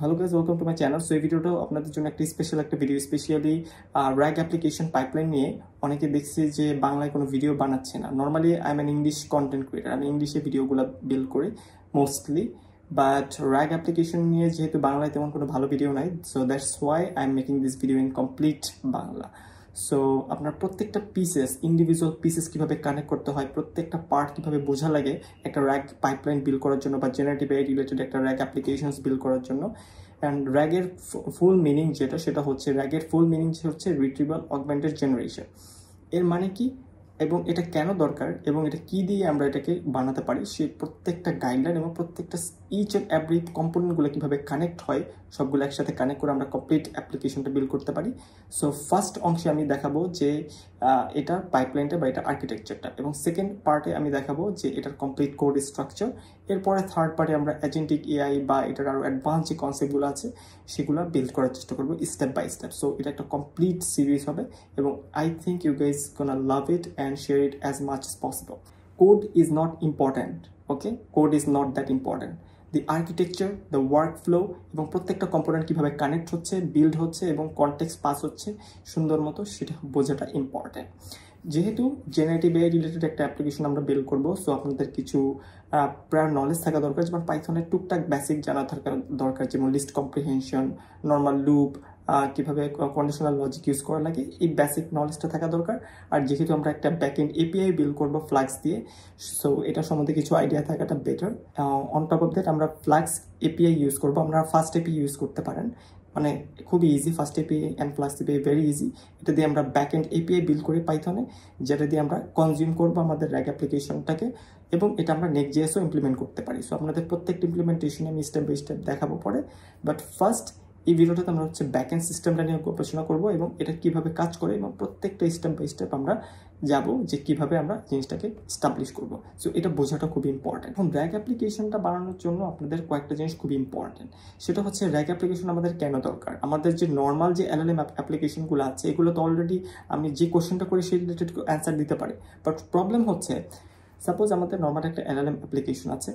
Hello guys, welcome to my channel. So এই ভিডিওটাও আপনাদের জন্য একটা স্পেশাল একটা video, specially RAG application pipeline নিয়ে। অনেকে দেখছি যে বাংলায় কোনো ভিডিও বানাচ্ছে না। Normally I am an English content creator, আমি ইংলিশে ভিডিওগুলো বিল্ড করি মোস্টলি, বাট RAG অ্যাপ্লিকেশন নিয়ে যেহেতু বাংলায় তেমন কোনো ভালো ভিডিও নাই, so that's why I am making this video in complete Bangla. So আপনার প্রত্যেকটা পিসেস, ইন্ডিভিজুয়াল পিসেস কীভাবে কানেক্ট করতে হয়, প্রত্যেকটা পার্ট কীভাবে বোঝা লাগে একটা RAG পাইপলাইন বিল্ড করার জন্য বা জেনারেটিভ এআই রিলেটেড একটা RAG অ্যাপ্লিকেশনস বিল্ড করার জন্য। অ্যান্ড RAG-এর ফুল মিনিং সেটা হচ্ছে, RAG-এর ফুল মিনিং হচ্ছে রিট্রিভাল অগমেন্টেড জেনারেশন। এর মানে কি এবং এটা কেন দরকার এবং এটা কি দিয়ে আমরা এটাকে বানাতে পারি, সেই প্রত্যেকটা গাইডলাইন এবং প্রত্যেকটা ইচ অ্যান্ড এভরি কম্পোনেন্টগুলো কীভাবে কানেক্ট হয়, সবগুলো একসাথে কানেক্ট করে আমরা কমপ্লিট অ্যাপ্লিকেশনটা বিল্ড করতে পারি। সো ফার্স্ট অংশে আমি দেখাবো যে এটার পাইপলাইনটা বা এটা আর্কিটেকচারটা, এবং সেকেন্ড পার্টে আমি দেখাবো যে এটার কমপ্লিট কোড স্ট্রাকচার। এরপরে থার্ড পার্টে আমরা এজেন্টিক এআই বা এটার আরও অ্যাডভান্স যে কনসেপ্টগুলো আছে সেগুলো বিল্ড করার চেষ্টা করবো স্টেপ বাই স্টেপ। সো এটা একটা কমপ্লিট সিরিজ হবে এবং I think you guys gonna love it and share it as much as possible. Code is not important, okay, code is not that important. The architecture, the work flow এবং প্রত্যেকটা component কীভাবে connect হচ্ছে, build হচ্ছে এবং context pass হচ্ছে সুন্দর মতো, সেটা বোঝাটা ইম্পর্ট্যান্ট। যেহেতু জেনারেটিভ এআই রিলেটেড একটা অ্যাপ্লিকেশন আমরা বিল্ড করবো, সো আপনাদের কিছু প্রায় নলেজ থাকা দরকার, যেমন পাইথনের টুকটাক বেসিক জানা থাকা দরকার, যেমন লিস্ট কম্প্রিহেনশন, নর্মাল লুপ, কীভাবে কন্ডিশনাল লজিক ইউজ করা লাগে, এই বেসিক নলেজটা থাকা দরকার। আর যেহেতু আমরা একটা ব্যাকএন্ড এপিআই বিল্ড করবো ফ্লাক্স দিয়ে, সো এটা সম্বন্ধে কিছু আইডিয়া থাকাটা better. On top of that আমরা ফ্লাক্স এপিআই ইউজ করবো, আমরা ফার্স্ট এপিআই ইউজ করতে পারেন, মানে খুবই easy, fast API and Flask API very easy. এটা দিয়ে আমরা ব্যাকএন্ড এপিআই বিল্ড করি পাইথনে, যেটা দিয়ে আমরা কনজিউম করবো আমাদের RAG অ্যাপ্লিকেশনটাকে, এবং এটা আমরা নেক্সট.js-ও ইমপ্লিমেন্ট করতে পারি। সো আপনাদের প্রত্যেকটা ইমপ্লিমেন্টেশন আমি স্টেপ বাই স্টেপ দেখাবো পরে, বাট ফার্স্ট এই ভিডিওটাতে আমরা হচ্ছে ব্যাকএন্ড সিস্টেমটা নিয়ে গবেষণা করবো এবং এটা কিভাবে কাজ করে এবং প্রত্যেকটা স্টেপ বাই স্টেপ আমরা যাব যে কিভাবে আমরা জিনিসটাকে স্টাবলিশ করবো। সো এটা বোঝাটা খুবই ইম্পর্টেন্ট। এখন RAG অ্যাপ্লিকেশনটা বানানোর জন্য আপনাদের কয়েকটা জিনিস খুবই ইম্পর্টেন্ট। সেটা হচ্ছে RAG অ্যাপ্লিকেশন আমাদের কেন দরকার। আমাদের যে নর্মাল যে LLM অ্যাপ্লিকেশনগুলো আছে, এগুলো তো অলরেডি আমি যে কোশ্চেনটা করি সেই রিলেটেড অ্যান্সার দিতে পারি, বাট প্রবলেম হচ্ছে সাপোজ আমাদের নর্মাল একটা LLM অ্যাপ্লিকেশন আছে।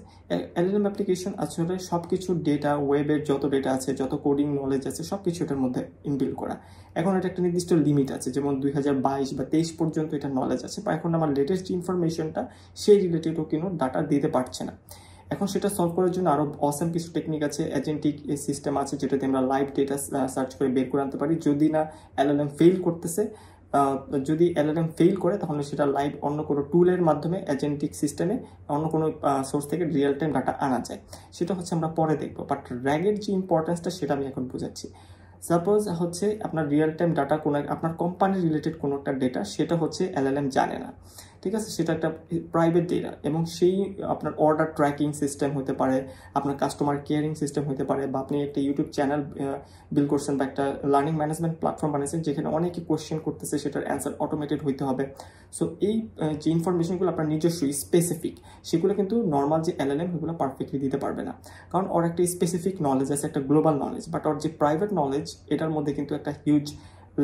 LLM অ্যাপ্লিকেশন আসলে সব কিছু ডেটা, ওয়েবের যত ডেটা আছে, যত কোডিং নলেজ আছে, সব কিছু এটার মধ্যে ইনবিল্ড করা। এখন এটা একটা নির্দিষ্ট লিমিট আছে, যেমন 2022 বা 23 পর্যন্ত এটা নলেজ আছে, বা এখন আমার লেটেস্ট যে ইনফরমেশনটা সেই রিলেটেডও কোনো ডাটা দিতে পারছে না। এখন সেটা সলভ করার জন্য আরও অসম কিছু টেকনিক আছে, এজেন্টিক সিস্টেম আছে, যেটাতে আমরা লাইভ ডেটা সার্চ করে বের করে আনতে পারি। যদি না LLM ফেল করতেছে, যদি LLM ফেল করে, তাহলে সেটা লাইভ অন্য কোনো টুলের মাধ্যমে এজেন্টিক সিস্টেমে অন্য কোনো সোর্স থেকে রিয়েল টাইম ডাটা আনা যায়। সেটা হচ্ছে আমরা পরে দেখবো, বাট RAG-এর যে ইম্পর্টেন্সটা সেটা আমি এখন বোঝাচ্ছি। সাপোজ হচ্ছে আপনার রিয়েল টাইম ডাটা, কোনো আপনার কোম্পানি রিলেটেড কোনো একটা ডেটা, সেটা হচ্ছে LLM জানে না, ঠিক আছে, সেটা একটা প্রাইভেট ডেটা, এবং সেই আপনার অর্ডার ট্র্যাকিং সিস্টেম হতে পারে, আপনার কাস্টমার কেয়ারিং সিস্টেম হতে পারে, বা আপনি একটা ইউটিউব চ্যানেল বিল্ড করছেন বা একটা লার্নিং ম্যানেজমেন্ট প্ল্যাটফর্ম বানিয়েছেন, যেখানে অনেকে কোয়েশ্চেন করতেছে, সেটার অ্যান্সার অটোমেটেড হইতে হবে। সো এই যে ইনফরমেশনগুলো আপনার নিজস্ব স্পেসিফিক, সেগুলো কিন্তু নর্মাল যে LLM সেগুলো পারফেক্টলি দিতে পারবে না, কারণ ওর একটা স্পেসিফিক নলেজ আছে, একটা গ্লোবাল নলেজ, বাট ওর যে প্রাইভেট নলেজ এটার মধ্যে কিন্তু একটা হিউজ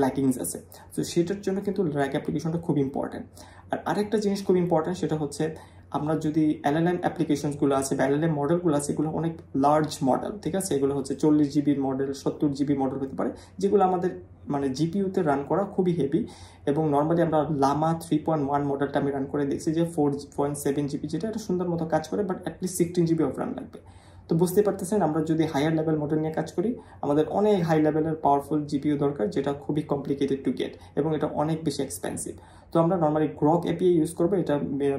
ল্যাকিংস আছে। সো সেটার জন্য কিন্তু RAG অ্যাপ্লিকেশনটা খুব ইম্পর্টেন্ট। আর আরেকটা জিনিস খুব ইম্পর্টেন্ট, সেটা হচ্ছে আমরা যদি LLM অ্যাপ্লিকেশনসগুলো আছে বা LLM মডেলগুলো আছে, এগুলো অনেক লার্জ মডেল, ঠিক আছে, এগুলো হচ্ছে 40 GB মডেল, 70 GB মডেল হতে পারে, যেগুলো আমাদের মানে জিপিইউতে রান করা খুবই হেভি। এবং নর্মালি আমরা লামা 3.1 মডেলটা আমি রান করে দেখছি যে 4.7 GB, যেটা একটা সুন্দর মতো কাজ করে, but at least 16 GB of run লাগবে। তো বুঝতে পারতেছেন, আমরা যদি হায়ার লেভেল মডেল নিয়ে কাজ করি, আমাদের অনেক হাই লেভেলের পাওয়ারফুল জিপিইউ দরকার, যেটা খুবই কমপ্লিকেটেড টু গেট এবং এটা অনেক বেশি এক্সপেন্সিভ। তো আমরা নর্মালি গ্রক এপিআই ইউজ করবো এটা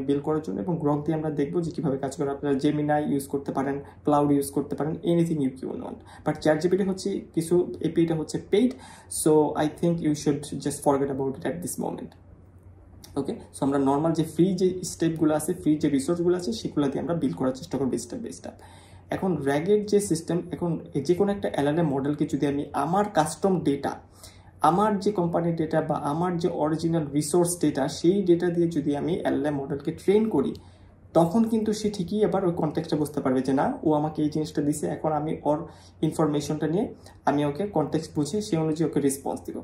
বিল্ড করার জন্য, এবং গ্রক দিয়ে আমরা দেখবো যে কীভাবে কাজ করে। আপনারা জেমিনাই ইউজ করতে পারেন, ক্লাউড ইউজ করতে পারেন, anything you want, but ChatGPT হচ্ছে কিছু এপিআইটা হচ্ছে paid, so I think you should just forget about it at this moment. Okay, so আমরা নর্মাল যে ফ্রি যে স্টেপগুলো আছে, ফ্রি যে রিসোর্সগুলো আছে, সেগুলো দিয়ে আমরা বিল্ড করার চেষ্টা করবো স্টেপ বাই স্টেপ। এখন RAG-এর যে সিস্টেম, এখন যে কোনো একটা LLM মডেলকে যদি আমি আমার কাস্টম ডেটা, আমার যে কোম্পানির ডেটা বা আমার যে অরিজিনাল রিসোর্স ডেটা, সেই ডেটা দিয়ে যদি আমি LLM মডেলকে ট্রেন করি, তখন কিন্তু সে ঠিকই আবার ওই কনটেক্সটটা বুঝতে পারবে যে না, ও আমাকে এই জিনিসটা দিছে, এখন আমি ওর ইনফরমেশনটা নিয়ে আমি ওকে কনটেক্সট বুঝে সেই অনুযায়ী ওকে রেসপন্স দিব।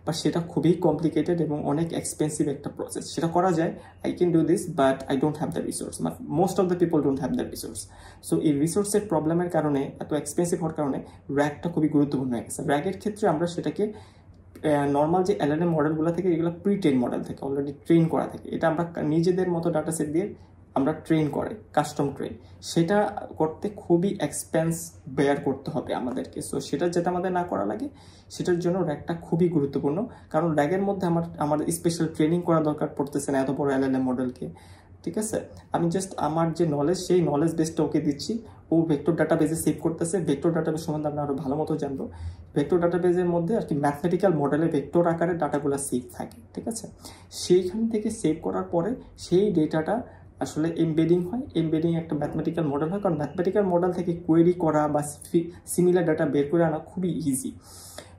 বা সেটা খুবই কমপ্লিকেটেড এবং অনেক এক্সপেন্সিভ একটা প্রসেস। সেটা করা যায়, I can do this, but I don't have the resource, most of the people don't have the resource. So এই রিসোর্সের প্রবলেমের কারণে, এত এক্সপেন্সিভ হওয়ার কারণে র্যাগটা খুবই গুরুত্বপূর্ণ হয়ে গেছে। র্যাগের ক্ষেত্রে আমরা সেটাকে নর্মাল যে এলএলএম মডেলগুলো থেকে, এগুলো প্রি ট্রেন মডেল থেকে অলরেডি ট্রেন করা থাকে। এটা আমরা নিজেদের মতো ডাটা সেট দিয়ে আমরা ট্রেন করে কাস্টম ট্রেন, সেটা করতে খুবই এক্সপেন্স বেয়ার করতে হবে আমাদেরকে। সো সেটা যাতে আমাদের না করা লাগে, সেটার জন্য র্যাগটা খুবই গুরুত্বপূর্ণ। কারণ র্যাগের মধ্যে আমার স্পেশাল ট্রেনিং করা দরকার পড়তেছে না এত বড় এলএলএম মডেলকে। ঠিক আছে, আমি জাস্ট আমার যে নলেজ, সেই নলেজ বেসটা ওকে দিচ্ছি, ও ভেক্টর ডাটাবেজে সেভ করতেছে। ভেক্টর ডাটাবেজ সম্বন্ধে আমরা আরো ভালো মতো জানবো। ভেক্টর ডাটাবেজের মধ্যে আর কি ম্যাথমেটিক্যাল মডেলে ভেক্টর আকারে ডাটাগুলো সেভ থাকে। ঠিক আছে, সেইখান থেকে সেভ করার পরে সেই ডেটাটা আসলে এমবেডিং হয়। এমবেডিং একটা ম্যাথমেটিক্যাল মডেল হয়, কারণ ম্যাথমেটিক্যাল মডেল থেকে কোয়েরি করা বা সিমিলার ডাটা বের করে আনা খুবই ইজি।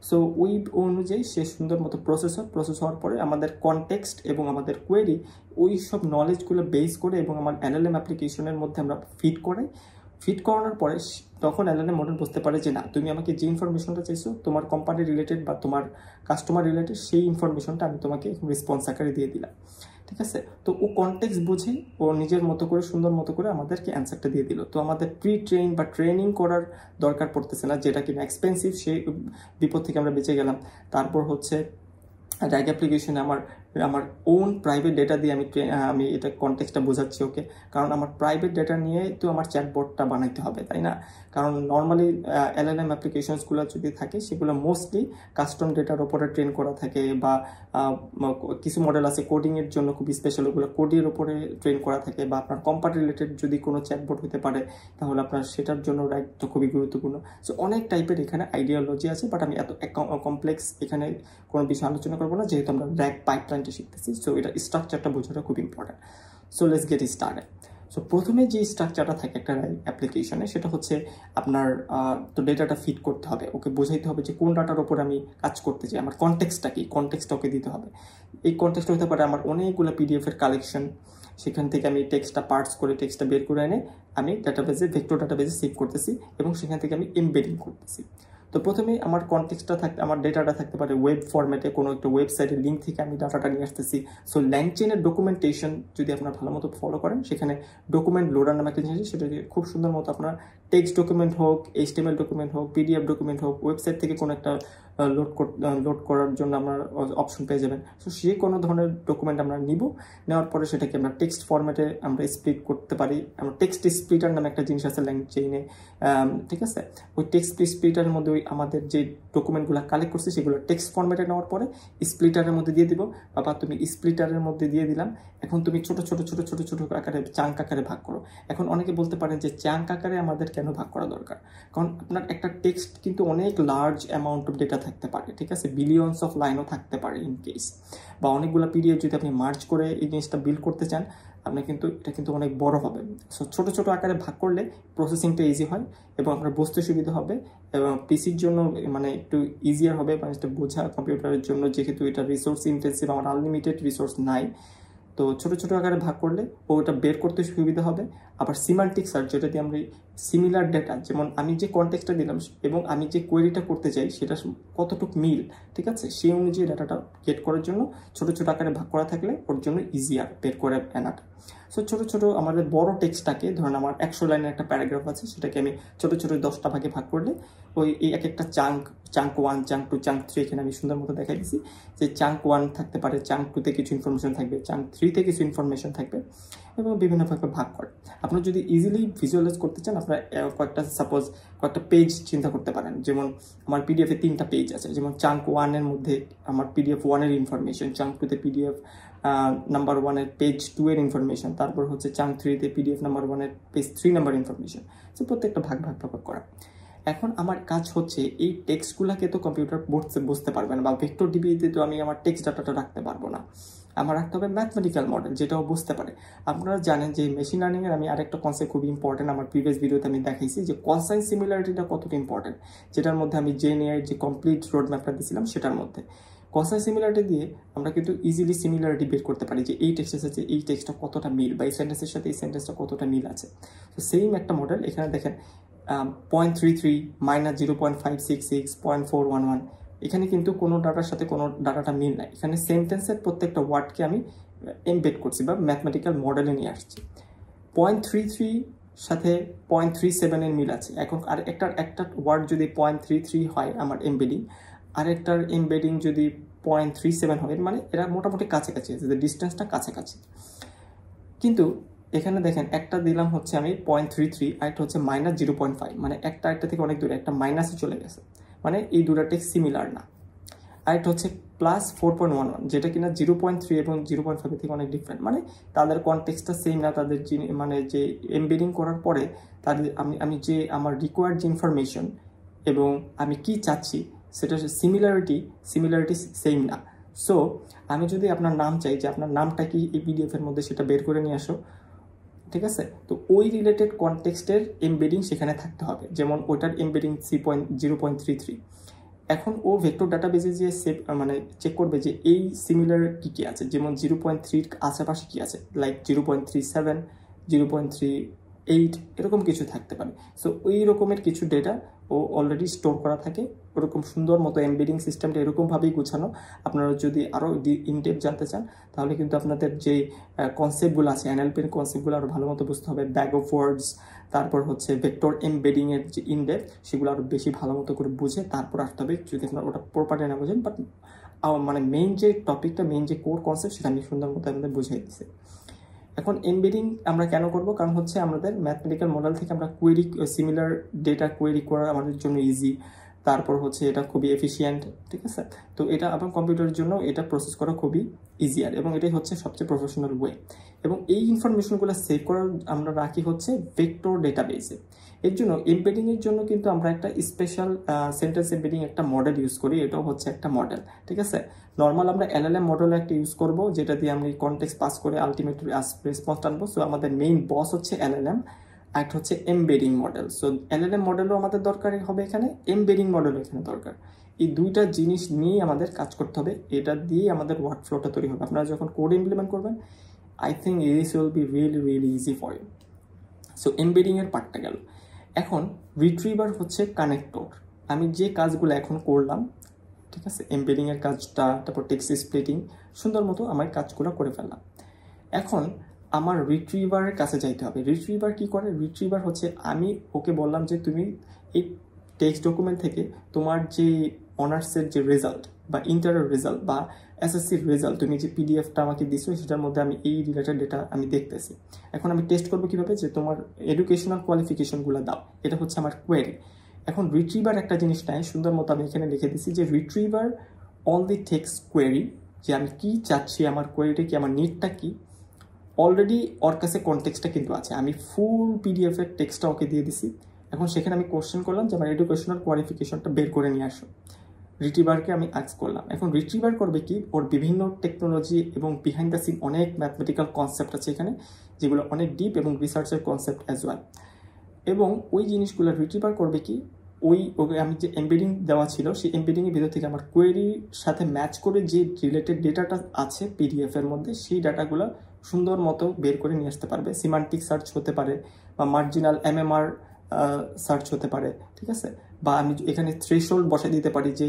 সো ওই অনুযায়ী সে সুন্দর মতো প্রসেস হওয়ার পরে আমাদের কনটেক্সট এবং আমাদের কোয়েরি, ওই সব নলেজগুলো বেস করে এবং আমার এলএলএম অ্যাপ্লিকেশনের মধ্যে আমরা ফিট করানোর পরে তখন এলএলএম মডেল বুঝতে পারে যে না, তুমি আমাকে যে ইনফরমেশনটা চাইছো তোমার কোম্পানি রিলেটেড বা তোমার কাস্টমার রিলেটেড, সেই ইনফরমেশনটা আমি তোমাকে রেসপন্স আকারে দিয়ে দিলাম। ঠিক আছে, তো ও কনটেক্সট বুঝে ও নিজের মতো করে সুন্দর মতো করে আমাদেরকে অ্যান্সারটা দিয়ে দিল। তো আমাদের প্রি ট্রেন বা ট্রেনিং করার দরকার পড়তেছে না, যেটা কিনা এক্সপেন্সিভ, সেই বিপদ থেকে আমরা বেঁচে গেলাম। তারপর হচ্ছে র্যাগ অ্যাপ্লিকেশনে আমার ওন প্রাইভেট ডেটা দিয়ে আমি এটা কনটেক্সটটা বোঝাচ্ছি ওকে। কারণ আমার প্রাইভেট ডেটা নিয়ে তো আমার চ্যাটবটটা বানাইতে হবে, তাই না? কারণ নর্মালি এলএলএম অ্যাপ্লিকেশনসগুলো যদি থাকে, সেগুলো মোস্টলি কাস্টম ডেটার ওপরে ট্রেন করা থাকে, বা কিছু মডেল আছে কোডিংয়ের জন্য খুব স্পেশাল, ওগুলো কোডের ওপরে ট্রেন করা থাকে। বা আপনার কোম্পানি রিলেটেড যদি কোনো চ্যাটবট হতে পারে, তাহলে আপনার সেটার জন্য র্যাগটা খুবই গুরুত্বপূর্ণ। সো অনেক টাইপের এখানে আইডিওলজি আছে, বাট আমি এত কমপ্লেক্স এখানে কোনো বিষয় আলোচনা করবো না, যেহেতু আমরা র্যাগ পাইপলাইনটা শিখতেছি। সো এটা স্ট্রাকচারটা বোঝাটা খুব important. So let's get started. So প্রথমে যে স্ট্রাকচারটা থাকে একটা অ্যাপ্লিকেশনে, সেটা হচ্ছে আপনার তো ডেটাটা ফিট করতে হবে, ওকে বোঝাইতে হবে যে কোন ডাটার ওপর আমি কাজ করতে চাই, আমার কনটেক্সটটা কি, কনটেক্সটটা ওকে দিতে হবে। এই কনটেক্সট হতে পারে আমার অনেকগুলো পিডিএফ এর কালেকশন, সেখান থেকে আমি টেক্সটটা পার্টস করে টেক্সটটা বের করে এনে আমি ভেক্টর ডাটাবেজে সেভ করতেছি, এবং সেখান থেকে আমি এমবেডিং করতেছি। তো প্রথমেই আমার কনটেক্সটটা আমার ডেটাটা থাকতে পারে ওয়েব ফরম্যাটে, কোনো একটা ওয়েবসাইটের লিঙ্ক থেকে আমি ডাটাটা নিয়ে আসতেছি। সো ল্যাংচেনের ডকুমেন্টেশন যদি আপনারা ভালো মতো ফলো করেন, সেখানে ডকুমেন্ট লোডার নামে একটা জিনিস আছে, সেটা খুব সুন্দর মতো আপনার টেক্সট ডকুমেন্ট হোক, এইচটিএমএল ডকুমেন্ট হোক, পিডিএফ ডকুমেন্ট হোক, ওয়েবসাইট থেকে কোনো একটা লোড করার জন্য আমরা অপশন পেয়ে যাবেন। সো সে কোনো ধরনের ডকুমেন্ট আমরা নিব, নেওয়ার পরে সেটাকে আমরা টেক্সট ফরম্যাটে আমরা স্প্লিট করতে পারি। আমরা টেক্সট স্প্লিটার নামে একটা জিনিস আছে ল্যাংচেইনে, ঠিক আছে? ওই টেক্সট স্প্লিটারের মধ্যে আমাদের যে ডকুমেন্টগুলো কালেক্ট করছি, সেগুলো টেক্সট ফরম্যাটে নেওয়ার পরে স্প্লিটারের মধ্যে দিয়ে দিব। বাবা তুমি স্প্লিটারের মধ্যে দিয়ে দিলাম, এখন তুমি ছোট ছোট ছোট ছোট ছোট আকারে চাঙ্ক আকারে ভাগ করো। এখন অনেকে বলতে পারেন যে চাঙ্ক আকারে আমাদের কেন ভাগ করা দরকার? কারণ আপনার একটা টেক্সট কিন্তু অনেক লার্জ অ্যামাউন্ট অফ ডেটা থাকতে পারে, ঠিক আছে? বিলিয়নস অফ লাইনও থাকতে পারে ইন কেস, বা অনেকগুলো পিডিএফ যদি আপনি মার্জ করে এই জিনিসটা বিল্ড করতে চান, আপনার কিন্তু এটা কিন্তু অনেক বড় হবে। সো ছোট ছোট আকারে ভাগ করলে প্রসেসিংটা ইজি হয় এবং আপনার বুঝতে সুবিধা হবে, এবং পিসির জন্য মানে একটু ইজিয়ার হবে জিনিসটা বোঝা। কম্পিউটারের জন্য যেহেতু এটা রিসোর্স ইন্টেন্সিভ, আমার আনলিমিটেড রিসোর্স নাই, তো ছোট ছোট আকারে ভাগ করলে ওটা বের করতে সুবিধা হবে। আবার সিমান্টিক সার্চ, যেটা দিয়ে আমরা সিমিলার ডেটা, যেমন আমি যে কনটেক্সটটা দিলাম এবং আমি যে কোয়েরিটা করতে চাই সেটা কতটুকু মিল, ঠিক আছে, সেই অনুযায়ী ডাটাটা গেট করার জন্য ছোট ছোট আকারে ভাগ করা থাকলে ওর জন্য ইজিয়ার বের করে আনাটা। সো ছোট ছোট আমাদের বড় টেক্সটটাকে, ধরেন আমার 100 লাইনের একটা প্যারাগ্রাফ আছে, সেটাকে আমি ছোট ছোট 10টা ভাগে ভাগ করলে ওই এই এক একটা চাঙ্ক 1, চাঙ্ক 2, চাঙ্ক 3, এখানে আমি সুন্দর মতো দেখাই দিচ্ছি যে চাঙ্ক 1 থাকতে পারে, চাঙ্ক 2-তে কিছু ইনফরমেশন থাকবে, চাঙ্ক 3-তে কিছু ইনফরমেশন থাকবে, এবং বিভিন্নভাবে ভাগ করে। আপনারা যদি ইজিলি ভিজুয়ালাইজ করতে চান, আপনারা কয়েকটা পেজ চিন্তা করতে পারেন। যেমন আমার পিডিএফে 3টা পেজ আছে, যেমন চাঙ্ক 1-এর মধ্যে আমার পিডিএফ 1-এর ইনফরমেশন, চাঙ্ক 2-তে পিডিএফ নাম্বার 1-এর পেজ 2-এর ইনফরমেশন, তারপর হচ্ছে চাঙ্ক 3-তে পিডিএফ নাম্বার 1-এর পেজ 3 নাম্বার ইনফরমেশন। সো প্রত্যেকটা ভাগ করা। এখন আমার কাজ হচ্ছে এই টেক্সটগুলোকে তো কম্পিউটার বুঝতে পারবে না, বা ভেক্টর ডিবিতে তো আমি আমার টেক্সট ডাটাটা রাখতে পারবো না। আমার রাখতে হবে ম্যাথমেটিক্যাল মডেল, যেটাও বুঝতে পারে। আপনারা জানেন যে মেশিন লার্নিংয়ের আমি আরেকটা কনসেপ্ট খুবই ইম্পর্টেন্ট, আমার প্রিভিয়াস ভিডিওতে আমি দেখাইছি যে কনসাইন সিমিলারিটিটা কতটা ইম্পর্টেন্ট, যেটার মধ্যে আমি জেএনএআই যে কমপ্লিট রোড ম্যাপটা দিয়েছিলাম সেটার মধ্যে কসাই সিমিলারিটি দিয়ে আমরা কিন্তু ইজিলি সিমিলারিটি বের করতে পারি যে এই টেক্সটের সাথে এই টেক্সটটা কতটা মিল বা এই সেন্টেন্সের সাথে এই সেন্টেন্সটা কতটা মিল আছে। তো সেম একটা মডেল এখানে দেখেন 0.33 মাইনাস 0.566 0.411 এখানে কিন্তু কোনো ডাটার সাথে কোনো ডাটাটা মিল নাই, এখানে সেন্টেন্সের প্রত্যেকটা ওয়ার্ডকে আমি এমবেড করছি বা ম্যাথমেটিক্যাল মডেলে নিয়ে আসছি। 0.33 সাথে 0.37 এর মিল আছে। এখন আর একটা ওয়ার্ড যদি 0.33 হয় আমার এমবেডিং, আরেকটার এমবেডিং যদি 0.37 হবে, মানে এরা মোটামুটি কাছাকাছি আছে, যে ডিস্টেন্সটা কাছাকাছি। কিন্তু এখানে দেখেন একটা দিলাম হচ্ছে আমি 0.33, আরেকটা হচ্ছে মাইনাস 0.5, মানে একটা থেকে অনেক দূরে, একটা মাইনাসে চলে গেছে, মানে এই দুটা টেক্সট সিমিলার না। আরেকটা হচ্ছে প্লাস 4.11, যেটা কিনা 0.3 এবং 0.5 থেকে অনেক ডিফারেন্ট, মানে তাদের কনটেক্সটটা সেম না, তাদের মানে যে এমবেডিং করার পরে তাদের আমি যে আমার রিকোয়ার্ড যে ইনফরমেশন এবং আমি কি চাচ্ছি সেটা সিমিলারিটি সেম না। সো আমি যদি আপনার নাম চাই যে আপনার নামটা কি এই পিডিএফের মধ্যে, সেটা বের করে নিয়ে আসো, ঠিক আছে? তো ওই রিলেটেড কনটেক্সটের এমবেডিং সেখানে থাকতে হবে, যেমন ওইটার এমবেডিং 0.33। এখন ও ভেক্টর ডাটাবেজে যে মানে চেক করবে যে এই সিমিলার কি আছে, যেমন 0.3 আশেপাশে কি আছে, লাইক 0.37, 0.38 এরকম কিছু থাকতে পারে। সো ওই রকমের কিছু ডেটা ও অলরেডি স্টোর করা থাকে, ওরকম সুন্দর মতো এমবেডিং সিস্টেমটা এরকমভাবেই গুছানো। আপনারা যদি আরও ইনডেপথ জানতে চান তাহলে কিন্তু আপনাদের যে কনসেপ্টগুলো আছে, এনএলপির কনসেপ্টগুলো আরও ভালো মতো বুঝতে হবে। ব্যাগ অফ ওয়ার্ডস, তারপর হচ্ছে ভেক্টর এমবেডিংয়ের যে ইনডেপথ, সেগুলো আরও বেশি ভালো মতো করে বুঝে তারপর আসতে হবে, যদি আপনারা ওটা প্রপারলি না বোঝেন। বাট মানে মেইন যে টপিকটা, মেইন যে কোর কনসেপ্ট, সেটা আমি সুন্দর মতো আমাদের বুঝিয়ে দিচ্ছি। এখন এমবেডিং আমরা কেন করব? কারণ হচ্ছে আমাদের ম্যাথমেটিক্যাল মডেল থেকে আমরা সিমিলার ডেটা কোয়েরি করা আমাদের জন্য ইজি, তারপর হচ্ছে এটা খুবই এফিশিয়েন্ট, ঠিক আছে? তো এটা আপনার কম্পিউটারের জন্য এটা প্রসেস করা খুবই ইজিয়ার, এবং এটাই হচ্ছে সবচেয়ে প্রফেশনাল ওয়ে। এবং এই ইনফরমেশনগুলো সেভ করার আমরা রাখি হচ্ছে ভেক্টর ডেটাবেসে। এর জন্য এমবেডিংয়ের জন্য কিন্তু আমরা একটা স্পেশাল সেন্টেন্স এমবেডিং একটা মডেল ইউজ করি, এটাও হচ্ছে একটা মডেল, ঠিক আছে? নর্মাল আমরা এলএলএম মডেল একটা ইউজ করব, যেটা দিয়ে আমরা কনটেক্সট পাস করে আলটিমেটলি রেসপন্স আনবো। সো আমাদের মেইন বস হচ্ছে এলএলএম, আর হচ্ছে এমবেডিং মডেল। সো এলএলএম মডেলও আমাদের দরকার হবে এখানে, এমবেডিং মডেলও এখানে দরকার। এই দুইটা জিনিস নিয়ে আমাদের কাজ করতে হবে, এটা দিয়ে আমাদের ওয়ার্কফ্লোটা তৈরি হবে। আপনারা যখন কোড ইমপ্লিমেন্ট করবেন, I think this will be really easy for you. So embedding এর পার্টটা গেল। এখন রিট্রিভার হচ্ছে কানেক্টর। আমি যে কাজগুলো এখন করলাম, ঠিক আছে, এমবেডিং এর কাজটা, তারপর টেক্সট স্প্লিটিং, সুন্দর মতো আমার কাজগুলো করে ফেললাম। এখন আমার রিট্রিভারের কাছে যাইতে হবে। রিট্রিভার কি করে? রিট্রিভার হচ্ছে আমি ওকে বললাম যে তুমি এই টেক্সট ডকুমেন্ট থেকে তোমার যে অনার্সের যে রেজাল্ট বা ইন্টারের রেজাল্ট বা এসএসসির রেজাল্ট, তুমি যে পিডিএফটা আমাকে দিছো, সেটার মধ্যে আমি এই রিলেটেড ডেটা আমি দেখতেছি। এখন আমি টেস্ট করবো কিভাবে? যে তোমার এডুকেশনাল কোয়ালিফিকেশনগুলো দাও, এটা হচ্ছে আমার কোয়েরি। এখন রিট্রিভার একটা জিনিস নাই, সুন্দর মতো আমি এখানে লিখে দিচ্ছি যে রিট্রিভার অনলি টেক্স কোয়েরি, যে আমি কি চাচ্ছি, আমার কোয়েরিটা কি, আমার নিডটা কি। অলরেডি ওর কাছে কনটেক্সটটা কিন্তু আছে, আমি ফুল পিডিএফ এর টেক্সটটা ওকে দিয়ে দিছি। এখন সেখানে আমি কোশ্চেন করলাম যে আমার এডুকেশনাল কোয়ালিফিকেশনটা বের করে নিয়ে আসো, রিট্রিভারকে আমি আস্ক করলাম। এখন রিট্রিভার করবে কি, ওর বিভিন্ন টেকনোলজি এবং বিহাইন্ড দ্য সিন অনেক ম্যাথমেটিক্যাল কনসেপ্ট আছে এখানে, যেগুলো অনেক ডিপ এবং রিসার্চের কনসেপ্ট অ্যাজ ওয়েল। এবং ওই জিনিসগুলো রিট্রিভার করবে কি, ওকে আমি যে এমবেডিং দেওয়া ছিল, সেই এমবেডিংয়ের ভিতর থেকে আমার কোয়েরির সাথে ম্যাচ করে যে রিলেটেড ডেটাটা আছে পিডিএফ এর মধ্যে, সেই ডাটাগুলো সুন্দর মতো বের করে নিয়ে আসতে পারবে। সিমান্টিক সার্চ হতে পারে বা মার্জিনাল এমএমআর সার্চ হতে পারে, ঠিক আছে? বা আমি এখানে থ্রেশহোল্ড বসাই দিতে পারি, যে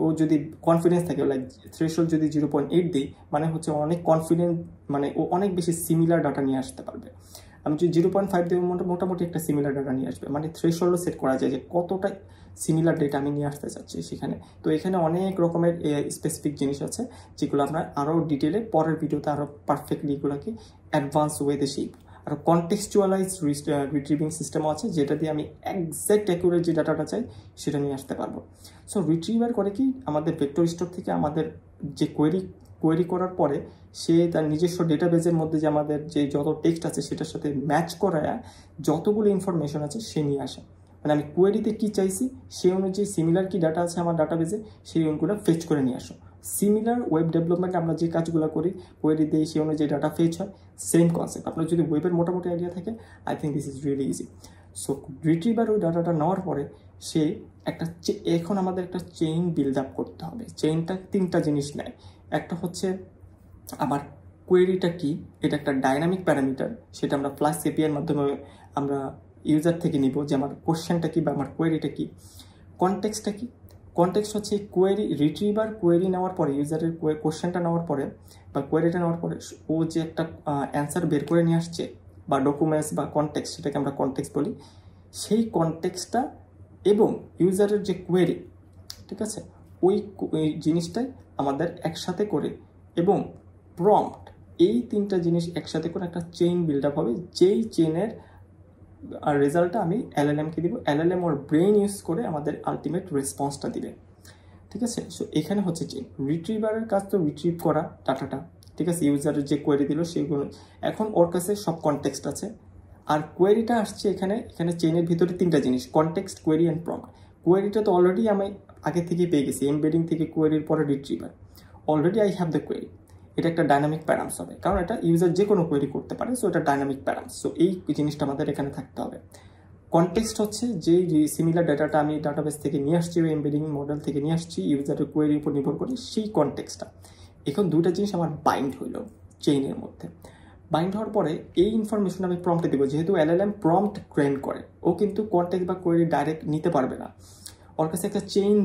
ও যদি কনফিডেন্স থাকে, লাইক থ্রেশহোল্ড যদি 0.8 দিই, মানে হচ্ছে অনেক কনফিডেন্ট, মানে ও অনেক বেশি সিমিলার ডাটা নিয়ে আসতে পারবে। আমি যদি 0.5 দেবো, মোটামুটি একটা সিমিলার ডাটা নিয়ে আসবে, মানে থ্রেশহোল্ডও সেট করা যায় যে কতটা সিমিলার ডেটা আমি নিয়ে আসতে চাচ্ছি সেখানে। তো এখানে অনেক রকমের স্পেসিফিক জিনিস আছে, যেগুলো আপনার আরও ডিটেলে পরের ভিডিওতে আরও পারফেক্টলি এগুলোকে অ্যাডভান্স ওয়েতে শিখব। আর কনটেক্সচুয়ালাইজ রিট্রিভিং সিস্টেমও আছে, যেটা দিয়ে আমি একজ্যাক্ট অ্যাকুরেট যে ডাটাটা চাই সেটা নিয়ে আসতে পারবো। সো রিট্রিভার করে কি, আমাদের ভেক্টর স্টোর থেকে আমাদের যে কোয়েরি করার পরে সে তার নিজস্ব ডেটাবেজের মধ্যে যে আমাদের যে যত টেক্সট আছে সেটার সাথে ম্যাচ করায় যতগুলো ইনফরমেশন আছে সে নিয়ে আসে। মানে আমি কোয়েরিতে কি চাইছি সেই অনুযায়ী সিমিলার কি ডাটা আছে আমার ডাটাবেজে, সেই অনুগুলো ফেচ করে নিয়ে আসো। সিমিলার ওয়েব ডেভেলপমেন্ট আমরা যে কাজগুলো করি, কোয়েরি দিয়ে সেই অনুযায়ী ডাটা ফেচ হয়, সেম কনসেপ্ট। আপনার যদি ওয়েবের মোটামুটি আইডিয়া থাকে, I think this is really easy. So retriever ওই ডাটাটা নেওয়ার পরে সে এখন আমাদের একটা চেইন বিল্ড আপ করতে হবে। চেইনটা 3টা জিনিস নেয়। একটা হচ্ছে আমার কোয়েরিটা কি, এটা একটা ডাইনামিক প্যারামিটার, সেটা আমরা প্লাস এপিআই এর মাধ্যমে আমরা ইউজার থেকে নিব যে আমার কোশ্চেনটা কি বা আমার কোয়েরিটা কি। কনটেক্সটটা কি, কনটেক্সট হচ্ছে কোয়েরি রিট্রিভার কোয়েরি নেওয়ার পরে, ইউজারের কোশ্চেনটা নেওয়ার পরে বা কোয়েরিটা নেওয়ার পরে ও যে একটা অ্যান্সার বের করে নিয়ে আসছে বা ডকুমেন্টস বা কনটেক্সট, সেটাকে আমরা কনটেক্সট বলি। সেই কনটেক্সটটা এবং ইউজারের যে কোয়েরি, ঠিক আছে, ওই জিনিসটাই আমাদের একসাথে করে এবং প্রম্পট, এই 3টা জিনিস একসাথে করে একটা চেইন বিল্ড আপ হবে, যেই চেইনের রেজাল্টটা আমি এলএলএমকে দিব। এলএলএম ওর ব্রেইন ইউজ করে আমাদের আলটিমেট রেসপন্সটা দিবে, ঠিক আছে। সো এখানে হচ্ছে চেইন। রিট্রিভারের কাজ তো রিট্রিভ করা ডাটাটা, ঠিক আছে, ইউজারের যে কোয়েরি দিল সেগুলো। এখন ওর কাছে সব কনটেক্সট আছে, আর কোয়েরিটা আসছে এখানে চেইনের ভিতরে 3টা জিনিস, কনটেক্সট, কোয়েরি অ্যান্ড প্রম্পট। কোয়েরিটা তো অলরেডি আমি আগে থেকেই পেয়ে গেছি, এমবেডিং থেকে কোয়েরির পরে retriever, already I have the query. এটা একটা ডাইনামিক প্যারামস হবে, কারণ এটা ইউজার যে কোনো কোয়েরি করতে পারে, সো এটা ডাইনামিক প্যারামস। সো এই জিনিসটা আমাদের এখানে থাকতে হবে। কনটেক্সট হচ্ছে যে সিমিলার ডাটাটা আমি ডাটাবেস থেকে নিয়ে আসছি, ওই এমবেডিং মডেল থেকে নিয়ে আসছি, ইউজারের কোয়েরির উপর নির্ভর করে সেই কনটেক্সটটা। এখন 2টা জিনিস আমার বাইন্ড হইলো চেইনের মধ্যে। বাইন্ড হওয়ার পরে এই ইনফরমেশন আমি প্রম্পটে দেবো। যেহেতু এলএলএম প্রম্পট গ্রেন্ড করে, ও কিন্তু কনটেক্সট বা কোয়েরি ডাইরেক্ট নিতে পারবে না, ওর কাছে একটা চেইন,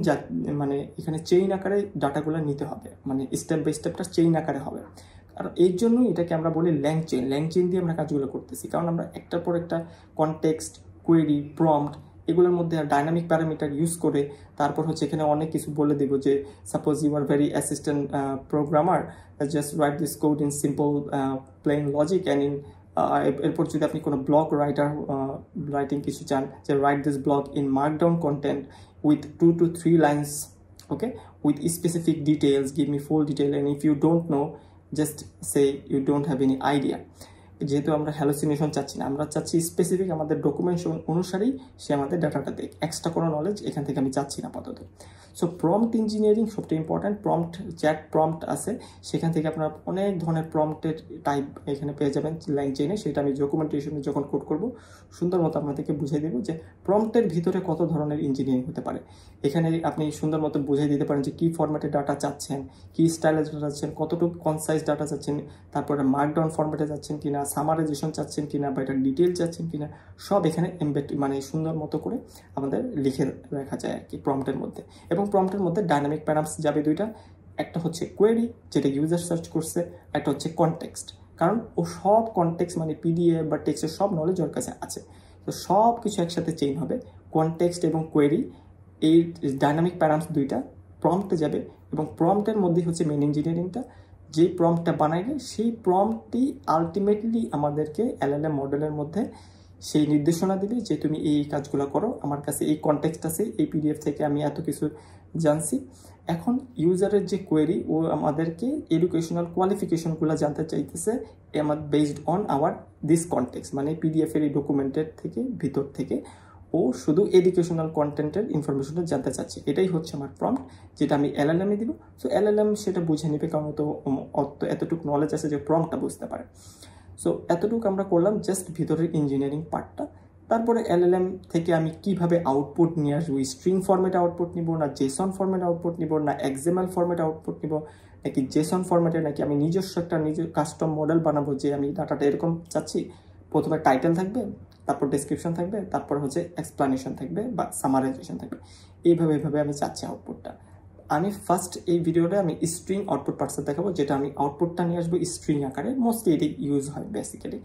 মানে এখানে চেইন আকারে ডাটাগুলো নিতে হবে, মানে স্টেপ বাই স্টেপটা চেইন আকারে হবে। আর এর জন্যই এটাকে আমরা বলি ল্যাং চেইন। ল্যাং চেইন দিয়ে আমরা কাজগুলো করতেছি, কারণ আমরা একটার পর একটা কনটেক্সট, কোয়েরি, প্রম্পট এগুলোর মধ্যে ডাইনামিক প্যারামিটার ইউজ করে তারপর হচ্ছে এখানে অনেক কিছু বলে দেবো যে suppose you are very assistant programmer, just write this code in simple plain logic and in এরপর যদি আপনি কোনো ব্লগ রাইটিং কিছু চান, যে write this blog in markdown content with 2 to 3 lines, okay, with specific details, give me full detail, and if you don't know, just say you don't have any idea. যেহেতু আমরা hallucination চাচ্ছি না, আমরা চাচ্ছি specific আমাদের documentation অনুসারেই সে আমাদের ডাটাটা দেখ, এক্সট্রা কোনো নলেজ এখান থেকে আমি চাচ্ছি না আপাতত। সো প্রম্পট ইঞ্জিনিয়ারিং সবচেয়ে ইম্পর্ট্যান্ট। প্রম্পট, চ্যাট প্রম্পট আছে, সেখান থেকে আপনারা অনেক ধরনের প্রম্পটের টাইপ এখানে পেয়ে যাবেন ল্যাং চেইনে। সেটা আমি ডকুমেন্টেশনে যখন কোড করবো সুন্দর মতো আপনাদেরকে বুঝিয়ে দেবো যে প্রম্পটের ভিতরে কত ধরনের ইঞ্জিনিয়ারিং হতে পারে। এখানে আপনি সুন্দর মতো বুঝিয়ে দিতে পারেন যে কী ফরম্যাটে ডাটা চাচ্ছেন, কী স্টাইলে ডাটা চাচ্ছেন, কতটুকু কনসাইজ ডাটা চাচ্ছেন, তারপরে মার্কডাউন ফরম্যাটে যাচ্ছেন কিনা, সামারাইজেশন চাচ্ছেন কিনা, বা এটা ডিটেল চাচ্ছেন কিনা, সব এখানে মানে সুন্দর মতো করে আমাদের লিখে রাখা যায় আর কি প্রম্পটের মধ্যে। এবং প্রম্পটের মধ্যে ডাইনামিক প্যারামস যাবে 2টা, একটা হচ্ছে কোয়েরি যেটা ইউজার সার্চ করছে, একটা হচ্ছে কনটেক্সট, কারণ ও সব কনটেক্সট মানে পিডিএফ বা টেক্সটের সব নলেজ ওর কাছে আছে। তো সব কিছু একসাথে চেইন হবে, কনটেক্সট এবং কোয়েরি, এই ডাইনামিক প্যারামস 2টা প্রম্পটে যাবে। এবং প্রম্পটের মধ্যেই হচ্ছে মেন ইঞ্জিনিয়ারিংটা। যে প্রম্পটটা বানাইলে সেই প্রম্পটটি আলটিমেটলি আমাদেরকে এলএলএম মডেলের মধ্যে সেই নির্দেশনা দিবে যে তুমি এই কাজগুলো করো, আমার কাছে এই কনটেক্সট আছে, এই পিডিএফ থেকে আমি এত কিছু জানছি। এখন ইউজারের যে কোয়েরি, ও আমাদেরকে এডুকেশনাল কোয়ালিফিকেশনগুলো জানতে চাইতেছে based on our this context, মানে পিডিএফের এই ডকুমেন্টের থেকে ভিতর থেকে ও শুধু এডুকেশনাল কন্টেন্টের ইনফরমেশনটা জানতে চাচ্ছে। এটাই হচ্ছে আমার প্রম্পট, যেটা আমি এলএলএমে দিব। সো এলএলএম সেটা বুঝে নেবে, কারণ তো এতটুকু নলেজ আছে যে প্রম্পটটা বুঝতে পারে। সো এতটুকু আমরা করলাম জাস্ট ভিতরের ইঞ্জিনিয়ারিং পার্টটা। তারপরে এলএলএম থেকে আমি কিভাবে আউটপুট নিয়ে আসবো, স্ট্রিং ফরম্যাটে আউটপুট নিব, না জেসন ফরম্যাটে আউটপুট নিব, না এক্সএমএল ফরম্যাটে আউটপুট নিব, নাকি জেসন ফরম্যাটে, নাকি আমি নিজস্ব একটা কাস্টম মডেল বানাবো যে আমি ডাটাটা এরকম চাচ্ছি, প্রথমে টাইটেল থাকবে, তারপর ডেসক্রিপশন থাকবে, তারপর হচ্ছে এক্সপ্লানেশন থাকবে বা সামারাইজেশন থাকবে। এইভাবে আমি চাচ্ছি আউটপুটটা। আমি ফার্স্ট এই ভিডিওটা আমি স্ট্রিং আউটপুট পার্টস দেখাবো, যেটা আমি আউটপুটটা নিয়ে আসবো স্ট্রিং আকারে, মোস্টলি এটি ইউজ হয় বেসিক্যালি।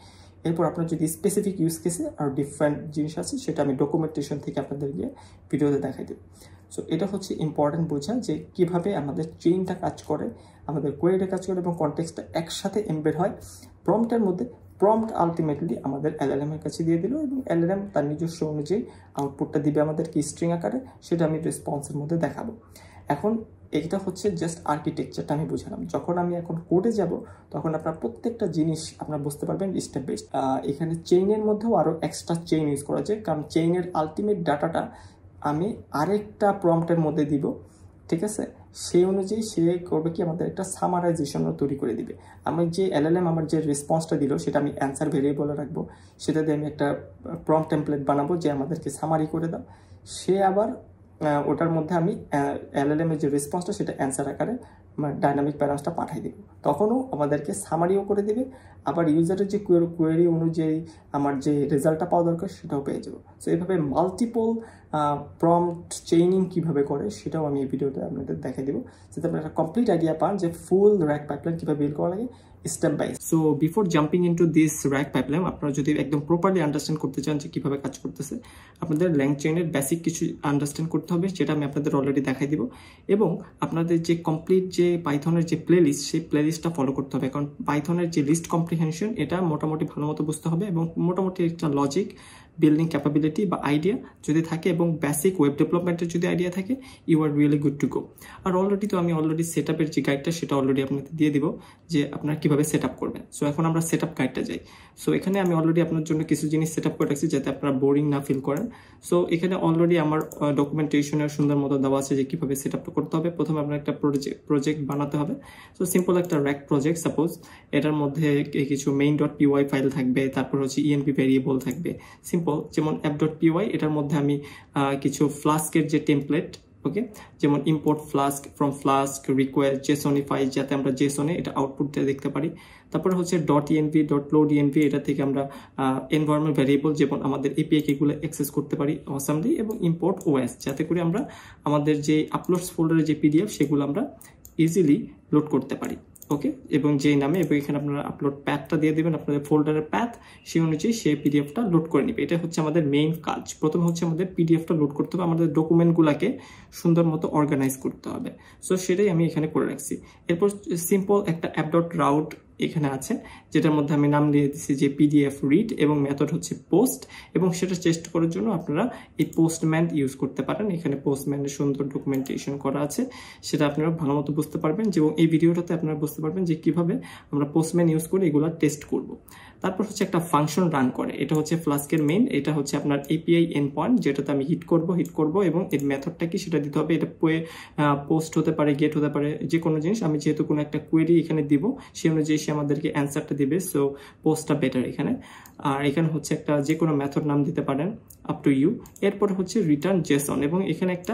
এরপর আপনার যদি স্পেসিফিক ইউজ কেসে আর ডিফারেন্ট জিনিস আছে, সেটা আমি ডকুমেন্টেশন থেকে আপনাদের গিয়ে ভিডিওতে দেখাই দেবো। সো এটা হচ্ছে ইম্পর্টেন্ট বোঝা যে কীভাবে আমাদের চেইনটা কাজ করে, আমাদের কোয়েরিটা কাজ করে এবং কনটেক্সটটা একসাথে এমবেড হয় প্রম্পটের মধ্যে। প্রম্পট আলটিমেটলি আমাদের এলএলএম এর কাছে দিয়ে দিল এবং এলএলএম তার নিজস্ব অনুযায়ী আউটপুটটা দিবে আমাদেরকে স্ট্রিং আকারে, সেটা আমি রেসপন্সের মধ্যে দেখাবো। এখন এটা হচ্ছে জাস্ট আর্কিটেকচারটা আমি বুঝালাম। যখন আমি এখন কোডে যাব তখন আপনার প্রত্যেকটা জিনিস আপনারা বুঝতে পারবেন স্টেপ বাই স্টেপ। এখানে চেইনের মধ্যেও আরও এক্সট্রা চেইন ইউজ করা যায়, কারণ চেইনের আলটিমেট ডাটাটা আমি আরেকটা প্রম্পটের মধ্যে দিব, ঠিক আছে। সেই অনুযায়ী সে করবে কি, আমাদের একটা সামারাইজেশনও তৈরি করে দিবে। আমি যে এলএলএম আমার যে রেসপন্সটা দিল সেটা আমি অ্যান্সার ভেরিয়েবলে রাখবো, সেটা দিয়ে আমি একটা প্রম্পট টেমপ্লেট বানাবো যে আমাদেরকে সামারি করে দাও। সে আবার ওটার মধ্যে আমি LLM এর যে রেসপন্সটা সেটা অ্যান্সার আকারে ডাইনামিক প্যারামসটা পাঠিয়ে দেব। তখনও আমাদেরকে সামারিও করে দেবে, আবার ইউজারের যে কোয়েরি অনুযায়ী আমার যে রেজাল্টটা পাওয়া দরকার সেটাও পেয়ে যাবো। সো এইভাবে মাল্টিপল প্রম্পট চেইনিং কীভাবে করে সেটাও আমি এই ভিডিওতে আপনাদের দেখাই দেবো, যাতে আপনারা একটা কমপ্লিট আইডিয়া পান যে ফুল র্যাক পাইপলাইন কীভাবে বিল্ড করা লাগে step by. So before jumping into this RAG pipeline, আপনারা যদি একদম প্রপারলি আন্ডারস্ট্যান্ড করতে চান যে কীভাবে কাজ করতেছে, আপনাদের ল্যাংচেইনের বেসিক কিছু আন্ডারস্ট্যান্ড করতে হবে, যেটা আমি আপনাদের অলরেডি দেখাই দিব। এবং আপনাদের যে কমপ্লিট যে পাইথনের যে প্লেলিস্ট, সেই প্লেলিস্টটা ফলো করতে হবে, কারণ পাইথনের যে লিস্ট কম্প্রিহেনশন এটা মোটামুটি ভালো মতো বুঝতে হবে, এবং মোটামুটি একটা লজিক বিল্ডিং ক্যাপাবিলিটি বা আইডিয়া যদি থাকে এবং বেসিক ওয়েব ডেভেলপমেন্টের যদি আইডিয়া থাকে, you are really good to go. আর অলরেডি তো আমি সেট আপের যে গাইডটা সেটা অলরেডি আপনাদের দিয়ে দিব যে আপনারা কীভাবে সেট আপ করবেন। সো এখন আমরা সেট আপ গাইডটা যাই। সো এখানে আমি অলরেডি আপনার জন্য কিছু জিনিস সেট আপ করে রাখছি যাতে আপনারা বোরিং না ফিল করেন। সো এখানে অলরেডি আমার ডকুমেন্টেশনের সুন্দর মতো দেওয়া আছে যে কীভাবে সেট আপটা করতে হবে। প্রথমে আপনার একটা প্রজেক্ট বানাতে হবে। সো সিম্পল একটা র্যাক প্রজেক্ট, সাপোজ এটার মধ্যে কিছু main.py ফাইল থাকবে, তারপর হচ্ছে env ভ্যারিয়েবল থাকবে, সিম্পল যেমন app.py। এটার মধ্যে আমি কিছু ফ্লাস্কের যে টেমপ্লেট, ওকে, যেমন import Flask from Flask request jsonify, যাতে আমরা জেসনে এটা আউটপুট দেখতে পারি। তারপরে হচ্ছে .env .loadenv, এটা থেকে আমরা এনভায়রনমেন্ট ভ্যারিয়েবল যেমন আমাদের API এগুলো অ্যাক্সেস করতে পারি অসামলি, এবং ইম্পোর্ট OS, যাতে করে আমরা আমাদের যে আপলোডস ফোল্ডারের যে PDF সেগুলো আমরা ইজিলি লোড করতে পারি, ওকে, এবং যেই নামে, এবং এখানে আপনারা আপলোড প্যাথটা দিয়ে দেবেন, আপনাদের ফোল্ডারের প্যাথ, সেই অনুযায়ী সেই PDFটা লোড করে নেবে। এটা হচ্ছে আমাদের মেইন কাজ। প্রথমে হচ্ছে আমাদের PDFটা লোড করতে হবে, আমাদের ডকুমেন্টগুলোকে সুন্দর মতো অর্গানাইজ করতে হবে। সো সেটাই আমি এখানে করে রাখছি। এরপর সিম্পল একটা app.route এখানে আছে, যেটার মধ্যে আমি নাম দিয়ে দিচ্ছি যে PDF রিড, এবং মেথড হচ্ছে পোস্ট, এবং সেটা চেষ্টা করার জন্য আপনারা এই পোস্টম্যান ইউজ করতে পারেন। এখানে পোস্টম্যানের সুন্দর ডকুমেন্টেশন করা আছে, সেটা আপনারা ভালো মতো বুঝতে পারবেন, এবং এই ভিডিওটাতে আপনারা বুঝতে পারবেন যে কিভাবে আমরা পোস্টম্যান ইউজ করে এগুলো টেস্ট করব। তারপর হচ্ছে একটা ফাংশন রান করে, এটা হচ্ছে ফ্লাস্কের মেইন, এটা হচ্ছে আপনার API এন্ড পয়েন্ট, যেটাতে আমি হিট করব, এবং এর মেথডটা কি সেটা দিতে হবে। এটা পোস্ট হতে পারে, গেট হতে পারে, যে কোনো জিনিস। আমি যেহেতু কোনো একটা কোয়েরি এখানে দিব, সেই অনুযায়ী সে আমাদেরকে অ্যান্সারটা দিবে। সো পোস্টটা বেটার এখানে। আর এখানে হচ্ছে একটা যে কোনো মেথড নাম দিতে পারেন, আপ টু ইউ। এরপর হচ্ছে রিটার্ন জেসন, এবং এখানে একটা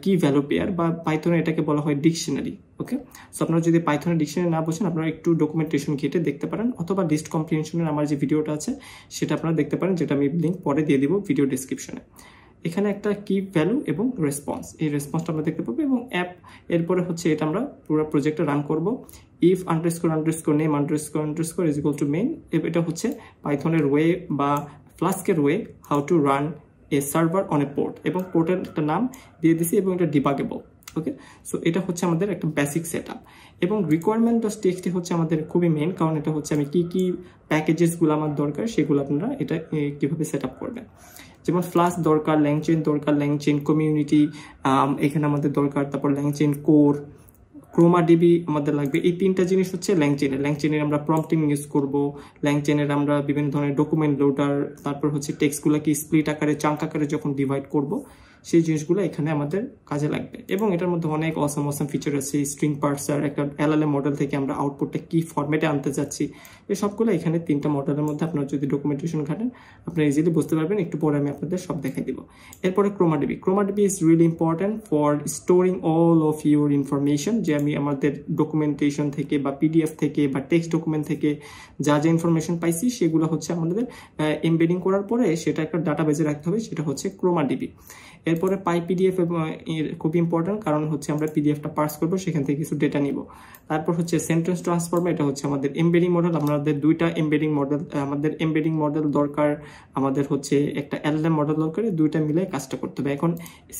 কি ভ্যালু পেয়ার, বা পাইথনে এটাকে বলা হয় ডিকশনারি, ওকে। সো আপনারা যদি পাইথনের ডিকশনারি না বোঝেন, আপনারা একটু ডকুমেন্টেশন ঘেটে দেখতে পারেন, অথবা লিস্ট কম্প্রিহেনশনের আমার যে ভিডিওটা আছে সেটা আপনারা দেখতে পারেন, যেটা আমি লিঙ্ক পরে দিয়ে দিব ভিডিও ডিসক্রিপশনে। এখানে একটা কি ভ্যালু এবং রেসপন্স, এই রেসপন্সটা আমরা দেখতে পাবো, এবং অ্যাপ। এরপরে হচ্ছে এটা আমরা পুরো প্রজেক্টটা রান করব। if __name _ is equal to main, এটা হচ্ছে পাইথনের ওয়ে বা ফ্লাস্কের way how to run a server on a port, এবং পোর্টের একটা নাম দিয়ে দিছি, এবং এটা ডিবাগেবল, ওকে। সো এটা হচ্ছে আমাদের একটা বেসিক সেট আপ। এবং requirement.txt হচ্ছে আমাদের খুবই মেইন, কারণ এটা হচ্ছে আমি কি প্যাকেজেসগুলো আমার দরকার সেগুলো আপনারা এটা কিভাবে সেট আপ করবেন। যেমন ফ্লাস্ক দরকার, ল্যাংচেইন দরকার, ল্যাংচেইন কমিউনিটি এখানে আমাদের দরকার, তারপর ল্যাংচেইন কোর, ChromaDB আমাদের লাগবে। এই তিনটা জিনিস হচ্ছে ল্যাংচেইনের আমরা প্রম্পটিং ইউজ করব, ল্যাংচেইনের আমরা বিভিন্ন ধরনের ডকুমেন্ট লোডার, তারপর হচ্ছে টেক্সটগুলোকে স্প্লিট আকারে, চাঙ্ক আকারে যখন ডিভাইড করব, সেই জিনিসগুলো এখানে আমাদের কাজে লাগবে। এবং এটার মধ্যে অনেক অসম ফিচার আছে, স্ট্রিং পার্সার, একটা LLM মডেল থেকে আমরা আউটপুটটা কি ফরম্যাটে আনতে চাচ্ছি, এই সবগুলো এখানে তিনটা মডেলের মধ্যে আপনারা যদি ডকুমেন্টেশন ঘাটেন আপনারা ইজিলি বুঝতে পারবেন। একটু পরে আমি আপনাদের সব দেখাই দিব। এরপরে ChromaDB is really important for storing all of your information, যে আমি আমাদের ডকুমেন্টেশন থেকে বা PDF থেকে বা টেক্সট ডকুমেন্ট থেকে যা ইনফরমেশন পাইছি সেগুলো হচ্ছে আমাদের এমবেডিং করার পরে সেটা একটা ডাটাবেজে রাখতে হবে, সেটা হচ্ছে ChromaDB। এরপরে PyPDF খুব ইম্পর্টেন্ট, কারণ হচ্ছে আমরা PDFটা পার্স করবো, সেখান থেকে কিছু ডেটা নিব। তারপর হচ্ছে সেন্টেন্স ট্রান্সফর্মার, এটা হচ্ছে আমাদের এমবেডিং মডেল। আমাদের দুইটা এমবেডিং মডেল দরকার, আমাদের হচ্ছে একটা LLM মডেল দরকার, দুইটা মিলে কাজটা করতে হবে। এখন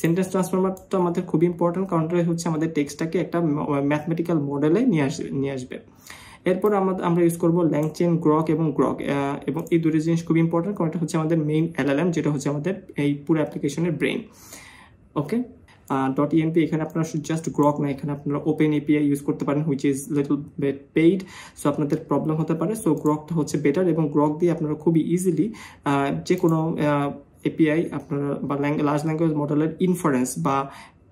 সেন্টেন্স ট্রান্সফর্মারটা আমাদের খুব ইম্পর্টেন্ট, কারণ এটা হচ্ছে আমাদের টেক্সটটাকে একটা ম্যাথমেটিক্যাল মডেলে নিয়ে আসবে। এরপর আমরা ইউজ করবো ল্যাংচেইন, গ্রক এবং এই দুটো জিনিস খুব ইম্পর্টেন্ট, কারণ এটা হচ্ছে আমাদের মেইন LLM, যেটা হচ্ছে আমাদের এই পুরো অ্যাপ্লিকেশনের ব্রেইন, ওকে। .env এখানে আপনারা জাস্ট গ্রক না, এখানে আপনারা ওপেন API ইউজ করতে পারেন, which is little bit paid, so আপনাদের প্রবলেম হতে পারে। সো গ্রকটা হচ্ছে বেটার, এবং গ্রক দিয়ে আপনারা খুবই ইজিলি যে কোনো API আপনারা বা লার্জ ল্যাঙ্গুয়েজ মডেলের ইনফারেন্স বা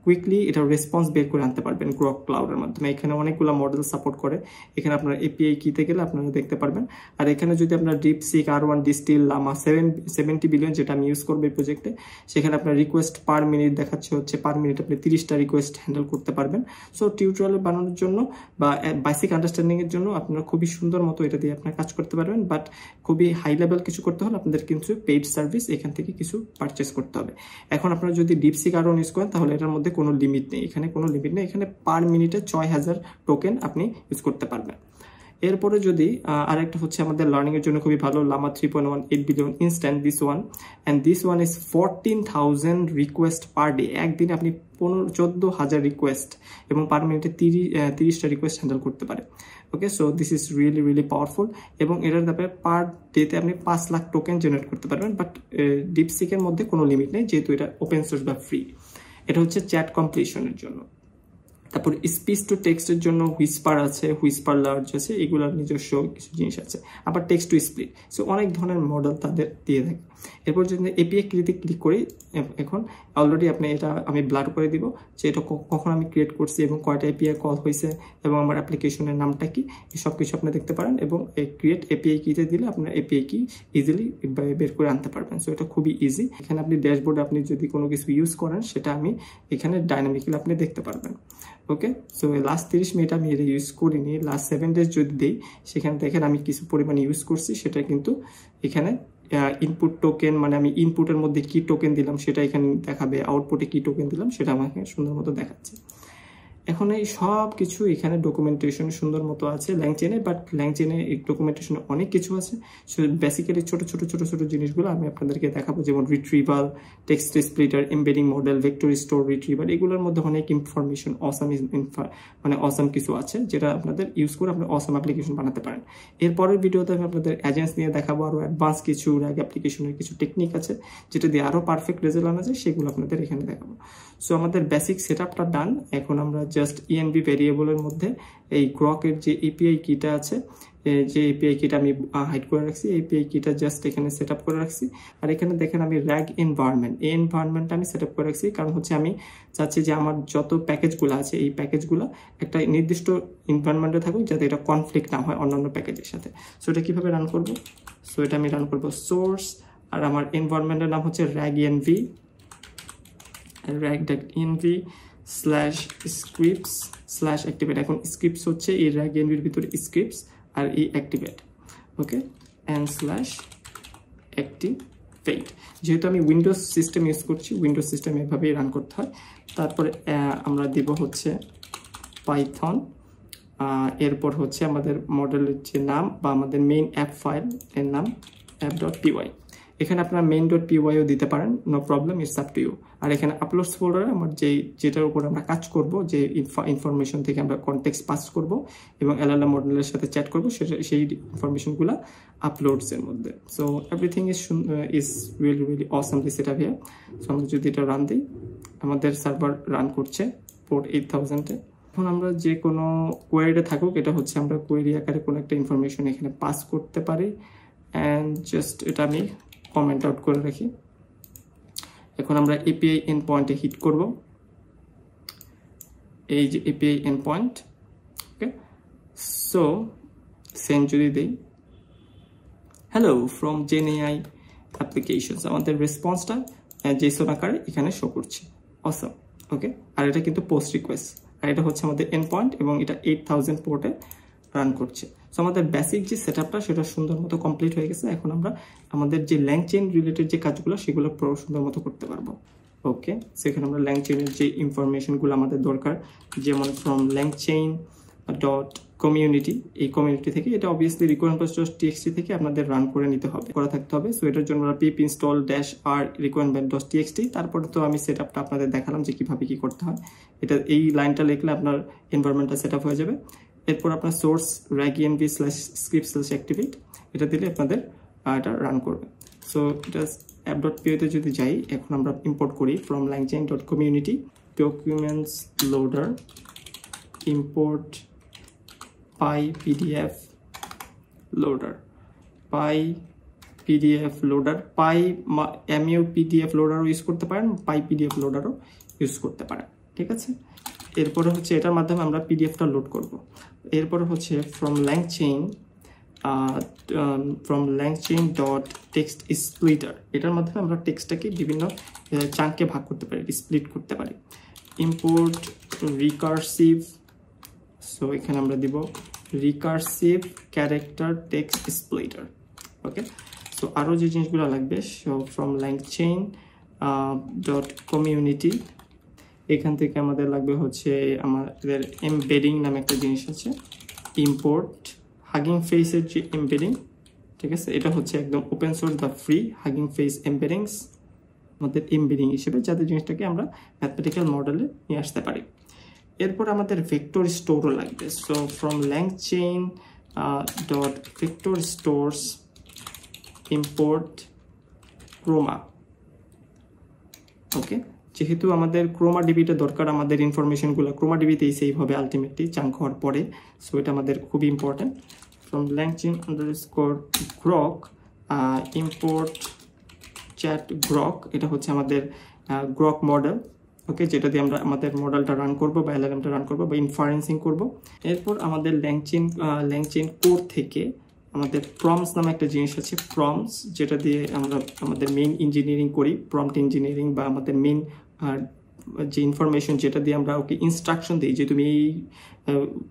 কুইকলি এটা রেসপন্স বের করে আনতে পারবেন গ্রক ক্লাউডের মাধ্যমে। এখানে অনেকগুলো মডেল সাপোর্ট করে, এখানে আপনার এপিআই কিতে গেলে আপনারা দেখতে পারবেন। আর এখানে যদি আপনার DeepSeek, R1, distil, Lama 70 billion যেটা আমি ইউজ করবো এই প্রজেক্টে, সেখানে আপনার রিকোয়েস্ট পার মিনিট দেখাচ্ছে হচ্ছে পার মিনিট আপনি 30টা রিকোয়েস্ট হ্যান্ডেল করতে পারবেন। সো টিউটোরিয়াল বানানোর জন্য বা বেসিক আন্ডারস্ট্যান্ডিং এর জন্য আপনারা খুবই সুন্দর মতো এটা দিয়ে আপনার কাজ করতে পারবেন। বাট খুবই হাই লেভেল কিছু করতে হলে আপনাদের কিন্তু পেইড সার্ভিস এখান থেকে কিছু পারচেস করতে হবে। এখন আপনারা যদি ডিপসিক R1 ইউজ করেন তাহলে এটার মধ্যে কোনো লিমিট নেই, এখানে কোনো লিমিট নেই, এখানে পার মিনিটে 6000 টোকেন আপনি ইউজ করতে পারবেন। এরপরে যদি আরেকটা হচ্ছে আমাদের লার্নিং এর জন্য খুবই ভালো, Lama 3.18 billion instant, this one is 14,000 request per day. একদিনে আপনি 14,000 রিকোয়েস্ট এবং পার মিনিটে 30টা রিকোয়েস্ট হ্যান্ডেল করতে পারে। Okay, so this is really powerful এবং এটার ব্যাপারে পার ডেতে আপনি 5 লাখ টোকেন জেনারেট করতে পারবেন। বাট ডিপসিকের মধ্যে কোনো লিমিট নেই যেহেতু এটা ওপেন সোর্স বা ফ্রি। এটা হচ্ছে চ্যাট কমপ্লিশনের জন্য। তারপর স্পিচ টু টেক্সটের জন্য হুইসপার আছে, হুইসপার লার্জ আছে, এগুলোর নিজস্ব কিছু জিনিস আছে। আবার টেক্সট টু স্প্লিট, সো অনেক ধরনের মডেল তাদের দিয়ে থাকে। এরপর যদি এপিআই ক্রিয়েটে ক্লিক করি, এখন অলরেডি আপনি এটা আমি ব্লার করে দিব যে এটা কখন আমি ক্রিয়েট করছি এবং কয়টা এপিআই কল হয়েছে এবং আমার অ্যাপ্লিকেশনের নামটা কি, সব কিছু আপনি দেখতে পারেন। এবং এই ক্রিয়েট এপিআই কিতে দিলে আপনার এপিআই কি ইজিলি বের করে আনতে পারবেন। সো এটা খুবই ইজি। এখানে আপনি ড্যাশবোর্ডে আপনি যদি কোনো কিছু ইউজ করেন সেটা আমি এখানে ডাইনামিক্যালি আপনি দেখতে পারবেন। ওকে, সো লাস্ট 30 মিনিট আমি এটা ইউজ করিনি, লাস্ট 7 ডেজ যদি দিই সেখানে দেখেন আমি কিছু পরিমাণ ইউজ করছি, সেটা কিন্তু এখানে ইনপুট টোকেন, মানে আমি ইনপুটের মধ্যে কি টোকেন দিলাম সেটা এখানে দেখাবে, আউটপুটে কি টোকেন দিলাম সেটা আমাকে সুন্দর মতো দেখাচ্ছে। এখন এই সব কিছু এখানে ডকুমেন্টেশন সুন্দর মতো আছে ল্যাংচেনে, বাট ল্যাংচেনে এই ডকুমেন্টেশনে অনেক কিছু আছে। সো বেসিক্যালি ছোট ছোট জিনিসগুলো আমি আপনাদেরকে দেখাবো, যেমন retrieval, text splitter, embedding model, vector store retrieval, এগুলোর মধ্যে অনেক ইনফরমেশন অসাম কিছু আছে যেটা আপনাদের ইউজ করে আপনি অসাম অ্যাপ্লিকেশন বানাতে পারেন। এরপরের ভিডিওতে আমি আপনাদের এজেন্টস নিয়ে দেখাবো, আরও অ্যাডভান্স কিছু র্যাগ অ্যাপ্লিকেশনের কিছু টেকনিক আছে যেটা দিয়ে আরও পারফেক্ট রেজাল্ট আনা যায়, সেগুলো আপনাদের এখানে দেখাবো। সো আমাদের বেসিক সেট আপটা ডান। এখন আমরা জাস্ট ইএনভি ভেরিয়েবলের মধ্যে এই গ্রকের যে এপিআই কিটা আছে, যে এপিআই কিটা আমি হাইড করে রাখছি, এপিআই কিটা জাস্ট এখানে সেট আপ করে রাখছি। আর এখানে দেখেন আমি র্যাগ এনভায়রনমেন্ট, এই এনভায়রনমেন্টটা আমি সেট আপ করে রাখছি, কারণ হচ্ছে আমি চাচ্ছি যে আমার যত প্যাকেজগুলো আছে এই প্যাকেজগুলো একটা নির্দিষ্ট এনভায়রনমেন্টে থাকুক যাতে এটা কনফ্লিক্ট না হয় অন্যান্য প্যাকেজের সাথে। সো এটা কিভাবে রান করব? সো এটা আমি রান করব সোর্স, আর আমার এনভায়রনমেন্টের নাম হচ্ছে র্যাগ-env /scripts/activate। এখন স্ক্রিপ্টস হচ্ছে এই র্যাগ-env-এর ভিতরে স্ক্রিপ্টস আর এই অ্যাক্টিভেট। ওকে, and/activate। যেহেতু আমি উইন্ডোজ সিস্টেম ইউজ করছি, উইন্ডোজ সিস্টেম এভাবেই রান করতে হয়। তারপরে আমরা দিব হচ্ছে পাইথন, এরপর হচ্ছে আমাদের মডেলের যে নাম বা আমাদের মেইন অ্যাপ ফাইল এর নাম app.py। এখানে আপনারা main.py-ও দিতে পারেন, no problem, it's up to you. আর এখানে আপলোডস ফোল্ডারে আমার যেটার উপর আমরা কাজ করব, যে ইনফরমেশন থেকে আমরা কনটেক্সট পাস করব এবং এলএলএম মডেলের সাথে চ্যাট করব, সেই ইনফরমেশনগুলো আপলোডস এর মধ্যে। So everything is really awesomely set up here. So আমরা যদি এটা রান দিই, আমাদের সার্ভার রান করছে পোর্ট 8000-এ। এখন আমরা যে কোনো কোয়েরিতে থাকুক, এটা হচ্ছে আমরা কোয়েরি আকারে কোনো একটা ইনফরমেশন এখানে পাস করতে পারি। অ্যান্ড জাস্ট এটা আমি কমেন্ট আউট করে রাখি। এখন আমরা এপিআই এন্ড পয়েন্টে হিট করব, এই যে এপিআই এন্ড পয়েন্ট। ওকে, সো সেন্ড যদি দেই, হ্যালো ফ্রম জেনএআই অ্যাপ্লিকেশনস, আমাদের রেসপন্সটা জেসন আকারে এখানে শো করছে। অসম। ওকে, আর এটা কিন্তু পোস্ট রিকোয়েস্ট, আর এটা হচ্ছে আমাদের এন্ড পয়েন্ট এবং এটা 8000 পোর্টে রান করছে। সো আমাদের বেসিক যে সেট আপটা সেটা সুন্দর মতো কমপ্লিট হয়ে গেছে। এখন আমরা আমাদের যে ল্যাংচেইন রিলেটেড যে কাজগুলো সেগুলো পুরো সুন্দর মতো করতে পারবো। ওকে, সেখানে আমরা ল্যাংচেইনের যে ইনফরমেশনগুলো আমাদের দরকার, যেমন ফ্রম ল্যাংচেইন ডট কমিউনিটি, এই কমিউনিটি থেকে এটা অবভিয়াসলি requirements.txt থেকে আপনাদের রান করে নিতে হবে, করা থাকতে হবে। সো এটার জন্য আমরা pip install -r requirement.txt, তারপরে তো আমি সেট আপটা আপনাদের দেখালাম যে কিভাবে কি করতে হয়। এটা এই লাইনটা লিখলে আপনার এনভায়রনমেন্টটা সেট আপ হয়ে যাবে। এরপর আপনার সোর্স র্যাগ-env/scripts/activate, এটা দিলে আপনাদের এটা রান করবে। সো এটা app.py-তে যদি যাই, এখন আমরা ইম্পোর্ট করি from langchain.community documents loader import py-pdf loader py-pdf loader mu pdf loader use করতে পারেন, py-pdf loader ইউজ করতে পারেন। ঠিক আছে। এরপরে হচ্ছে এটার মাধ্যমে আমরা পিডিএফটা লোড করব। এরপরে হচ্ছে from LangChain dot text splitter, এটার মাধ্যমে আমরা টেক্সটটাকে বিভিন্ন চাঙ্কে ভাগ করতে পারি, স্প্লিট করতে পারি। ইম্পোর্ট রিকার্সিভ, সো এখানে আমরা দিব রিকার্সিভ ক্যারেক্টার টেক্সট স্প্লিটার। ওকে, সো আরও যে জিনিসগুলো লাগবে, so from LangChain dot community, এখান থেকে আমাদের লাগবে হচ্ছে আমাদের এমবেডিং নামে একটা জিনিস আছে, ইম্পোর্ট হাগিং ফেসের যে এমবেডিং, ঠিক আছে, এটা হচ্ছে একদম ওপেন সোর্স বা ফ্রি হাগিং ফেস এমবেডিংস আমাদের এমবেডিং হিসেবে, যাতে জিনিসটাকে আমরা ম্যাথমেটিক্যাল মডেলে নিয়ে আসতে পারি। এরপর আমাদের ভেক্টর স্টোরও লাগবে, so from LangChain dot vector stores import Chroma. Okay, যেহেতু আমাদের ক্রোমা ডিবিটা দরকার, আমাদের ইনফরমেশনগুলো ক্রোমা ডিবিতেই সেভ হবে আলটিমেটলি চাঙ্ক হওয়ার পরে, সো এটা আমাদের খুবই important. From LangChain underscore Groq import chat Groq, এটা হচ্ছে আমাদের গ্রক মডেল, ওকে, যেটা দিয়ে আমরা আমাদের মডেলটা রান করবো বা LLM-টা রান করবো বা ইনফারেন্সিং করবো। এরপর আমাদের LangChain কোর থেকে আমাদের প্রম্পটস নামে একটা জিনিস আছে, প্রম্পটস, যেটা দিয়ে আমরা আমাদের মেইন ইঞ্জিনিয়ারিং করি, প্রম্পট ইঞ্জিনিয়ারিং, বা আমাদের মেইন যে ইনফরমেশন যেটা দিয়ে আমরা ওকে ইনস্ট্রাকশন দিই যে তুমি এই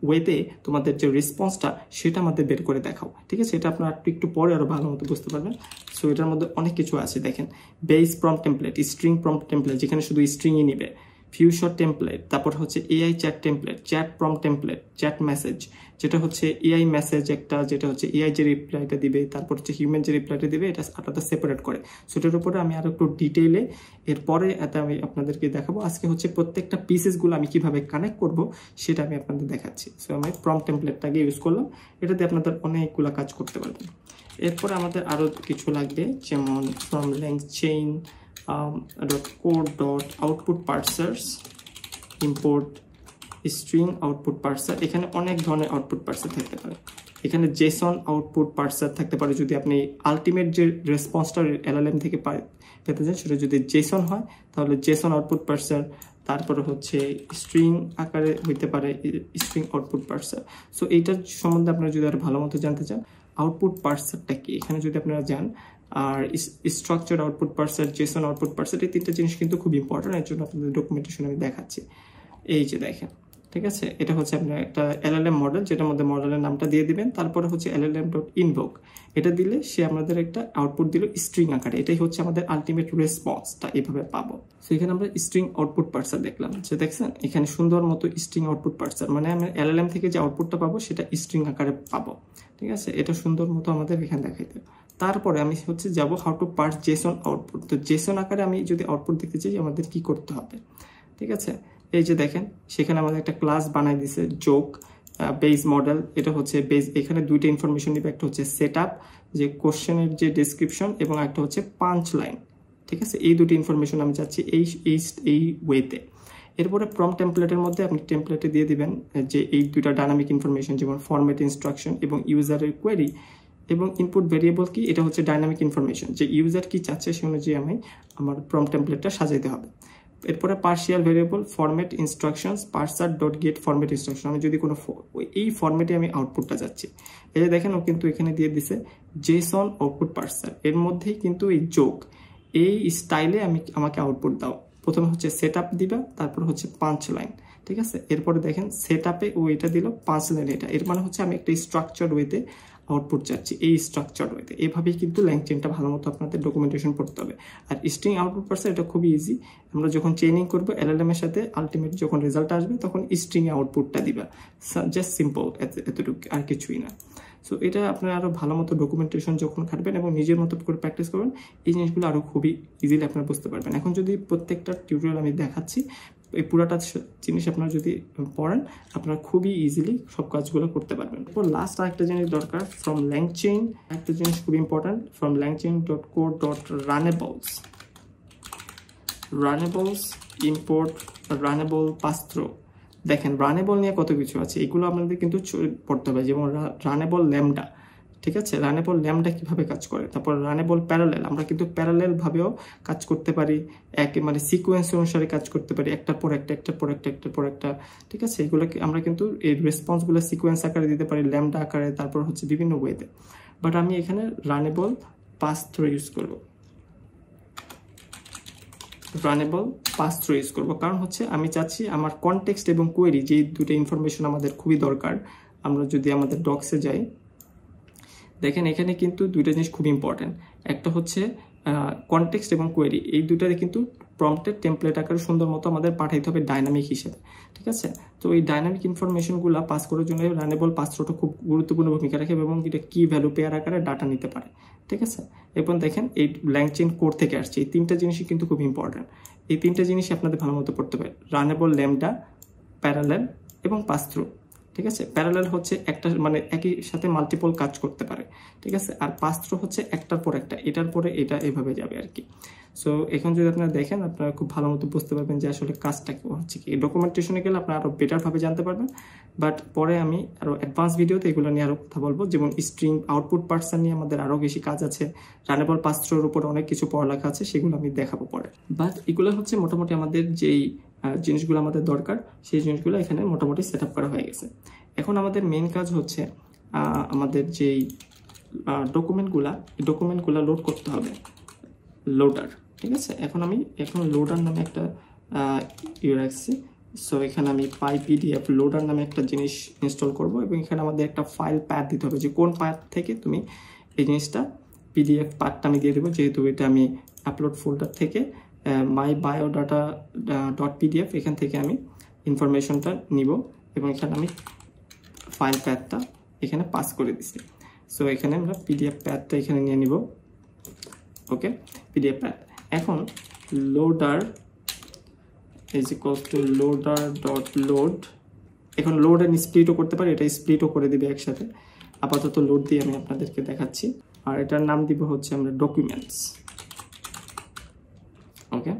ওয়েতে তোমাদের যে রেসপন্সটা সেটা আমাদের বের করে দেখাও, ঠিক আছে। এটা আপনারা একটু পরে আরও ভালো মতো বুঝতে পারবেন। সো এটার মধ্যে অনেক কিছু আছে, দেখেন base prompt template, string prompt template যেখানে শুধু স্ট্রিংই নিবে, ফিউশন টেমপ্লেট, তারপর হচ্ছে AI chat template, chat prompt template, chat message, যেটা হচ্ছে এআই মেসেজ একটা, যেটা হচ্ছে এআই যে রিপ্লাইটা দিবে, তারপর হচ্ছে হিউম্যান যে রিপ্লাইটা দিবে, এটা আলাদা সেপারেট করে। সেটার উপরে আমি আরো একটু ডিটেইলে এরপরে এটা আমি আপনাদেরকে দেখাবো। আজকে হচ্ছে প্রত্যেকটা পিসেসগুলো আমি কিভাবে কানেক্ট করব সেটা আমি আপনাদের দেখাচ্ছি। সো আমি প্রম্পট টেমপ্লেটটাকে ইউজ করলাম, এটাতে আপনাদের অনেকগুলো কাজ করতে পারবেন। এরপরে আমাদের আরো কিছু লাগবে, যেমন from LangChain .core.output parsers import string output parser, এখানে অনেক ধরনের আউটপুট পার্সার থাকতে পারে। এখানে জেসন আউটপুট পার্সার থাকতে পারে, যদি আপনি আলটিমেট যে রেসপন্সটা LLM থেকে পেতে চান সেটা যদি জেসন হয় তাহলে জেসন আউটপুট পার্সার, তারপরে হচ্ছে স্ট্রিং আকারে হইতে পারে স্ট্রিং আউটপুট পার্সার। সো এইটার সম্বন্ধে আপনারা যদি আরো ভালো মতো জানতে চান, আউটপুট পার্সারটা কি এখানে যদি আপনারা যান, আর স্ট্রাকচার আউটপুট পার্সার, জেসন আউটপুট পার্সার, এই তিনটা জিনিস কিন্তু খুব ইম্পর্টেন্ট। এর জন্য আপনাদের ডকুমেন্টেশন আমি দেখাচ্ছি, এই যে দেখেন, ঠিক আছে। এটা হচ্ছে আপনার একটা LLM মডেল, যেটার মধ্যে মডেলের নামটা দিয়ে দিবেন, তারপরে হচ্ছে LLM.invoke, এটা দিলে সে আমাদের একটা আউটপুট দিল স্ট্রিং আকারে। এটাই হচ্ছে আমাদের আলটিমেট রেসপন্সটা, এইভাবে পাবো। তো এখানে আমরা স্ট্রিং আউটপুট পার্সার দেখলাম, যে দেখছেন এখানে সুন্দর মতো স্ট্রিং আউটপুট পার্সার, মানে আমরা LLM থেকে যে আউটপুটটা পাবো সেটা স্ট্রিং আকারে পাবো, ঠিক আছে। এটা সুন্দর মতো আমাদের এখানে দেখাইতে। তারপরে আমি হচ্ছে যাব how to parse JSON output. তো জেসন আকারে আমি যদি আউটপুট দেখতে চাই আমাদের কি করতে হবে, ঠিক আছে। এই যে দেখেন, সেখানে আমাদের একটা ক্লাস বানাই দিছে যোগ বেস মডেল, এটা হচ্ছে বেস, এখানে দুইটা ইনফরমেশন দিবে, একটা হচ্ছে সেটআপ, যে কোশ্চেনের যে ডেসক্রিপশন, এবং একটা হচ্ছে পাঞ্চ লাইন, ঠিক আছে। এই দুটি ইনফরমেশন আমি চাচ্ছি এই ওয়েতে। এরপরে প্রম্পট টেমপ্লেটের মধ্যে আপনি টেমপ্লেটে দিয়ে দিবেন যে এই দুইটা ডাইনামিক ইনফরমেশন, যেমন ফরম্যাট ইনস্ট্রাকশন এবং ইউজারের কোয়েরি, এবং ইনপুট ভেরিয়েবল কি, এটা হচ্ছে ডাইনামিক ইনফরমেশন, যে ইউজার কি চাচ্ছে সে অনুযায়ী আমি আমার প্রম্পট টেমপ্লেটটা সাজাইতে হবে। এরপরে partial variable format instructions পার্সার dot gate format instruction, আমি যদি কোনো এই ফরম্যাটে আমি আউটপুটটা যাচ্ছি, এই যে দেখেন ও কিন্তু এখানে দিয়ে দিছে জেসন আউটপুট পার্সার, এর মধ্যেই কিন্তু এই যোগ, এই স্টাইলে আমাকে আউটপুট দাও। প্রথমে হচ্ছে সেট আপ দিবা, তারপর হচ্ছে পাঞ্চ লাইন, ঠিক আছে। এরপরে দেখেন সেট আপে ও এটা দিল, পাঞ্চ লাইন এটা, এর মানে হচ্ছে আমি একটা স্ট্রাকচার ওয়েতে আউটপুট চাচ্ছি, এই স্ট্রাকচার ওয়েতে। এইভাবেই কিন্তু LangChainটা ভালো মতো আপনাদের ডকুমেন্টেশন পড়তে হবে। আর স্ট্রিং আউটপুট পার্সার এটা খুবই ইজি, আমরা যখন ট্রেনিং করবো LLM এর সাথে, আলটিমেট যখন রেজাল্ট আসবে তখন স্ট্রিং আউটপুটটা দিবা, জাস্ট সিম্পল, এতটুকু, আর কিছুই না। সো এটা আপনারা আরো ভালো মতো ডকুমেন্টেশন যখন খাটবেন এবং নিজের মতো করে প্র্যাকটিস করবেন, এই জিনিসগুলো আরো খুবই ইজিলি আপনারা বুঝতে পারবেন। এখন যদি প্রত্যেকটা টিউটোরিয়াল আমি দেখাচ্ছি, এই পুরাটা জিনিস আপনারা যদি পড়েন, আপনারা খুবই ইজিলি সব কাজগুলো করতে পারবেন। এরপর লাস্ট আরেকটা জিনিস দরকার, ফ্রম LangChain একটা জিনিস খুব important, from LangChain.core.runables import runnable pass-through. দেখেন রানেবল নিয়ে কত কিছু আছে, এগুলো আপনাদের কিন্তু পড়তে হবে, যেমন রানেবল ল্যামডা, ঠিক আছে, রানেবল ল্যামডা কিভাবে কাজ করে। তারপর রানেবল প্যারালেল, আমরা কিন্তু প্যারালেল ভাবেও কাজ করতে পারি, মানে সিকোয়েন্স অনুসারে কাজ করতে পারি, একটার পর একটা, একটার পর একটা, একটার পর একটা। ঠিক আছে, এগুলো আমরা কিন্তু এই রেসপন্সগুলো সিকোয়েন্স আকারে দিতে পারি, ল্যামডা আকারে, তারপর হচ্ছে বিভিন্ন ওয়েতে। বাট আমি এখানে রানেবল পাস থ্রু ইউজ করব, রানেবল পাস থ্রু ইউজ করবো, কারণ হচ্ছে আমি চাচ্ছি আমার কনটেক্সট এবং কোয়েরি, যেই দুটো ইনফরমেশন আমাদের খুবই দরকার। আমরা যদি আমাদের ডক্সে যাই, দেখেন এখানে কিন্তু দুইটা জিনিস খুব ইম্পর্টেন্ট। একটা হচ্ছে কনটেক্সট এবং কোয়েরি, এই দুটাতে কিন্তু প্রম্পটের টেমপ্লেট আকারে সুন্দর মতো আমাদের পাঠাইতে হবে ডাইনামিক হিসেবে। ঠিক আছে, তো এই ডাইনামিক ইনফরমেশনগুলো পাস করার জন্য রানেবল পাস থ্রুটা খুব গুরুত্বপূর্ণ ভূমিকা রাখে এবং এটা কি ভ্যালু পেয়ার আকারে ডাটা নিতে পারে। ঠিক আছে, এবং দেখেন এই ল্যাংচেন কোড থেকে আসছে, এই তিনটা জিনিসই কিন্তু খুব ইম্পর্টেন্ট। এই তিনটা জিনিসই আপনাদের ভালো মতো পড়তে হবে, রানেবল, ল্যামডা, প্যারালেল এবং পাস থ্রু। ঠিক আছে, প্যারালেল হচ্ছে একটা মানে একই সাথে মাল্টিপল কাজ করতে পারে। ঠিক আছে, আর পাস থ্রু হচ্ছে একটার পর একটা, এটার পরে এটা, এভাবে যাবে আর কি। সো এখন যদি আপনারা দেখেন, আপনারা খুব ভালো মতো বুঝতে পারবেন যে আসলে কাজটা হচ্ছে কি। ডকুমেন্টেশনে গেলে আপনারা আরো বেটার ভাবে জানতে পারবেন, বাট পরে আমি আরো অ্যাডভান্স ভিডিওতে এগুলো নিয়ে আরো কথা বলবো। যেমন স্ট্রিং আউটপুট পার্সন নিয়ে আমাদের আরো বেশি কাজ আছে, রানেবল পাস থ্রুর উপর অনেক কিছু পড়ালেখা আছে, সেগুলো আমি দেখাবো পরে। বাট এগুলো হচ্ছে মোটামুটি আমাদের যেই জিনিসগুলো আমাদের দরকার, সেই জিনিসগুলো এখানে মোটামুটি সেট আপ করা হয়ে গেছে। এখন আমাদের মেইন কাজ হচ্ছে আমাদের যেই ডকুমেন্টগুলা লোড করতে হবে, লোডার। ঠিক আছে, এখন লোডার নামে একটা রাখছি। সো এখানে আমি PyPDF লোডার নামে একটা জিনিস ইনস্টল করব এবং এখানে আমাদের একটা ফাইল প্যাথ দিতে হবে, যে কোন প্যাথ থেকে তুমি এই জিনিসটা PDF পার্টটা আমি দিয়ে দেবো, যেহেতু এটা আমি আপলোড ফোল্ডার থেকে mybiodata.pdf এখান থেকে আমি ইনফরমেশনটা নিব এবং এখানে আমি ফাইল প্যাথটা এখানে পাস করে দিছি। সো এখানে আমরা PDF প্যাথটা এখানে নিয়ে নিব। ওকে, PDF প্যাথ। এখন loader is equal to loader.load। এখন লোড এন্ড স্প্লিটও করতে পারি, এটা স্প্লিটও করে দিবে একসাথে। আপাতত লোড দিয়ে আমি আপনাদেরকে দেখাচ্ছি, আর এটার নাম দিব হচ্ছে আমরা ডকুমেন্টস। ওকে,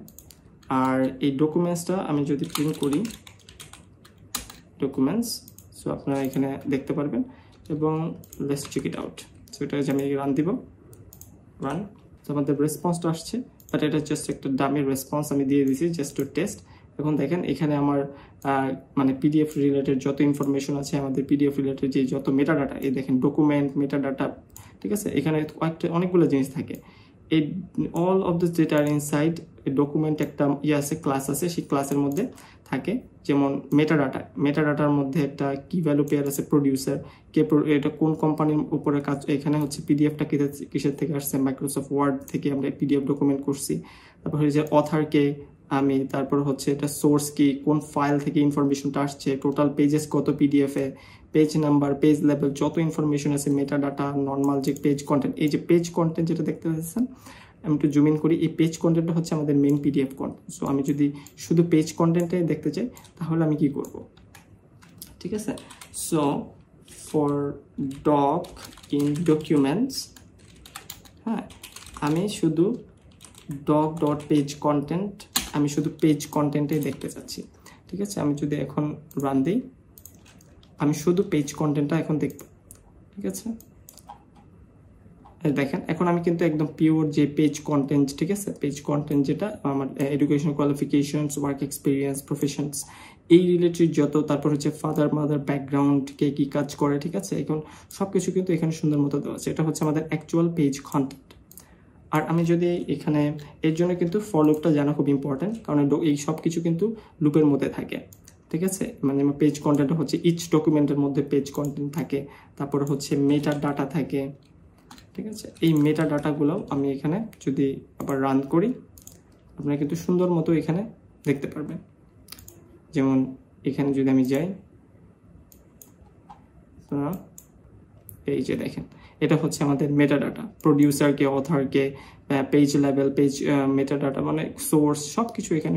আর এই ডকুমেন্টসটা আমি যদি প্রিন্ট করি, ডকুমেন্টস, সো আপনারা এখানে দেখতে পারবেন এবং let's check it out. So এটা আমি রান দিব, রান। তো আমাদের রেসপন্সটা আসছে, বাট এটা জাস্ট একটা ডামি রেসপন্স আমি দিয়ে দিয়েছি জাস্ট টু টেস্ট। এখন দেখেন এখানে আমার মানে PDF রিলেটেড যত ইনফরমেশন আছে, আমাদের PDF রিলেটেড যে যত মেটাডাটা, এই দেখেন ডকুমেন্ট মেটাডাটা। ঠিক আছে, এখানে অনেকগুলো জিনিস থাকে। এই all of this data are inside document একটা আছে, ক্লাস আছে, সেই ক্লাসের মধ্যে থাকে। যেমন মেটাডাটার মধ্যে একটা কি ভ্যালু পেয়ার আছে, প্রডিউসার কে, এটা কোন কোম্পানির উপরে কাজ। এখানে হচ্ছে PDFটা কিসের থেকে আসছে, মাইক্রোসফট ওয়ার্ড থেকে আমরা PDF ডকুমেন্ট করছি। তারপর হচ্ছে অথার কে আমি, তারপর হচ্ছে এটা সোর্স কি, কোন ফাইল থেকে ইনফরমেশনটা আসছে, টোটাল পেজেস কত PDF এ, পেজ নাম্বার, পেজ লেভেল, যত ইনফরমেশন আছে, মেটাডাটা, নর্মাল যে পেজ কন্টেন্ট। এই যে পেজ কন্টেন্ট যেটা দেখতে পাচ্ছেন, আমি একটু জুম ইন করি, এই পেজ কন্টেন্টটা হচ্ছে আমাদের মেইন PDF কন্টেন্ট। সো আমি যদি শুধু পেজ কন্টেন্টে দেখতে চাই, তাহলে আমি কি করব? ঠিক আছে, so for doc in documents, হ্যাঁ, আমি শুধু doc.page content, আমি শুধু পেজ কন্টেন্টে দেখতে চাচ্ছি। ঠিক আছে, আমি যদি এখন রান দিই, আমি শুধু পেজ কন্টেন্টটা এখন দেখব। ঠিক আছে, দেখেন এখন আমি কিন্তু একদম পিওর যে পেজ কন্টেন্ট, ঠিক আছে, পেজ কন্টেন্ট যেটা আমার education qualifications, work experience, professions, এই রিলেটেড যত, তারপর হচ্ছে ফাদার মাদার ব্যাকগ্রাউন্ড, কে কি কাজ করে। ঠিক আছে, এখন সবকিছু কিন্তু এখানে সুন্দর মতো দেওয়া আছে। এটা হচ্ছে আমাদের অ্যাকচুয়াল পেজ কন্টেন্ট। আর আমি যদি এখানে, এর জন্য কিন্তু ফর লুপটা জানা খুব ইম্পর্টেন্ট, কারণ এই সব কিছু কিন্তু লুপের মধ্যে থাকে। ঠিক আছে, মানে আমার পেজ কন্টেন্ট হচ্ছে ইচ ডকুমেন্টের মধ্যে পেজ কন্টেন্ট থাকে, তারপরে হচ্ছে মেটা ডাটা থাকে। ঠিক আছে, এই মেটা ডাটাগুলো আমি এখানে যদি আবার রান করি, আপনারা কিন্তু সুন্দর মতো এখানে দেখতে পারবেন। যেমন এখানে যদি আমি যাই, এই যে দেখেন, এটা হচ্ছে আমাদের মেটাডাটা, প্রোডিউসারকে, অথারকে, পেজ লেভেল, পেজ মেটাডাটা, মানে সোর্স, সব কিছু এখানে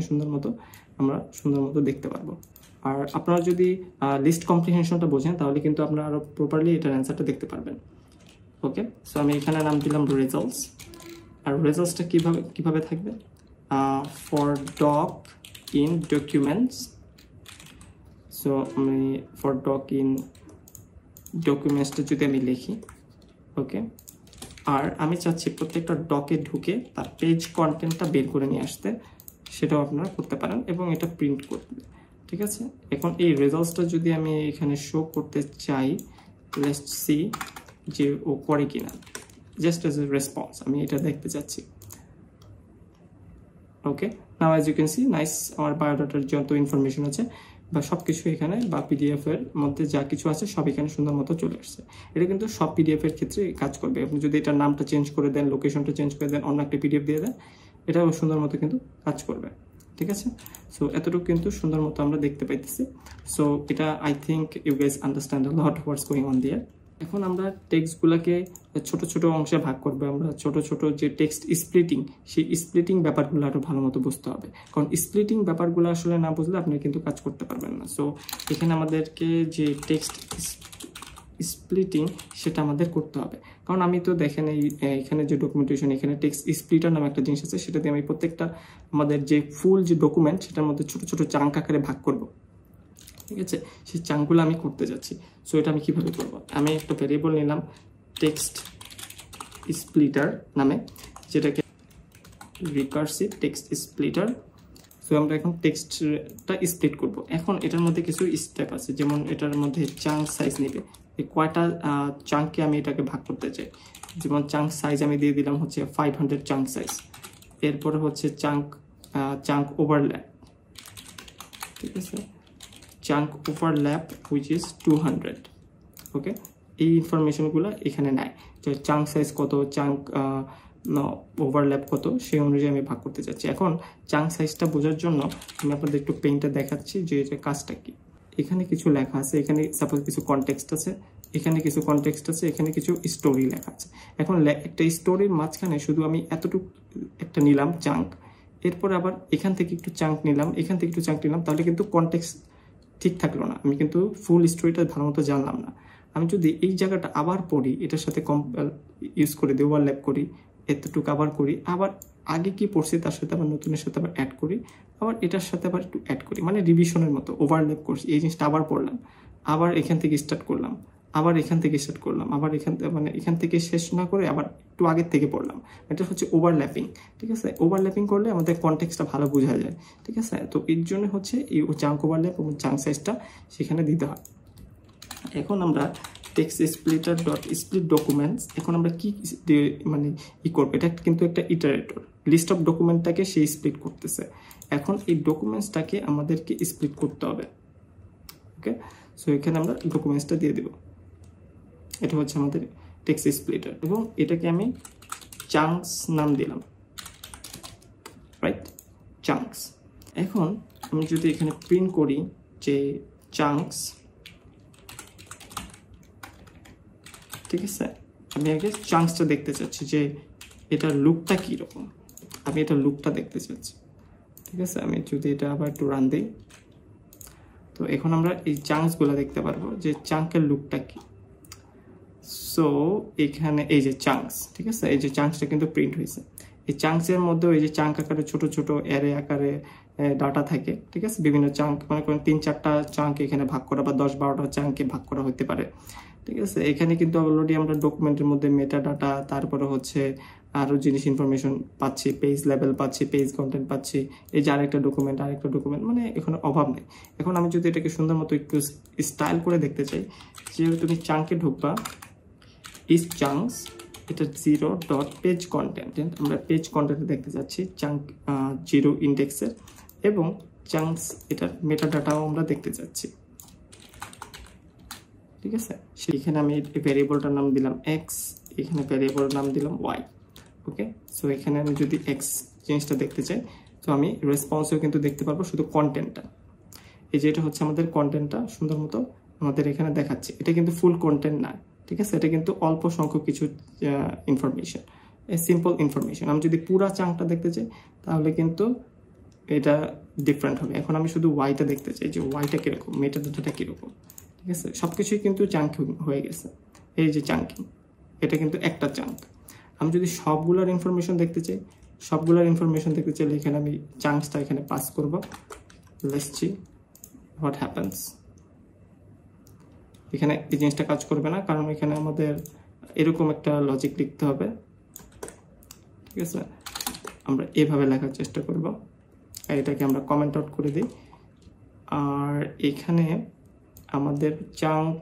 আমরা সুন্দর মতো দেখতে পারবো। আর আপনারা যদি লিস্ট কম্প্রিহেনশনটা বোঝেন, তাহলে কিন্তু আপনারা আরো প্রপারলি এটার অ্যান্সারটা দেখতে পারবেন। ওকে, সো আমি এখানে নাম দিলাম রেজাল্টস। আর রেজাল্টসটা কিভাবে থাকবে, for doc in documents. So আমি ফর ডক ইন ডকুমেন্টসটা যদি আমি লিখি, ওকে, আর আমি চাচ্ছি প্রত্যেকটা ডকে ঢুকে তার পেজ কন্টেন্টটা বের করে নিয়ে আসতে, সেটাও আপনারা করতে পারেন এবং এটা প্রিন্ট করতে। ঠিক আছে, এখন এই রেজাল্টসটা যদি আমি এখানে শো করতে চাই, লেটস সি যে ও করে কিনা, জাস্ট এজ এ রেসপন্স আমি এটা দেখতে চাচ্ছি। Okay, now as you can see nice, আমার বায়োডাটার যত ইনফরমেশন আছে বা সব কিছু এখানে বা পিডিএফ এর মধ্যে যা কিছু আছে সব এখানে সুন্দর মতো চলে আসছে। এটা কিন্তু সব পিডিএফ এর ক্ষেত্রে কাজ করবে। আপনি যদি এটার নামটা চেঞ্জ করে দেন, লোকেশনটা চেঞ্জ করে দেন, অন্য একটা পিডিএফ দিয়ে দেন, এটাও সুন্দর মতো কিন্তু কাজ করবে। ঠিক আছে, সো এতটুকু কিন্তু সুন্দর মতো আমরা দেখতে পাইতেছি। সো এটা I think you guys understand a lot what's going on there. এখন আমরা টেক্সটগুলোকে ছোট ছোট অংশে ভাগ করবো। আমরা ছোট ছোট যে টেক্সট স্প্লিটিং, সেই স্প্লিটিং ব্যাপারগুলো আরো ভালো মতো বুঝতে হবে, কারণ স্প্লিটিং ব্যাপারগুলো আসলে না বুঝলে আপনি কিন্তু কাজ করতে পারবেন না। সো এখানে আমাদেরকে যে টেক্সট স্প্লিটিং সেটা আমাদের করতে হবে, কারণ আমি তো দেখেন এখানে যে ডকুমেন্টেশন, এখানে টেক্সট স্প্লিটার নামে একটা জিনিস আছে, সেটা দিয়ে আমি প্রত্যেকটা আমাদের যে ফুল যে ডকুমেন্ট সেটার মধ্যে ছোট ছোট চাঙ্ক আকারে ভাগ করব। ঠিক আছে, সেই চাঙ্কগুলো আমি করতে যাচ্ছি। সো এটা আমি কিভাবে করব, আমি একটা ভেরিয়েবল নিলাম টেক্সট স্প্লিটার নামে, যেটাকে রিকার্সিভ টেক্সট স্প্লিটার। সো আমরা এখন টেক্সটটা স্প্লিট করব। এখন এটার মধ্যে কিছু স্টেপ আছে, যেমন এটার মধ্যে চাঙ্ক সাইজ নেবে, এই কয়টা চাঙ্কে আমি এটাকে ভাগ করতে চাই। যেমন চাঙ্ক সাইজ আমি দিয়ে দিলাম হচ্ছে 500 চাঙ্ক সাইজ। এরপরে হচ্ছে চাঙ্ক ওভারল্যাপ। ঠিক আছে, চাঙ্ক ওভারল্যাপ হুইচ ইজ 200। ওকে, এই ইনফরমেশনগুলো এখানে নাই, যে চাঙ্ক সাইজ কত, চাঙ্ক ওভারল্যাপ কত, সেই অনুযায়ী আমি ভাগ করতে চাচ্ছি। এখন চাঙ্ক সাইজটা বোঝার জন্য আমি আপনাদের একটু পেইন্টটা দেখাচ্ছি যে এটা কাজটা কি। এখানে কিছু লেখা আছে, এখানে সাপোজ কিছু কনটেক্সট আছে, এখানে কিছু কনটেক্সট আছে, এখানে কিছু স্টোরি লেখা আছে। এখন একটা স্টোরির মাঝখানে শুধু আমি এতটুকু একটা নিলাম চাঙ্ক, এরপর আবার এখান থেকে একটু চাঙ্ক নিলাম, এখান থেকে একটু চাঙ্ক নিলাম, তাহলে কিন্তু কনটেক্সট ঠিক থাকলো না, আমি কিন্তু ফুল স্টোরিটা ভালো মতো জানলাম না। আমি যদি এই জায়গাটা আবার পড়ি, এটার সাথে ইউজ করে দিই, ওভারল্যাপ করি, এতটুকু আবার করি, আবার আগে কি পড়ছি তার সাথে আবার নতুনের সাথে আবার অ্যাড করি, আবার এটার সাথে আবার একটু অ্যাড করি, মানে রিভিশনের মতো ওভারল্যাপ করছি, এই জিনিসটা আবার পড়লাম, আবার এখান থেকে স্টার্ট করলাম, আবার এখান থেকে স্টার্ট করলাম, আবার এখান থেকে শেষ না করে আবার একটু আগের থেকে পড়লাম। এটা হচ্ছে ওভারল্যাপিং। ঠিক আছে, ওভারল্যাপিং করলে আমাদের কনটেক্সটটা ভালো বোঝা যায়। ঠিক আছে, তো এর জন্য হচ্ছে এই চাঙ্ক ওভারল্যাপ এবং চাঙ্ক সাইজটা সেখানে দিতে হয়। এখন আমরা text splitter dot split documents, এখন আমরা কি মানে করবো, এটা কিন্তু একটা ইটারেটর, লিস্ট অফ ডকুমেন্টটাকে সেই স্প্লিট করতেছে। এখন এই ডকুমেন্টসটাকে আমাদেরকে স্প্লিট করতে হবে। ওকে, সো এখানে আমরা ডকুমেন্টসটা দিয়ে দিব, এটা হচ্ছে আমাদের টেক্সট স্প্লিটার, এবং এটাকে আমি চাঙ্কস নাম দিলাম, রাইট, চাঙ্কস। এখন আমি যদি এখানে প্রিন্ট করি যে চাঙ্কস, ঠিক আছে, আমি আগে চাঙ্কসটা দেখতে চাচ্ছি যে এটার লুকটা কীরকম, আমি এটা লুকটা দেখতে চাচ্ছি। ঠিক আছে, আমি যদি এটা আবার একটু রান দিই, তো এখন আমরা এই চাঙ্কসগুলো দেখতে পারবো যে চাঙ্কের লুকটা কি। সো এখানে এই যে চাঙ্কস, ঠিক আছে, এই যে চাঙ্কসটা কিন্তু প্রিন্ট হয়েছে। এই চাঙ্কসের মধ্যেও এই যে চাঙ্ক আকারে ছোট ছোট অ্যারে আকারে ডাটা থাকে। ঠিক আছে, বিভিন্ন চাঙ্ক, মনে করেন 3-4টা চাঙ্ক এখানে ভাগ করা বা 10-12টা চাঙ্কে ভাগ করা হতে পারে। ঠিক আছে, এখানে কিন্তু অলরেডি আমরা ডকুমেন্টের মধ্যে মেটা ডাটা, তারপরে হচ্ছে আরও জিনিস ইনফরমেশন পাচ্ছি, পেজ লেভেল পাচ্ছি, পেজ কন্টেন্ট পাচ্ছি, এই যে আরেকটা ডকুমেন্ট, মানে এখানে অভাব নেই। এখন আমি যদি এটাকে সুন্দর মতো একটু স্টাইল করে দেখতে চাই, যে তুমি চাঙ্কে ঢুকবা, ইস চাঙ্কস, এটা 0.page কন্টেন্ট, আমরা পেজ কন্টেন্ট দেখতে যাচ্ছি, চাঙ্ক 0 ইন্ডেক্সের, এবং চাঙ্কস এটার মেটা ডাটাও আমরা দেখতে যাচ্ছি। ঠিক আছে, সেইখানে আমি ভ্যারিয়েবলটার নাম দিলাম এক্স, এখানে ভ্যারিয়েবলের নাম দিলাম ওয়াই। ওকে, সো এখানে আমি যদি এক্স জিনিসটা দেখতে চাই, তো আমি রেসপন্সও কিন্তু দেখতে পারবো, শুধু কন্টেন্টটা, এই যে এটা হচ্ছে আমাদের কন্টেন্টটা সুন্দর মতো আমাদের এখানে দেখাচ্ছে। এটা কিন্তু ফুল কন্টেন্ট না, ঠিক আছে, এটা কিন্তু অল্প সংখ্যক কিছু ইনফরমেশন, সিম্পল ইনফরমেশন। আমি যদি পুরা চাঙ্কটা দেখতে চাই তাহলে কিন্তু এটা ডিফারেন্ট হবে। এখন আমি শুধু ওয়াইটা দেখতে চাই, যে ওয়াইটা কীরকম, মেটা ডাটাটা কীরকম। ঠিক আছে, সব কিছুই কিন্তু চাঙ্কিং হয়ে গেছে। এই যে চাঙ্কিং, এটা কিন্তু একটা চাঙ্ক। আমি যদি সবগুলোর ইনফরমেশন দেখতে চাই, চাইলে এখানে আমি চাঙ্কসটা এখানে পাস করব। Let's see what happens. এখানে এই জিনিসটা কাজ করবে না, কারণ এখানে আমাদের এরকম একটা লজিক লিখতে হবে, ঠিক আছে। আমরা এভাবে লেখার চেষ্টা করব, এটাকে আমরা কমেন্ট আউট করে দিই। আর এখানে আমাদের চাঙ্ক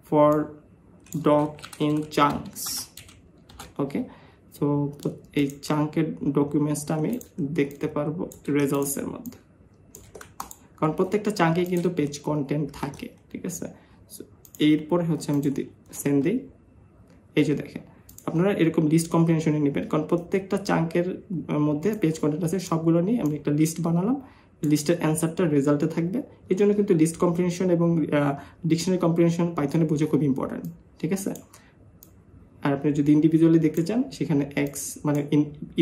ফর ডক ইন চাঙ্কস, ওকে। তো এই চাঙ্কের ডকুমেন্টসটা আমি দেখতে পারবো রেজাল্টসের মধ্যে, কারণ প্রত্যেকটা চাঙ্কে কিন্তু পেজ কন্টেন্ট থাকে, ঠিক আছে। এরপরে হচ্ছে আমি যদি সেন্ড দিই, এই যে দেখেন আপনারা এরকম লিস্ট কম্প্রিহেনশনে নেবেন, কারণ প্রত্যেকটা চাঙ্কের মধ্যে পেজ কন্টেন্ট আছে, সবগুলো নিয়ে আমি একটা লিস্ট বানালাম। লিস্টের অ্যান্সারটা রেজাল্টে থাকবে। এই জন্য কিন্তু লিস্ট কম্প্রিহেনশন এবং ডিকশনারি কম্প্রিহেনশন পাইথনে বুঝে খুব ইম্পর্টেন্ট, ঠিক আছে। আর আপনি যদি ইন্ডিভিজুয়ালি দেখতে চান, সেখানে এক্স মানে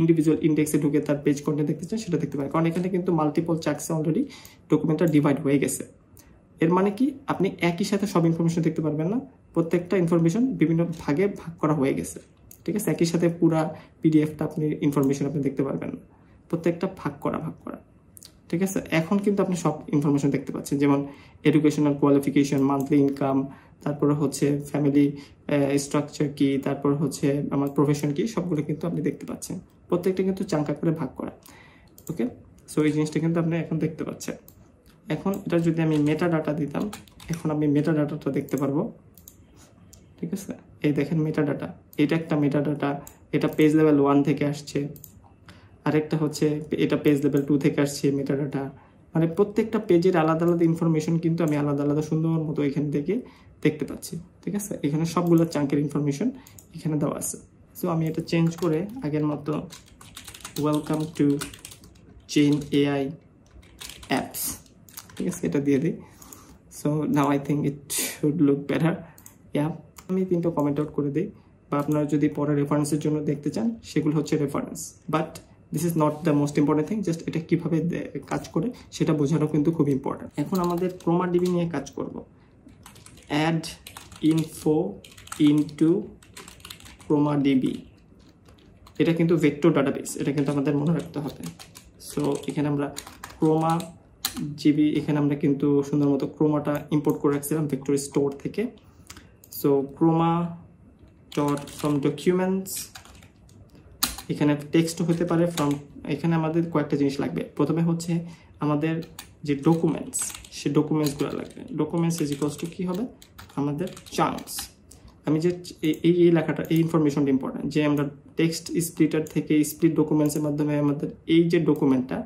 ইন্ডিভিজুয়াল ইন্ডেক্সে ঢুকে তার পেজ কন্টেন্ট দেখতে চান, সেটা দেখতে পারেন, কারণ এখানে কিন্তু মাল্টিপল চাঙ্কসে অলরেডি ডকুমেন্টটা ডিভাইড হয়ে গেছে। এর মানে কি, আপনি একই সাথে সব ইনফরমেশন দেখতে পারবেন না, প্রত্যেকটা ইনফরমেশন বিভিন্ন ভাগে ভাগ করা হয়ে গেছে, ঠিক আছে। একই সাথে পুরা পিডিএফটা আপনি ইনফরমেশন আপনি দেখতে পারবেন না, প্রত্যেকটা ভাগ করা, ঠিক আছে। এখন কিন্তু আপনি সব ইনফরমেশন দেখতে পাচ্ছেন, যেমন এডুকেশনাল কোয়ালিফিকেশন, মান্থলি ইনকাম, তারপরে হচ্ছে ফ্যামিলি স্ট্রাকচার কি, তারপর হচ্ছে আমার প্রফেশন কি, সবগুলো কিন্তু আপনি দেখতে পাচ্ছেন। প্রত্যেকটা কিন্তু চাঙ্ক করে ভাগ করা, ওকে। সো এই জিনিসটা কিন্তু আপনি এখন দেখতে পাচ্ছেন। এখন এটা যদি আমি মেটা ডাটা দিতাম, এখন আমি মেটা ডাটাটা দেখতে পারবো, ঠিক আছে। এই দেখেন মেটা ডাটা, এটা একটা মেটা ডাটা, এটা পেজ লেভেল 1 থেকে আসছে, আরেকটা হচ্ছে এটা পেজ লেভেল 2 থেকে আসছে মেটা ডাটা। মানে প্রত্যেকটা পেজের আলাদা আলাদা ইনফরমেশন কিন্তু আমি আলাদা আলাদা সুন্দর মতো এখান থেকে দেখতে পাচ্ছি, ঠিক আছে। এখানে সবগুলো চাঙ্কের ইনফরমেশন এখানে দেওয়া আছে। সো আমি এটা চেঞ্জ করে আগের মতো welcome to chain AI apps, ঠিক আছে, এটা দিয়ে দিই। So now I think it should look better. Yeah, আমি 3টা কমেন্ট আউট করে দিই, বা আপনারা যদি পরে রেফারেন্সের জন্য দেখতে চান, সেগুলো হচ্ছে reference, but this is not the most important thing. Just এটা কীভাবে কাজ করে সেটা বোঝানো কিন্তু খুব ইম্পর্টেন্ট। এখন আমাদের ক্রোমা ডিবি নিয়ে কাজ করব। Add info into Chroma DB, এটা কিন্তু ভেক্টর ডাটাবেস, এটা কিন্তু আমাদের মনে রাখতে হবে। সো এখানে আমরা ক্রোমা জিবি, এখানে আমরা কিন্তু সুন্দর মতো ক্রোমাটা ইম্পোর্ট করে রাখছিলাম ভেক্টর স্টোর থেকে। So Croma dot from documents, এখানে টেক্সট হতে পারে ফ্রম, এখানে আমাদের কয়েকটা জিনিস লাগবে। প্রথমে হচ্ছে আমাদের যে ডকুমেন্টস, সে ডকুমেন্টসগুলো লাগবে। ডকুমেন্টস ইজ ইকুয়ালস টু কী হবে, আমাদের চাঙ্কস। আমি যে এই লেখাটা, এই ইনফরমেশনটা ইম্পর্টেন্ট, যে আমরা টেক্সট স্প্লিটার থেকে স্প্লিট ডকুমেন্টসের মাধ্যমে আমাদের এই যে ডকুমেন্টটা,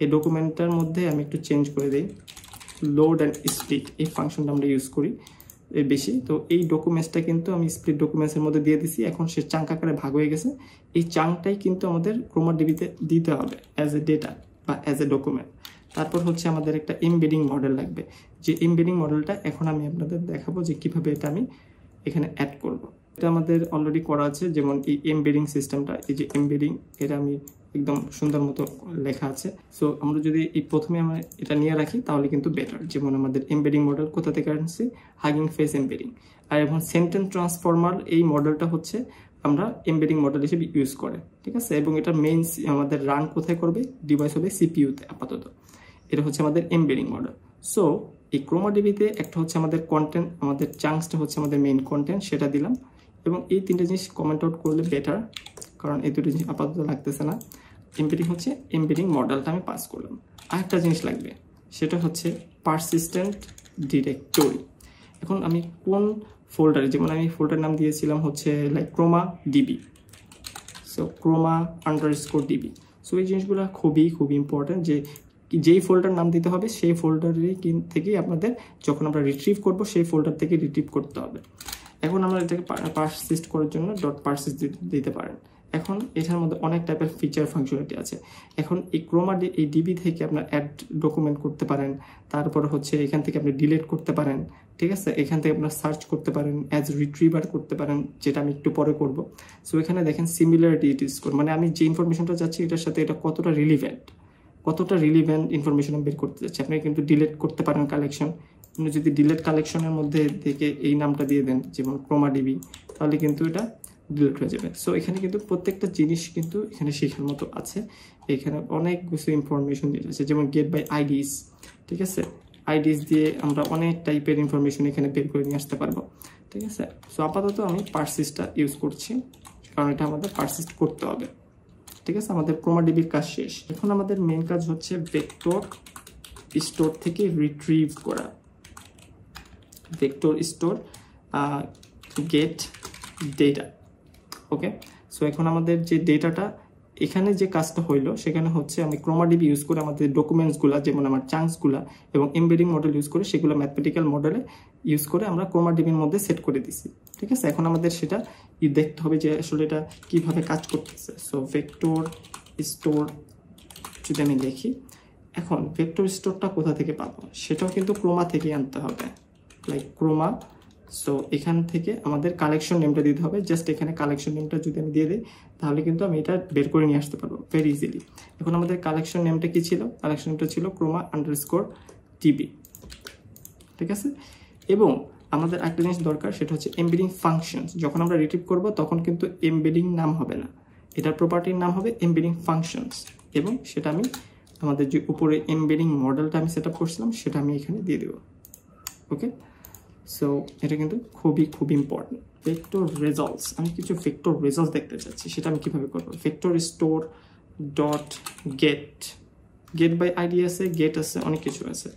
এই ডকুমেন্টটার মধ্যে আমি একটু চেঞ্জ করে দিই, লোড অ্যান্ড স্প্লিট এই ফাংশনটা আমরা ইউজ করি বেশি। তো এই ডকুমেন্টসটা কিন্তু আমি স্প্লিট ডকুমেন্টসের মধ্যে দিয়ে দিছি, এখন সে চাঙ্ক আকারে ভাগ হয়ে গেছে। এই চাঙ্কটাই কিন্তু আমাদের ক্রোমা ডিবিতে দিতে হবে অ্যাজ এ ডেটা বা অ্যাজ এ ডকুমেন্ট। তারপর হচ্ছে আমাদের একটা এমবেডিং মডেল লাগবে, যে এমবেডিং মডেলটা এখন আমি আপনাদের দেখাবো যে কিভাবে এটা আমি এখানে অ্যাড করব। এটা আমাদের অলরেডি করা আছে, যেমন এই এমবেডিং সিস্টেমটা, এই যে এমবেডিং, এটা আমি একদম সুন্দর মতো লেখা আছে। সো আমরা যদি এই প্রথমে আমরা এটা নিয়ে রাখি তাহলে কিন্তু বেটার। যেমন আমাদের এমবেডিং মডেল কোথা থেকে আসছে, হাগিং ফেস এমবেডিং। আর এখন সেন্টেন্স ট্রান্সফর্মার এই মডেলটা হচ্ছে আমরা এমবেডিং মডেল হিসেবে ইউজ করে, ঠিক আছে। এবং এটা মেইন আমাদের রান কোথায় করবে, ডিভাইস হবে সিপিইউতে আপাতত। এটা হচ্ছে আমাদের এমবেডিং মডেল। সো এই ক্রোমা ডিবিতে একটা হচ্ছে আমাদের কন্টেন্ট, আমাদের চাঙ্কসটা হচ্ছে আমাদের মেইন কন্টেন্ট, সেটা দিলাম। এবং এই 3টে জিনিস কমেন্ট আউট করলে বেটার, কারণ এই 2টো জিনিস আপাতত লাগতেছে না। এমবেডিং হচ্ছে এমবেডিং মডেলটা আমি পাস করলাম। আরেকটা জিনিস লাগবে, সেটা হচ্ছে পারসিস্টেন্ট ডিরেক্টরি। এখন আমি কোন ফোল্ডারে, যেমন আমি ফোল্ডার নাম দিয়েছিলাম হচ্ছে like Croma DB, so Croma underscore DB. So এই জিনিসগুলো খুবই ইম্পর্টেন্ট, যে যেই ফোল্ডার নাম দিতে হবে সেই ফোল্ডারের থেকেই আপনাদের যখন আমরা রিট্রিভ করব সেই ফোল্ডার থেকে রিট্রিভ করতে হবে। এখন আমরা এটাকে পারসিস্ট করার জন্য ডট পারসিস্ট দিতে পারেন। এখন এটার মধ্যে অনেক টাইপের ফিচার ফাংশনালিটি আছে। এখন এই ক্রোমা এই ডিবি থেকে আপনার অ্যাড ডকুমেন্ট করতে পারেন, তারপর হচ্ছে এখান থেকে আপনি ডিলিট করতে পারেন, ঠিক আছে। এখান থেকে আপনার সার্চ করতে পারেন, অ্যাজ রিট্রিভার করতে পারেন, যেটা আমি একটু পরে করব। সো এখানে দেখেন সিমিলারিটি ইট ইজ স্কোর, মানে আমি যে ইনফরমেশনটা চাচ্ছি এটার সাথে এটা কতটা রিলিভেন্ট ইনফরমেশন বের করতে যাচ্ছি। আপনি কিন্তু ডিলিট করতে পারেন কালেকশন, আপনি যদি ডিলিট কালেকশনের মধ্যে থেকে এই নামটা দিয়ে দেন, যেমন ক্রোমা ডিবি, তাহলে কিন্তু এটা ডিলিট হয়ে যাবে। সো এখানে কিন্তু প্রত্যেকটা জিনিস কিন্তু এখানে শেখার মতো আছে। এখানে অনেক কিছু ইনফরমেশন আছে, যেমন গেট বাই আইডিস, ঠিক আছে। আইডিস দিয়ে আমরা অনেক টাইপের ইনফরমেশন এখানে বের করে নিয়ে আসতে পারবো, ঠিক আছে। সো আপাতত আমি পারসিস্টটা ইউজ করছি, কারণ এটা আমাদের পারসিস্ট করতে হবে, ঠিক আছে। আমাদের ক্রোমাডিবির কাজ শেষ। এখন আমাদের মেইন কাজ হচ্ছে ভেক্টর স্টোর থেকে রিট্রিভ করা। ভেক্টর স্টোর গেট ডেটা, ওকে। সো এখন আমাদের যে ডেটাটা এখানে যে কাজটা হইলো সেখানে হচ্ছে আমি ক্রোমাডিবি ইউজ করে আমাদের ডকুমেন্টসগুলো, যেমন আমার চাঙ্কসগুলো এবং এমবেডিং মডেল ইউজ করে সেগুলো ম্যাথমেটিক্যাল মডেলে ইউজ করে আমরা ক্রোমাডিবির মধ্যে সেট করে দিছি, ঠিক আছে। এখন আমাদের সেটা দেখতে হবে যে আসলে এটা কিভাবে কাজ করতেছে। সো ভেক্টর স্টোর যদি আমি দেখি, এখন ভেক্টর স্টোরটা কোথা থেকে পাবো, সেটাও কিন্তু ক্রোমা থেকে আনতে হবে, লাইক ক্রোমা। সো এখান থেকে আমাদের কালেকশন নেমটা দিতে হবে। জাস্ট এখানে কালেকশন নেমটা যদি আমি দিয়ে দিই তাহলে কিন্তু আমি এটা বের করে নিয়ে আসতে পারবো ভেরি ইজিলি। এখন আমাদের কালেকশন নেমটা কি ছিল? কালেকশন নেমটা ছিল ক্রোমা_টিবি, ঠিক আছে। এবং আমাদের একটা জিনিস দরকার, সেটা হচ্ছে এমবেডিং ফাংশনস। যখন আমরা রিট্রিভ করব তখন কিন্তু এমবেডিং নাম হবে না, এটার প্রপার্টির নাম হবে এমবেডিং ফাংশনস। এবং সেটা আমি আমাদের যে উপরে এমবেডিং মডেলটা আমি সেট আপ করছিলাম সেটা আমি এখানে দিয়ে দেবো, ওকে। সো এটা কিন্তু খুবই ইম্পর্টেন্ট। ভেক্টর রেজাল্টস, আমি কিছু ভেক্টর রেজাল্টস দেখতে চাচ্ছি, সেটা আমি কিভাবে করবো? Vector store dot get, get by ID আছে, গেট আছে, অনেক কিছু আছে।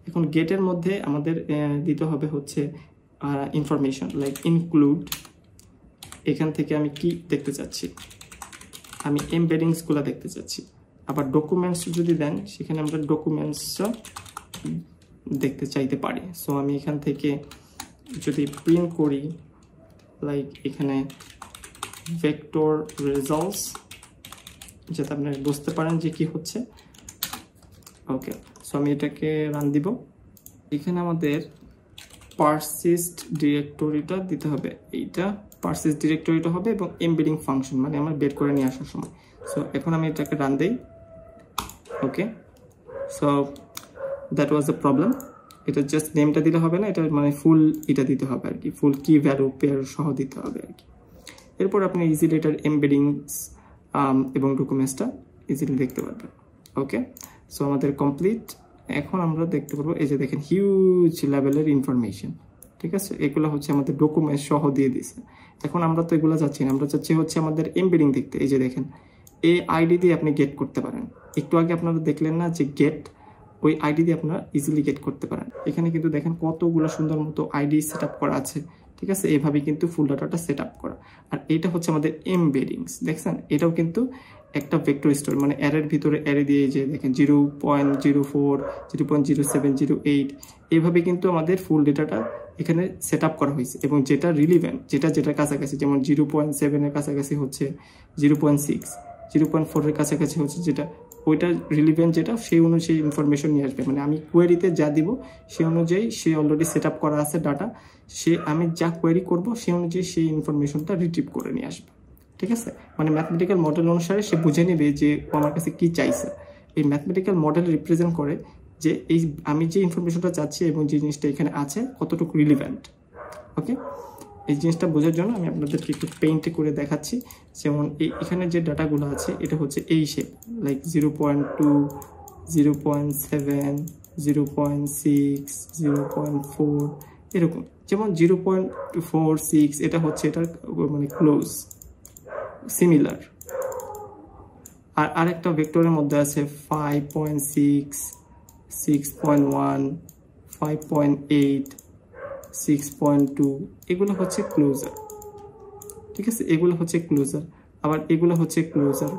এখন গেটের মধ্যে আমাদের দিতে হবে হচ্ছে ইনফরমেশন, লাইক ইনক্লুড। এখান থেকে আমি কি দেখতে চাচ্ছি? আমি এমবেডিংসগুলো দেখতে চাচ্ছি। আবার ডকুমেন্টস যদি দেন সেখানে আমরা ডকুমেন্টসটা দেখতে চাইতে পারি। সো আমি এখান থেকে যদি প্রিন্ট করি, লাইক এখানে ভেক্টর রেজাল্টস, যাতে আপনারা বুঝতে পারেন যে কি হচ্ছে, ওকে। সো আমি এটাকে রান দিব। এখানে আমাদের পারসিস্ট ডিরেক্টরিটা দিতে হবে, এইটা পারসিস্ট ডিরেক্টরিটা হবে এবং এমবেডিং ফাংশন মানে আমরা বের করে নিয়ে আসার সময়। সো এখন আমি এটাকে রান দেই, okay. So that was the problem. এটা জাস্ট নেমটা দিলে হবে না, এটা মানে ফুল এটা দিতে হবে আর কি, ফুল কি ভ্যালু পেয়ার সহ দিতে হবে আর কি। এরপর আপনি ইজিলি এটার এমবেডিংস এবং ডকুমেন্টসটা ইজিলি দেখতে পারবেন, ওকে। সো আমাদের কমপ্লিট। এখন আমরা দেখতে পারবো এই যে দেখেন হিউজ লেভেলের ইনফরমেশন, ঠিক আছে। এগুলো হচ্ছে আমাদের ডকুমেন্টস সহ দিয়ে দিছে। এখন আমরা তো এগুলো চাচ্ছি না, আমরা চাচ্ছি হচ্ছে আমাদের এমবেডিং দেখতে। এই যে দেখেন এই আইডি দিয়ে আপনি গেট করতে পারেন। একটু আগে আপনারা দেখলেন না যে গেট, ওই আইডি দিয়ে আপনারা ইজিলি গেট করতে পারেন। এখানে কিন্তু দেখেন কতগুলো সুন্দর মতো আইডি সেট আপ করা আছে, ঠিক আছে। এইভাবে কিন্তু ফুল ডাটাটা সেট আপ করা। আর এইটা হচ্ছে আমাদের এমবেডিংস, দেখছেন। এটাও কিন্তু একটা ভেক্টর স্টোর, মানে অ্যারের ভিতরে অ্যারে দিয়ে যে দেখেন 0.04, 0.07, 0.8 এইভাবে কিন্তু আমাদের ফুল ডেটাটা এখানে সেট আপ করা হয়েছে। এবং যেটা রিলিভেন্ট, যেটার কাছাকাছি, যেমন 0.7 এর কাছাকাছি হচ্ছে 0.6, 0.4 এর কাছাকাছি হচ্ছে যেটা, ওইটা রিলিভেন্ট যেটা, সেই অনুযায়ী ইনফরমেশন নিয়ে আসবে। মানে আমি কোয়েরিতে যা দিব সেই অনুযায়ী সে অলরেডি সেট আপ করা আছে ডাটা, সে আমি যা কোয়েরি করব সেই অনুযায়ী সেই ইনফরমেশনটা রিট্রিভ করে নিয়ে আসবে, ঠিক আছে। মানে ম্যাথমেটিক্যাল মডেল অনুসারে সে বুঝে নেবে যে আমার কাছে কি চাইছে। এই ম্যাথমেটিক্যাল মডেল রিপ্রেজেন্ট করে যে এই আমি যে ইনফরমেশনটা চাচ্ছি এবং যে জিনিসটা এখানে আছে কতটুকু রিলিভেন্ট, ওকে। এই জিনিসটা বোঝার জন্য আমি আপনাদেরকে একটু পেইন্টে করে দেখাচ্ছি। যেমন এখানে যে ডাটাগুলো আছে এটা হচ্ছে এই শেপ, লাইক 0.2, 0.7, 0.6, 0.4 এরকম। যেমন 0.46 এটা হচ্ছে এটার মানে ক্লোজ সিমিলার। আর আরেকটা ভেক্টরের মধ্যে আছে 5.6, 6.1, 5.8, 6.2 এগুলো হচ্ছে ক্লোজার, ঠিক আছে। এগুলো হচ্ছে ক্লোজার, আবার এগুলো হচ্ছে ক্লোজার।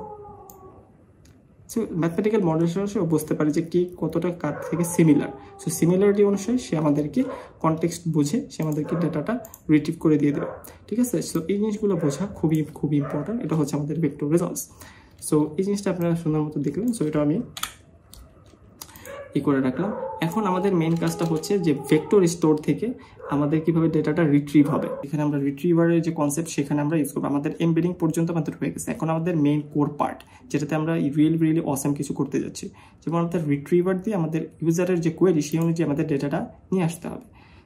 সো ম্যাথমেটিক্যাল মডেল সহ বুঝতে পারে যে কি কতটা কার থেকে সিমিলার। সো সিমিলারিটি অনুসারে সে আমাদেরকে কনটেক্সট বুঝে সে আমাদেরকে ডাটাটা রিট্রিভ করে দিয়ে দেবে, ঠিক আছে। সো এই জিনিসগুলো বোঝা খুবই ইম্পর্টেন্ট। এটা হচ্ছে আমাদের ভেক্টর রেজাল্টস। সো এই জিনিসটা আপনারা সুন্দর মতো দেখলেন। সো এটা আমি করে রাখলাম। এখন আমাদের মেইন কাজটা হচ্ছে যে ভেক্টর স্টোর থেকে আমাদের কিভাবে ডেটাটা রিট্রিভ হবে। এখানে আমরা রিট্রিভারের যে কনসেপ্ট সেখানে আমরা ইউজ করবো। আমাদের এমবেডিং পর্যন্ত আমাদের হয়ে গেছে। এখন আমাদের মেইন কোর পার্ট, যেটাতে আমরা রিয়েলি অসাম কিছু করতে যাচ্ছি। যেমন আমাদের রিট্রিভার দিয়ে আমাদের ইউজারের যে কোয়েরি সেই অনুযায়ী আমাদের ডেটাটা নিয়ে আসতে হবে।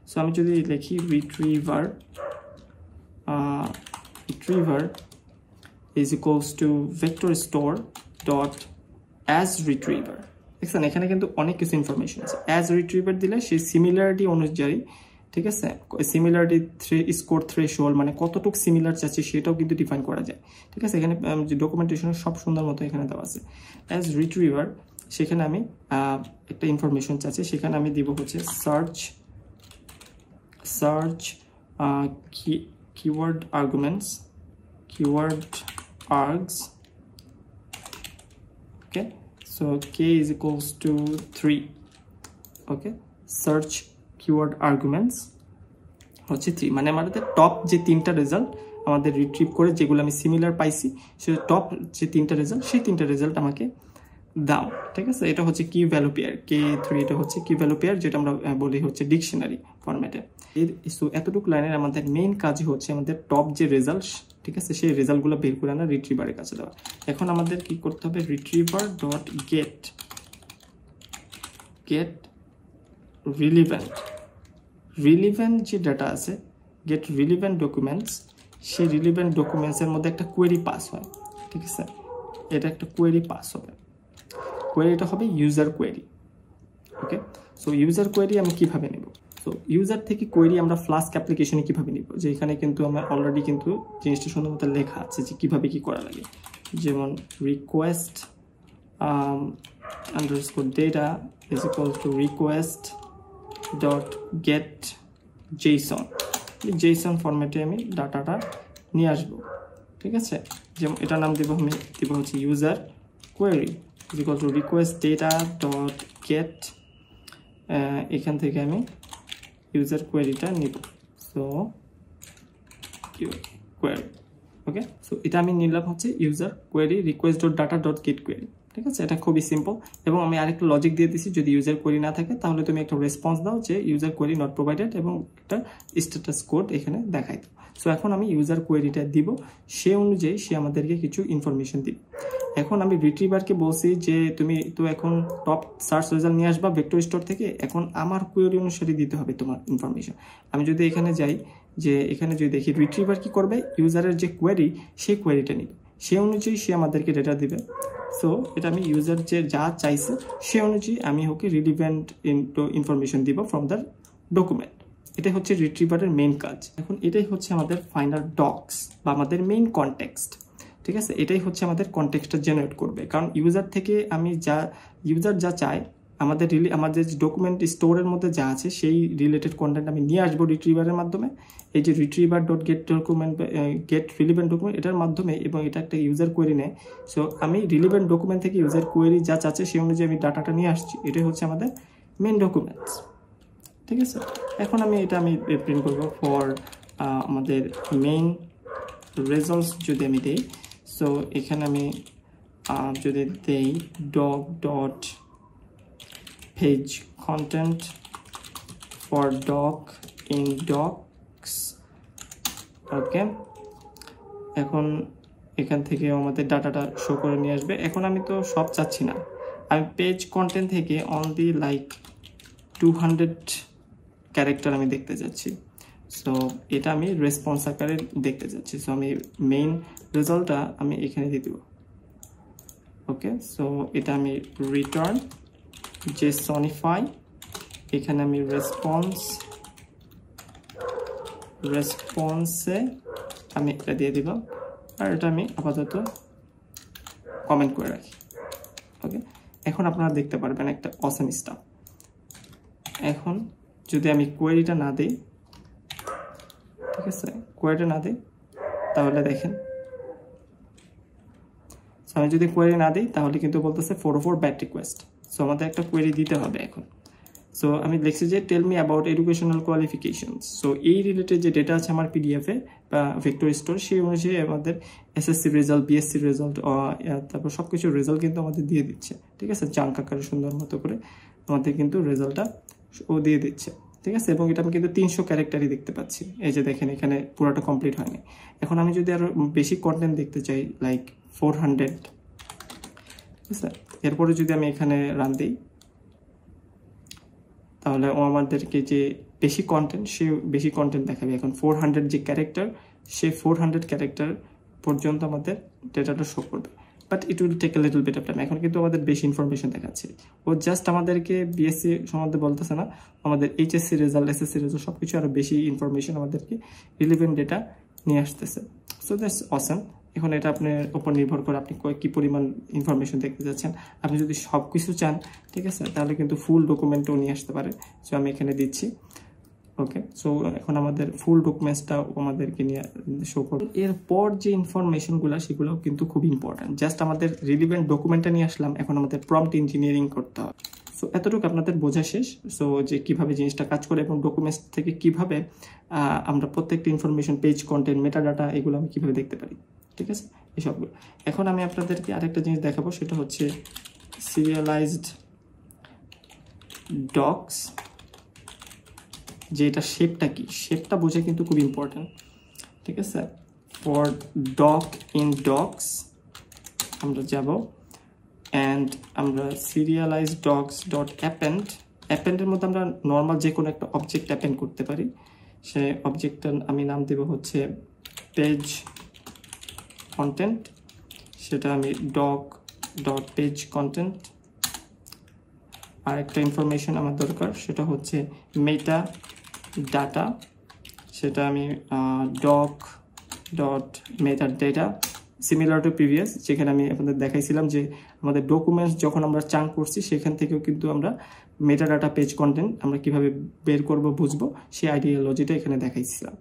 সো আমি যদি লিখি retriever is equals to vector store dot as retriever, দেখছেন এখানে কিন্তু অনেক কিছু ইনফরমেশন আছে। অ্যাজ রিট্রিভার দিলে সেই সিমিলারিটি অনুযায়ী, ঠিক আছে, সিমিলারিটি স্কোর থ্রেশহোল্ড মানে কতটুকু সিমিলার চাচ্ছি সেটাও কিন্তু ডিফাইন করা যায়, ঠিক আছে। এখানে যে ডকুমেন্টেশন সব সুন্দর মতো এখানে দেওয়া আছে। অ্যাজ রিট্রিভার সেখানে আমি একটা ইনফরমেশন চাচ্ছি, সেখানে আমি দিব হচ্ছে search keyword arguments, keyword args, okay, so k is equals to 3, okay, search keyword arguments হচ্ছে 3, মানে আমাদের টপ যে 3টা রেজাল্ট আমাদের রিট্রিভ করে যেগুলো আমি সিমিলার পাইছি, সে টপ যে 3টা রেজাল্ট সেই 3টা রেজাল্ট আমাকে দাও, ঠিক আছে। এটা হচ্ছে কি ভ্যালু পেয়ার, K3 এটা হচ্ছে কি ভ্যালু পেয়ার, যেটা আমরা বলি হচ্ছে ডিকশনারি ফরম্যাটে। সো এতটুকু লাইনের আমাদের মেইন কাজই হচ্ছে আমাদের টপ যে রেজাল্ট, ঠিক আছে, সেই রেজাল্টগুলো বের করে আনা রিট্রিভারের কাছে দেওয়া। এখন আমাদের কি করতে হবে, রিট্রিভার ডট গেট রিলিভেন্ট যে ডাটা আছে, গেট রিলিভেন্ট ডকুমেন্টস, সেই রিলিভেন্ট ডকুমেন্টসের মধ্যে একটা কোয়েরি পাস হয়, ঠিক আছে। এটা একটা কোয়েরি পাস হবে, কোয়েরিটা হবে ইউজার কোয়েরি, ওকে। সো ইউজার কোয়েরি আমি কিভাবে নেব, তো ইউজার থেকে কোয়েরি আমরা ফ্লাস্ক অ্যাপ্লিকেশনে কিভাবে নিব, যে এখানে কিন্তু আমার অলরেডি কিন্তু জিনিসটা সুন্দর মতো লেখা আছে যে কিভাবে কি করা লাগে। যেমন request underscore data is equal to request dot gate Jason, Jason ফরম্যাটে আমি ডাটাটা নিয়ে আসবো, ঠিক আছে। যেমন এটার নাম দেবো, আমি দেবো হচ্ছে user query is equal to request data dot gate, এখান থেকে আমি ইউজার কোয়েরিটা নিব, সো কোয়েরি, ওকে। সো এটা আমি নিলাম হচ্ছে user query request dot data dot gate query, ঠিক আছে। এটা খুবই সিম্পল, এবং আমি আরেকটা লজিক দিয়ে দিচ্ছি, যদি ইউজার কোয়েরি না থাকে তাহলে তুমি একটা রেসপন্স দাও যে ইউজার কোয়েরি নট প্রোভাইডেড, এবং একটা স্ট্যাটাস কোড এখানে দেখাই দাও। সো এখন আমি ইউজার কোয়েরিটা দিব, সে অনুযায়ী সে আমাদেরকে কিছু ইনফরমেশন দিবে। এখন আমি রিট্রিভারকে বলছি যে তুমি তো এখন টপ সার্চ রেজাল্ট নিয়ে আসবা ভেক্টর স্টোর থেকে, এখন আমার কোয়েরি অনুসারে দিতে হবে তোমার ইনফরমেশন। আমি যদি এখানে যাই, যে এখানে যদি দেখি রিট্রিভার কি করবে, ইউজারের যে কোয়েরি সেই কোয়েরিটা নিবে, সে অনুযায়ী সে আমাদেরকে ডেটা দিবে। সো এটা আমি ইউজার যে যা চাইছে সে অনুযায়ী আমি ওকে রিলিভেন্ট ইনফরমেশন দিব ফ্রম দ্য ডকুমেন্ট। এটাই হচ্ছে রিট্রিভারের মেইন কাজ। এখন এটাই হচ্ছে আমাদের ফাইনাল ডক্স বা আমাদের মেইন কনটেক্সট, ঠিক আছে। এটাই হচ্ছে আমাদের কনটেক্সটটা জেনারেট করবে, কারণ ইউজার থেকে আমি ইউজার যা চায় আমাদের ডকুমেন্ট স্টোরের মধ্যে যা আছে সেই রিলেটেড কন্টেন্ট আমি নিয়ে আসবো রিট্রিভারের মাধ্যমে, এই যে retriever dot get document get relevant document এটার মাধ্যমে, এবং এটা একটা ইউজার কোয়েরি নেয়। সো আমি রিলিভেন্ট ডকুমেন্ট থেকে ইউজার কোয়েরি যা চাচ্ছে সেই অনুযায়ী আমি ডাটাটা নিয়ে আসছি, এটাই হচ্ছে আমাদের মেইন ডকুমেন্টস, ঠিক আছে। এখন আমি প্রিন্ট করবো ফর আমাদের মেইন রেজাল্টস যদি আমি দিই। সো এখানে আমি যদি দেই doc dot page content for doc in docs, okay. এখন এখান থেকে আমাদের ডাটাটা শো করে নিয়ে আসবে। এখন আমি তো সব চাচ্ছি না, আমি পেজ কন্টেন্ট থেকে অনলি লাইক 200 ক্যারেক্টার আমি দেখতে যাচ্ছি। সো এটা আমি রেসপন্স আকারে দেখতে যাচ্ছি। সো আমি মেইন রেজাল্টটা আমি এখানে দিয়ে দেব, ওকে। সো এটা আমি রিটার্ন জেসনিফাই, এখানে আমি রেসপন্সে আমি এটা দিয়ে দিব, আর এটা আমি আপাতত কমেন্ট করে রাখি, ওকে। এখন আপনারা দেখতে পারবেন একটা অসম স্টাফ। এখন যদি আমি কোয়েরিটা না দিই, ঠিক আছে, কোয়েরিটা না দিই তাহলে দেখেন, আমি যদি কোয়েরি না দিই তাহলে কিন্তু বলতেছে 404 ব্যাড রিকোয়েস্ট। সো আমাদের একটা কোয়েরি দিতে হবে এখন। সো আমি লিখছি যে tell me about educational qualifications. So এই রিলেটেড যে ডেটা আছে আমার পিডিএফে বা ভেক্টর স্টোর, সেই অনুযায়ী আমাদের এসএসসি রেজাল্ট, বিএসসি রেজাল্ট, তারপর সব কিছু রেজাল্ট কিন্তু আমাদের দিয়ে দিচ্ছে, ঠিক আছে। চাঙ্ক আকারে সুন্দর মতো করে আমাদের কিন্তু রেজাল্টটা ও দিয়ে দিচ্ছে, ঠিক আছে। এবং এটা আমি কিন্তু 300 ক্যারেক্টারই দেখতে পাচ্ছি, এই যে দেখেন এখানে পুরোটা কমপ্লিট হয়নি। এখন আমি যদি আরো বেশি কন্টেন্ট দেখতে চাই লাইক 400, ঠিক আছে, এরপরে যদি আমি এখানে রান দিই তাহলে ও আমাদেরকে যে বেশি কন্টেন্ট, সে বেশি কন্টেন্ট দেখাবে। এখন 400 যে ক্যারেক্টার, সে 400 ক্যারেক্টার পর্যন্ত আমাদের ডেটাটা শো করবে। But it will take a little bit of time. এখন কিন্তু আমাদের বেশি ইনফরমেশন দেখাচ্ছে, ও জাস্ট আমাদেরকে বিএসসি সম্বন্ধে বলতেছে না, আমাদের এইচএসসি রেজাল্ট, এসএসসি রেজাল্ট সবকিছু আরো বেশি ইনফরমেশন আমাদেরকে রিলেভেন্ট ডেটা নিয়ে আসতেছে। So that's awesome. এখন এটা আপনার উপর নির্ভর করে আপনি কি পরিমাণ ইনফরমেশন দেখতে যাচ্ছেন। আপনি যদি সব কিছু চান, ঠিক আছে, তাহলে কিন্তু ফুল ডকুমেন্টও নিয়ে আসতে পারে। সো আমি এখানে দিচ্ছি। ওকে, সো এখন আমাদের ফুল ডকুমেন্টসটাও আমাদেরকে নিয়ে শো করবে। এরপর যে ইনফরমেশনগুলো সেগুলোও কিন্তু খুব ইম্পর্টেন্ট। জাস্ট আমাদের রিলিভেন্ট ডকুমেন্টটা নিয়ে আসলাম, এখন আমাদের প্রম্পট ইঞ্জিনিয়ারিং করতে হবে। সো এতটুকু আপনাদের বোঝা শেষ। সো যে কিভাবে জিনিসটা কাজ করে এবং ডকুমেন্টস থেকে কিভাবে আমরা প্রত্যেকটা ইনফরমেশন, পেজ কন্টেন্ট, মেটাডাটা এগুলো আমি কিভাবে দেখতে পারি, ঠিক আছে, এসবগুলো। এখন আমি আপনাদেরকে আরেকটা জিনিস দেখাবো, সেটা হচ্ছে সিরিয়ালাইজড ডকস। যে এটা শেপটা কি, শেপটা বোঝা কিন্তু খুব ইম্পর্টেন্ট, ঠিক আছে। ফর ডক ইন ডকস আমরা যাব অ্যান্ড আমরা সিরিয়ালাইজ ডকস ডট অ্যাপেন্ড। অ্যাপেন্ডের মধ্যে আমরা নর্মাল যে কোনো একটা অবজেক্ট অ্যাপেন্ড করতে পারি। সে অবজেক্টটার আমি নাম দেব হচ্ছে পেজ কন্টেন্ট, সেটা আমি ডক ডট পেজ কন্টেন্ট। আর একটা ইনফরমেশন আমার দরকার, সেটা হচ্ছে মেটা ডাটা, সেটা আমি doc dot meta data. Similar to previous, যেখানে আমি আপনাদের দেখাইছিলাম যে আমাদের ডকুমেন্টস যখন আমরা চাঙ্ক করছি সেখান থেকেও কিন্তু আমরা মেটা ডাটা পেজ কন্টেন্ট আমরা কিভাবে বের করব বুঝবো, সেই আইডিওলজিটা এখানে দেখাইছিলাম।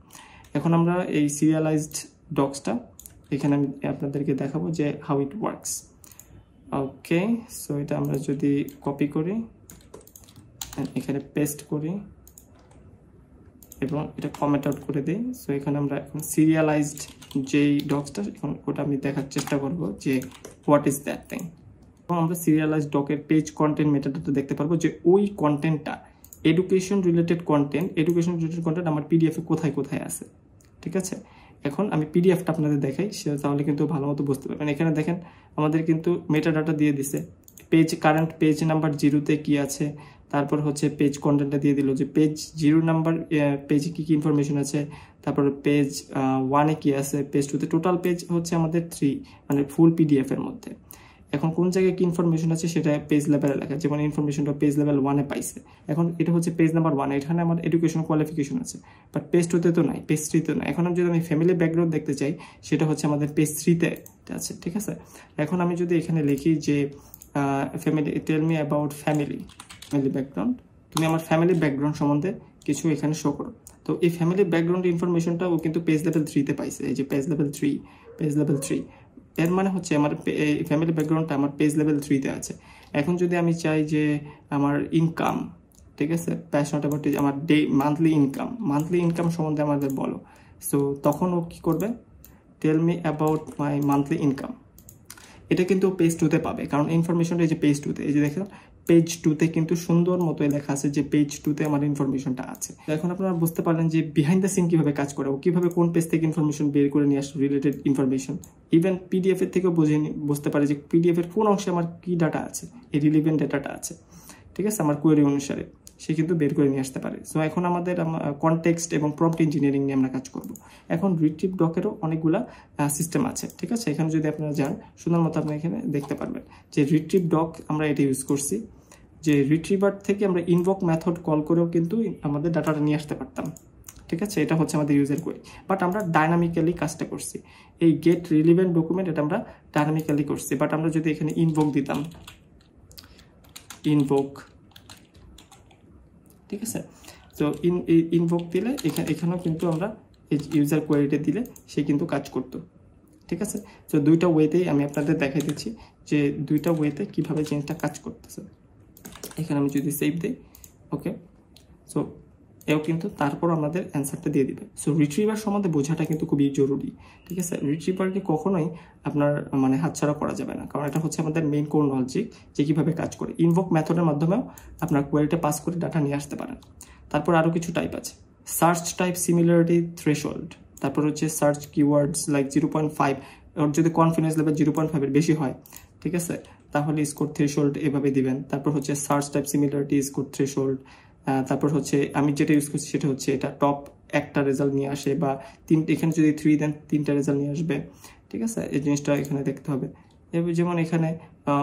এখন আমরা এই সিরিয়ালাইজড ডকসটা এখানে আমি আপনাদেরকে দেখাবো যে how it works. Okay, so এটা আমরা যদি কপি করি, এখানে পেস্ট করি এবং এটা কমেন্ট আউট করে দিই। সো এখানে আমরা এখন সিরিয়ালাইজড যেই ডকসটা, এখন ওটা আমি দেখার চেষ্টা করব যে হোয়াট ইজ দ্যাট থিং। এবং আমরা সিরিয়ালাইজড ডকের পেজ কন্টেন্ট মেটাডাটা দেখতে পারবো যে ওই কন্টেন্টটা এডুকেশন রিলেটেড কন্টেন্ট আমার পিডিএফে কোথায় কোথায় আছে, ঠিক আছে। এখন আমি পিডিএফটা আপনাদের দেখাই, তাহলে কিন্তু ভালো মতো বুঝতে পারবেন। এখানে দেখেন আমাদের কিন্তু মেটাডাটা দিয়ে দিছে, পেজ কারেন্ট পেজ নাম্বার 0-তে কি আছে, তারপর হচ্ছে পেজ কন্টেন্টটা দিয়ে দিল যে পেজ 0 নাম্বার পেজে কি কি ইনফরমেশন আছে, তারপর পেজ 1-এ কি আছে, পেজ 2-তে টোটাল পেজ হচ্ছে আমাদের 3, মানে ফুল পিডিএফ এর মধ্যে। এখন কোন জায়গায় কি ইনফরমেশন আছে সেটা পেজ লেভেলে লেখা, যেমন ইনফরমেশনটা পেজ লেভেল 1-এ পাইছে। এখন এটা হচ্ছে পেজ নাম্বার 1, এখানে আমার এডুকেশন কোয়ালিফিকেশন আছে, বাট পেজ 2-তে তো নাই, পেজ 3-তে নাই। এখন যদি আমি ফ্যামিলি ব্যাকগ্রাউন্ড দেখতে চাই, সেটা হচ্ছে আমাদের পেজ 3-তে আছে, ঠিক আছে। এখন আমি যদি এখানে লিখি যে family, tell me about family background, তুমি আমার ফ্যামিলি ব্যাকগ্রাউন্ড সম্বন্ধে কিছু এখানে শো করো। তো এই ফ্যামিলি ব্যাকগ্রাউন্ড ইনফরমেশনটা ও কিন্তু পেজ লেভেল 3-তে পাইছে, এই যে পেজ লেভেল 3। এর মানে হচ্ছে আমার এই ফ্যামিলি ব্যাকগ্রাউন্ডটা আমার পেজ লেভেল 3-তে আছে। এখন যদি আমি চাই যে আমার ইনকাম, ঠিক আছে, প্যাশনেট অ্যাবাউট আমার মান্থলি ইনকাম সম্বন্ধে আমাদের বলো। সো তখন ও কি করবে, tell me about my monthly income. এটা কিন্তু পেজ 2-তে পাবে, কারণ ইনফরমেশনটা এই যে পেজ 2-তে, এই যে দেখেন পেজ 2-তে কিন্তু সুন্দর মতো লেখা আছে যে পেজ 2-তে আমার ইনফরমেশনটা আছে। এখন আপনারা বুঝতে পারলেন যে বিহাইন্ড দ্য সিন কিভাবে কাজ করে, ও কিভাবে কোন পেজ থেকে ইনফরমেশন বের করে নিয়ে আসে, রিলেটেড ইনফরমেশন। ইভেন পিডিএফ এর থেকেও বুঝতে পারে যে পিডিএফ এর কোন অংশে আমার কি ডাটা আছে, এই রিলেভেন্ট ডাটাটা আছে, ঠিক আছে, আমার কোয়েরি অনুসারে সে কিন্তু বের করে নিয়ে আসতে পারে। সো এখন আমাদের কনটেক্সট এবং প্রম্পট ইঞ্জিনিয়ারিং নিয়ে আমরা কাজ করব। এখন রিট্রিভ ডকেরও অনেকগুলা সিস্টেম আছে, ঠিক আছে। এখানে যদি আপনারা যান, সুন্দর মতো আপনি এখানে দেখতে পারবেন যে রিট্রিভ ডক আমরা এটা ইউজ করছি, যে রিট্রিভার থেকে আমরা ইনভোক মেথড কল করেও কিন্তু আমাদের ডাটাটা নিয়ে আসতে পারতাম, ঠিক আছে। এটা হচ্ছে আমাদের ইউজার কোয়েরি, বাট আমরা ডাইনামিক্যালি কাজটা করছি। এই গেট রিলেভেন্ট ডকুমেন্ট এটা আমরা ডাইনামিক্যালি করছি, বাট আমরা যদি এখানে ইনভোক দিতাম, ইনভোক, ঠিক আছে। তো ইনভোক দিলে এখানেও কিন্তু আমরা এই ইউজার কোয়েরিটা দিলে সে কিন্তু কাজ করতো, ঠিক আছে। তো দুইটা ওয়েতেই আমি আপনাদের দেখাই দিচ্ছি যে দুইটা ওয়েতে কিভাবে জিনিসটা কাজ করতেছে। এখানে আমি যদি সেভ দিই, ওকে, সো এও কিন্তু তারপর আমাদের অ্যান্সারটা দিয়ে দিবে। সো রিট্রিভার সম্বন্ধে বোঝাটা কিন্তু খুবই জরুরি, ঠিক আছে। রিট্রিভারকে কখনোই আপনার মানে হাতছাড়া করা যাবে না, কারণ এটা হচ্ছে আমাদের মেইন কোর লজিক যে কিভাবে কাজ করে। ইনভোক মেথডের মাধ্যমেও আপনার কোয়েরিটা পাস করে ডাটা নিয়ে আসতে পারেন। তারপর আরও কিছু টাইপ আছে, সার্চ টাইপ সিমিলারিটি থ্রেশহোল্ড, তারপর হচ্ছে সার্চ কিওয়ার্ডস লাইক 0.5, ওর যদি কনফিডেন্স লেভেল 0.5-এর বেশি হয়, ঠিক আছে, তাহলে স্কোর থ্রেশহোল্ড এভাবে দিবেন। তারপর হচ্ছে search type similarity score threshold. তারপর হচ্ছে আমি যেটা ইউজ করছি সেটা হচ্ছে এটা টপ একটা রেজাল্ট নিয়ে আসে, বা এখানে যদি 3 দেন 3টা রেজাল্ট নিয়ে আসবে, ঠিক আছে। এই জিনিসটা এখানে দেখতে হবে। যেমন এখানে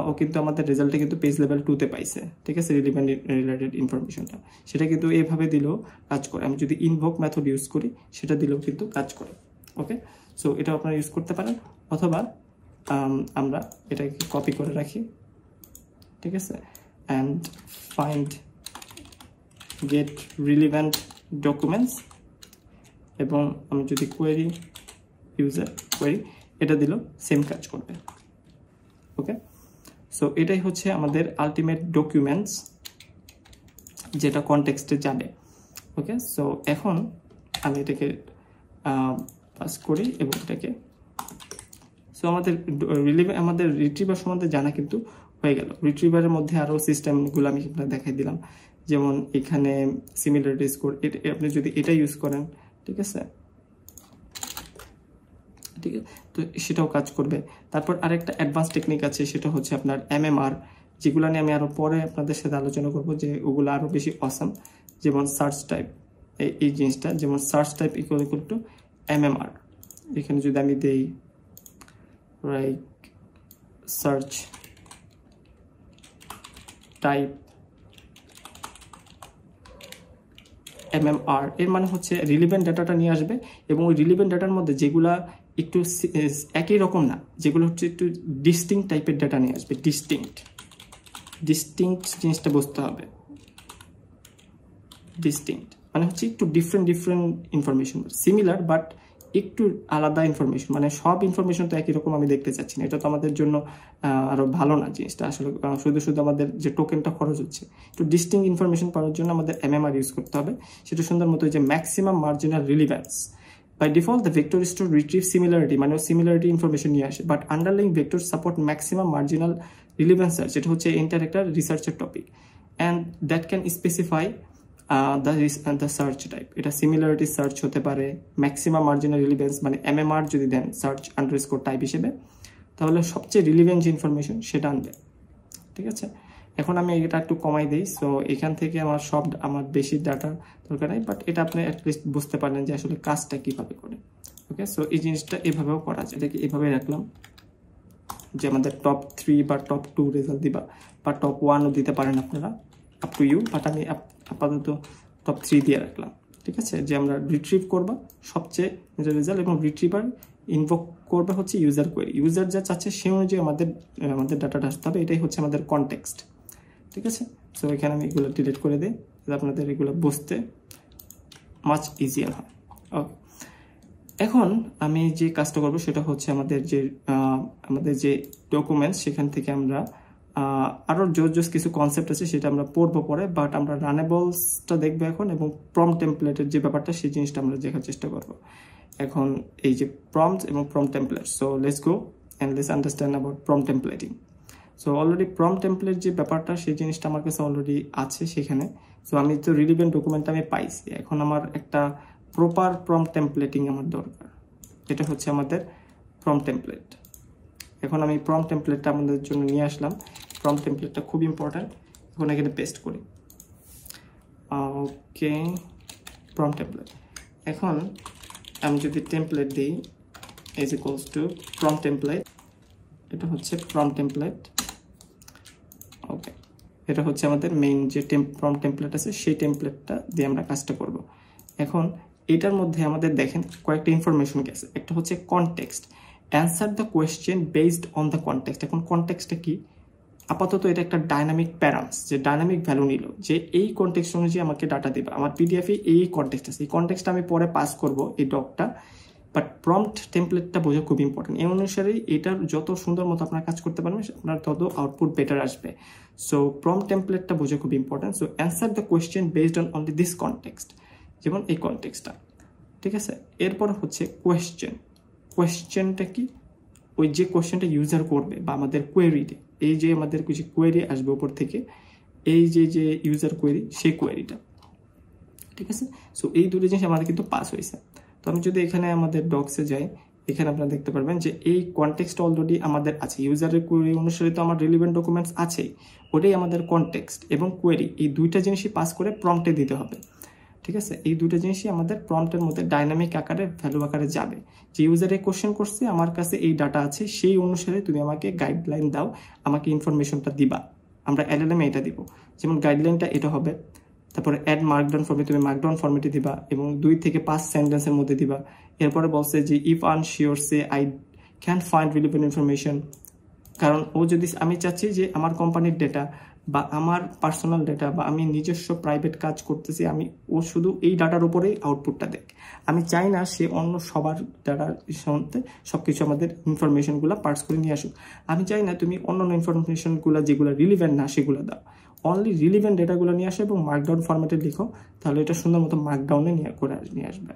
ও কিন্তু আমাদের রেজাল্টে কিন্তু পেজ লেভেল 2-তে পাইছে, ঠিক আছে, রিলেভেন্ট রিলেটেড ইনফরমেশনটা, সেটা কিন্তু এইভাবে দিলেও কাজ করে। আমি যদি ইনভোক মেথড ইউজ করি সেটা দিলেও কিন্তু কাজ করে। ওকে, সো এটা আপনারা ইউজ করতে পারেন, অথবা আমরা এটাকে কপি করে রাখি, ঠিক আছে, and find get relevant documents, এবং আমি যদি কোয়েরি ইউজার কোয়েরি এটা দিলেও সেম কাজ করবে। ওকে, সো এটাই হচ্ছে আমাদের আলটিমেট ডকুমেন্টস যেটা কনটেক্সটে যাবে। ওকে, সো এখন আমি এটাকে পাস করি এবং এটাকে, সো আমাদের রিট্রিভার সম্বন্ধে জানা কিন্তু হয়ে গেল। রিট্রিভারের মধ্যে আরও সিস্টেমগুলো আমি আপনার দেখাই দিলাম, যেমন এখানে সিমিলারিটি স্কোর, আপনি যদি এটা ইউজ করেন, ঠিক আছে, ঠিক আছে, তো সেটাও কাজ করবে। তারপর আরেকটা অ্যাডভান্স টেকনিক আছে, সেটা হচ্ছে আপনার MMR, যেগুলো নিয়ে আমি আরও পরে আপনাদের সাথে আলোচনা করব, যে ওগুলো আরও বেশি অসাম। যেমন সার্চ টাইপ, এই জিনিসটা, যেমন search type equal to MMR। এখানে যদি আমি দেই লাইক সার্চ টাইপ MMR, এর মানে হচ্ছে রিলিভেন্ট ডাটাটা নিয়ে আসবে, এবং ওই রিলিভেন্ট ডাটার মধ্যে যেগুলা একটু একই রকম না, যেগুলো হচ্ছে একটু ডিস্টিংক্ট টাইপের ডাটা নিয়ে আসবে। ডিস্টিংক্ট জিনিসটা বুঝতে হবে। ডিস্টিংক্ট মানে হচ্ছে একটু ডিফারেন্ট ইনফরমেশন, সিমিলার বাট একটু আলাদা ইনফরমেশন, মানে সব ইনফরমেশন তো একই রকম আমি দেখতে চাচ্ছি না, এটা তো আমাদের জন্য আরো ভালো না জিনিসটা। আসলে শুধু আমাদের যে টোকেনটা খরচ হচ্ছে, একটু ডিস্টিংক্ট ইনফরমেশন পাওয়ার জন্য আমাদের MMR ইউজ করতে হবে। সেটা সুন্দর মতো, যে maximum marginal relevance. By default, the vector store retrieves similarity, মানে similarity information নিয়ে আসে, but underlying vectors support maximum marginal relevance search, এটা হচ্ছে এন্টার একটা রিসার্চের topic, and that can specify the search type. এটা similarity search হতে পারে, maximum marginal relevance মানে MMR যদি দেন search underscore type হিসেবে, তাহলে সবচেয়ে রিলিভেন্ট যে ইনফরমেশন সেটা আনবে, ঠিক আছে। এখন আমি এটা একটু কমাই দিই, সো এখান থেকে আমার বেশি ডাটা দরকার নেই, বাট এটা আপনি অ্যাটলিস্ট বুঝতে পারলেন যে আসলে কাজটা কিভাবে করে। ওকে, সো এই জিনিসটা এভাবেও করা যায়, এটাকে এভাবে রাখলাম যে আমাদের টপ 3 বা টপ 2 রেজাল্ট দিবা, বা টপ 1ও দিতে পারেন আপনারা, আপ টু ইউ, বাট আমি আপাতত টপ 3 দিয়ে রাখলাম, ঠিক আছে। যে আমরা রিট্রিভ করবা সবচেয়ে রেজাল্ট, এবং রিট্রিভার ইনভোক করবে হচ্ছে ইউজার কোয়েরি, ইউজার যা চাচ্ছে সে অনুযায়ী আমাদের ডাটাটা আসতে হবে, এটাই হচ্ছে আমাদের কনটেক্সট, ঠিক আছে। সো এখানে আমি এগুলো ডিলিট করে দিই, আপনাদের এগুলো বুঝতে মাচ ইজিয়ার হয়। ওকে, এখন আমি যে কাজটা করবো সেটা হচ্ছে আমাদের যে ডকুমেন্টস, সেখান থেকে আমরা আরো জোস কিছু কনসেপ্ট আছে সেটা আমরা পড়বো পরে, বাট আমরা রানেবলসটা দেখবো এখন, এবং প্রম্পট টেমপ্লেটের যে ব্যাপারটা সেই জিনিসটা আমরা দেখার চেষ্টা করবো এখন। এই যে প্রম্পট এবং prompt template, so let's go and let's understand about prompt templating. So already prompt template যে ব্যাপারটা, সেই জিনিসটা আমার কাছে অলরেডি আছে সেখানে। সো আমি তো রিলিভেন্ট ডকুমেন্ট আমি পাইছি, এখন আমার একটা প্রপার প্রম্পট টেমপ্লেটিং আমার দরকার, এটা হচ্ছে আমাদের প্রম্পট টেমপ্লেট। এখন আমি প্রম্পট টেমপ্লেটটা আমাদের জন্য নিয়ে আসলাম, প্রম্পট টেমপ্লেটটা খুব ইম্পর্ট্যান্ট। এখন এখানে পেস্ট করি, ওকে, প্রম্পট টেমপ্লেট। এখন আমি যদি টেমপ্লেট দিই is equals to prompt template, এটা হচ্ছে প্রম্পট টেমপ্লেট। ওকে, এটা হচ্ছে আমাদের মেইন যে প্রম্পট টেমপ্লেট আছে, সেই টেমপ্লেটটা দিয়ে আমরা কাজটা করব। এখন এটার মধ্যে আমাদের দেখেন কয়েকটা ইনফরমেশন গেছে, একটা হচ্ছে context, answer the question based on the context. এখন কনটেক্সটটা কি? আপাতত এটা একটা ডাইনামিক প্যারামস, যে ডাইনামিক ভ্যালু নিল, যে এই কনটেক্সট অনুযায়ী আমাকে ডাটা দেবে। আমার পিডিএফে এই কনটেক্সট আছে, এই কনটেক্সটটা আমি পরে পাস করব এই ডকটা, বাট প্রম্পট টেমপ্লেটটা বোঝা খুব ইম্পর্টেন্ট। এই অনুসারে এটার যত সুন্দর মতো আপনার কাজ করতে পারবেন, আপনার তত আউটপুট বেটার আসবে। সো প্রম্পট টেমপ্লেটটা বোঝা খুব important. So answer the question based on only this context, যেমন এই কনটেক্সটটা, ঠিক আছে। এরপর হচ্ছে কোয়েশ্চেনটা কি? ওই যে কোয়েশ্চেনটা ইউজার করবে বা আমাদের কোয়েরিতে, এই যে আমাদের কিছু কোয়েরি আসবে উপর থেকে, এই যে ইউজার কোয়েরি, সেই কোয়েরিটা, ঠিক আছে। সো এই দুটো জিনিস আমাদের কিন্তু পাস হয়েছে। তো আমি যদি এখানে আমাদের ডক্সে যাই, এখানে আপনারা দেখতে পারবেন যে এই কনটেক্সট অলরেডি আমাদের আছে, ইউজারের কোয়েরি অনুসারে তো আমার রিলেভেন্ট ডকুমেন্টস আছেই, ওটাই আমাদের কনটেক্সট এবং কোয়েরি, এই দুইটা জিনিসই পাস করে প্রম্পটে দিতে হবে, ঠিক আছে, এই দুটো জিনিসই আমাদের প্রম্পটের মধ্যে ডাইনামিক আকারে ভ্যালু আকারে যাবে। যে ইউজারে কোশ্চেন করছে আমার কাছে এই ডাটা আছে, সেই অনুসারে তুমি আমাকে গাইডলাইন দাও, আমাকে ইনফরমেশনটা দিবা। আমরা এলএলএম এটা দিব, যেমন গাইডলাইনটা এটা হবে। তারপরে অ্যাড মার্কডাউন ফর্মে তুমি মার্কডাউন ফর্মেটে দিবা এবং 2 থেকে 5 সেন্টেন্সের মধ্যে দিবা। এরপরে বলছে যে if unsure say I can find relevant information, কারণ ও যদি আমি চাচ্ছি যে আমার কোম্পানির ডেটা বা আমার পার্সোনাল ডেটা বা আমি নিজস্ব প্রাইভেট কাজ করতেছি, আমি ও শুধু এই ডাটার উপরেই আউটপুটটা দেখ। আমি চাই না সে অন্য সবার ডাটার সম্বন্ধে সবকিছু আমাদের ইনফরমেশনগুলো পার্স করে নিয়ে আসুক। আমি চাই না তুমি অন্য ইনফরমেশনগুলো যেগুলো রিলিভেন্ট না সেগুলো দাও, অনলি রিলিভেন্ট ডেটাগুলো নিয়ে আসো এবং মার্কডাউন ফরম্যাটে লিখো, তাহলে এটা সুন্দর মতো মার্কডাউনে নিয়ে আসবে।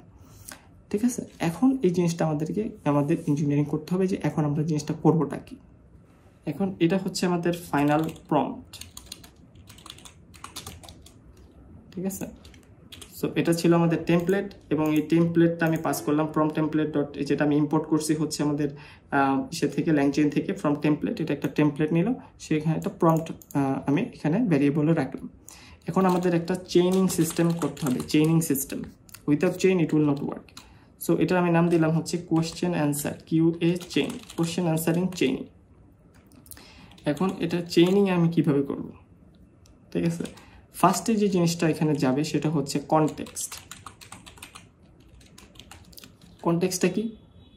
ঠিক আছে, এখন এই জিনিসটা আমাদের ইঞ্জিনিয়ারিং করতে হবে যে এখন আমরা জিনিসটা করবোটা কি। এখন এটা হচ্ছে আমাদের ফাইনাল প্রম্পট। ঠিক আছে, সো এটা ছিল আমাদের টেমপ্লেট এবং এই টেমপ্লেটটা আমি পাস করলাম প্রম্পট টেমপ্লেট ডট, যেটা আমি ইম্পোর্ট করছি হচ্ছে আমাদের ইসে থেকে ল্যাংচেইন থেকে ফ্রম টেমপ্লেট। এটা একটা টেমপ্লেট নিল, সেখানে একটা প্রম্পট আমি এখানে ভ্যারিয়েবলে রাখলাম। এখন আমাদের একটা চেইনিং সিস্টেম করতে হবে, chaining system. Without chain it will not work. So এটা আমি নাম দিলাম হচ্ছে question answer, QA chain, question answering chaining. এখন এটা চেইনিং আমি কিভাবে করব? ঠিক আছে, ফার্স্টে যে জিনিসটা এখানে যাবে সেটা হচ্ছে কনটেক্সট। কনটেক্সটটা কি?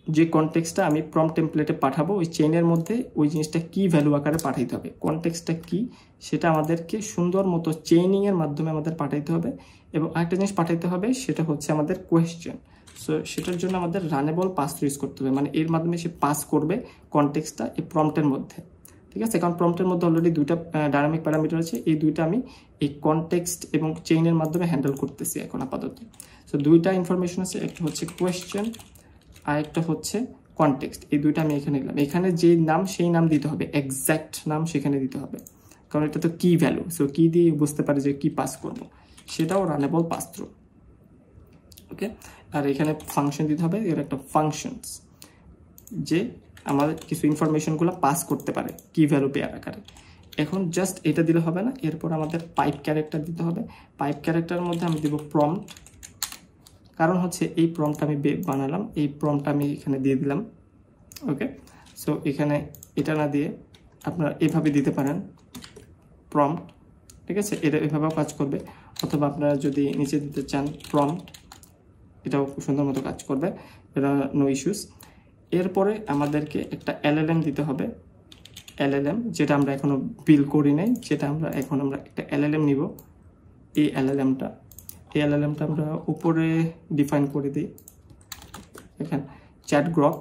যে কনটেক্সটটা আমি প্রম্পট টেমপ্লেটে পাঠাবো, ওই চেইনের মধ্যে ওই জিনিসটা কি ভ্যালু আকারে পাঠাইতে হবে, কনটেক্সটটা কি সেটা আমাদেরকে সুন্দর মতো চেইনিংয়ের মাধ্যমে আমাদের পাঠাইতে হবে। এবং আরেকটা জিনিস পাঠাইতে হবে সেটা হচ্ছে আমাদের কোয়েশ্চেন। সো সেটার জন্য আমাদের রানেবল পাস ইউজ করতে হবে, মানে এর মাধ্যমে সে পাস করবে কনটেক্সটটা এই প্রম্পটের মধ্যে। ঠিক আছে, কারণ প্রম্পটের মধ্যে অলরেডি দুইটা ডাইনামিক প্যারামিটার আছে, এই দুইটা আমি এই কনটেক্সট এবং চেইনের মাধ্যমে হ্যান্ডেল করতেছি এখন আপাতত। সো দুইটা ইনফরমেশন আছে, একটা হচ্ছে কোয়েশ্চেন আর একটা হচ্ছে কনটেক্সট। এই দুইটা আমি এখানে দিলাম। এখানে যে নাম সেই নাম দিতে হবে, এক্স্যাক্ট নাম সেখানে দিতে হবে, কারণ এটা তো কি ভ্যালু। সো কি দিয়ে বুঝতে পারে যে কি পাস করব, সেটাও রানেবল পাস থ্রু। ওকে, আর এখানে ফাংশন দিতে হবে, এর একটা ফাংশনস যে আমাদের কিছু ইনফরমেশনগুলো পাস করতে পারে কি ভ্যালু পেয়ার আকারে। এখন জাস্ট এটা দিলে হবে না, এরপর আমাদের পাইপ ক্যারেক্টার দিতে হবে। পাইপ ক্যারেক্টারের মধ্যে আমি দিব প্রম্পট, কারণ হচ্ছে এই প্রম্পট আমি বানালাম, এই প্রম্পট আমি এখানে দিয়ে দিলাম। ওকে, সো এখানে এটা না দিয়ে আপনারা এভাবে দিতে পারেন প্রম্পট। ঠিক আছে, এটা এভাবেও কাজ করবে, অথবা আপনারা যদি নিচে দিতে চান প্রম্পট, এটাও খুব সুন্দর মতো কাজ করবে, এটা নো ইস্যুস। এরপরে আমাদেরকে একটা এলএলএম দিতে হবে, এলএলএম যেটা আমরা এখনো বিল করি নাই, যেটা আমরা একটা এলএলএম নিব। এই এলএলএমটা আমরা উপরে ডিফাইন করে দিই। এখানে চ্যাট গ্রক,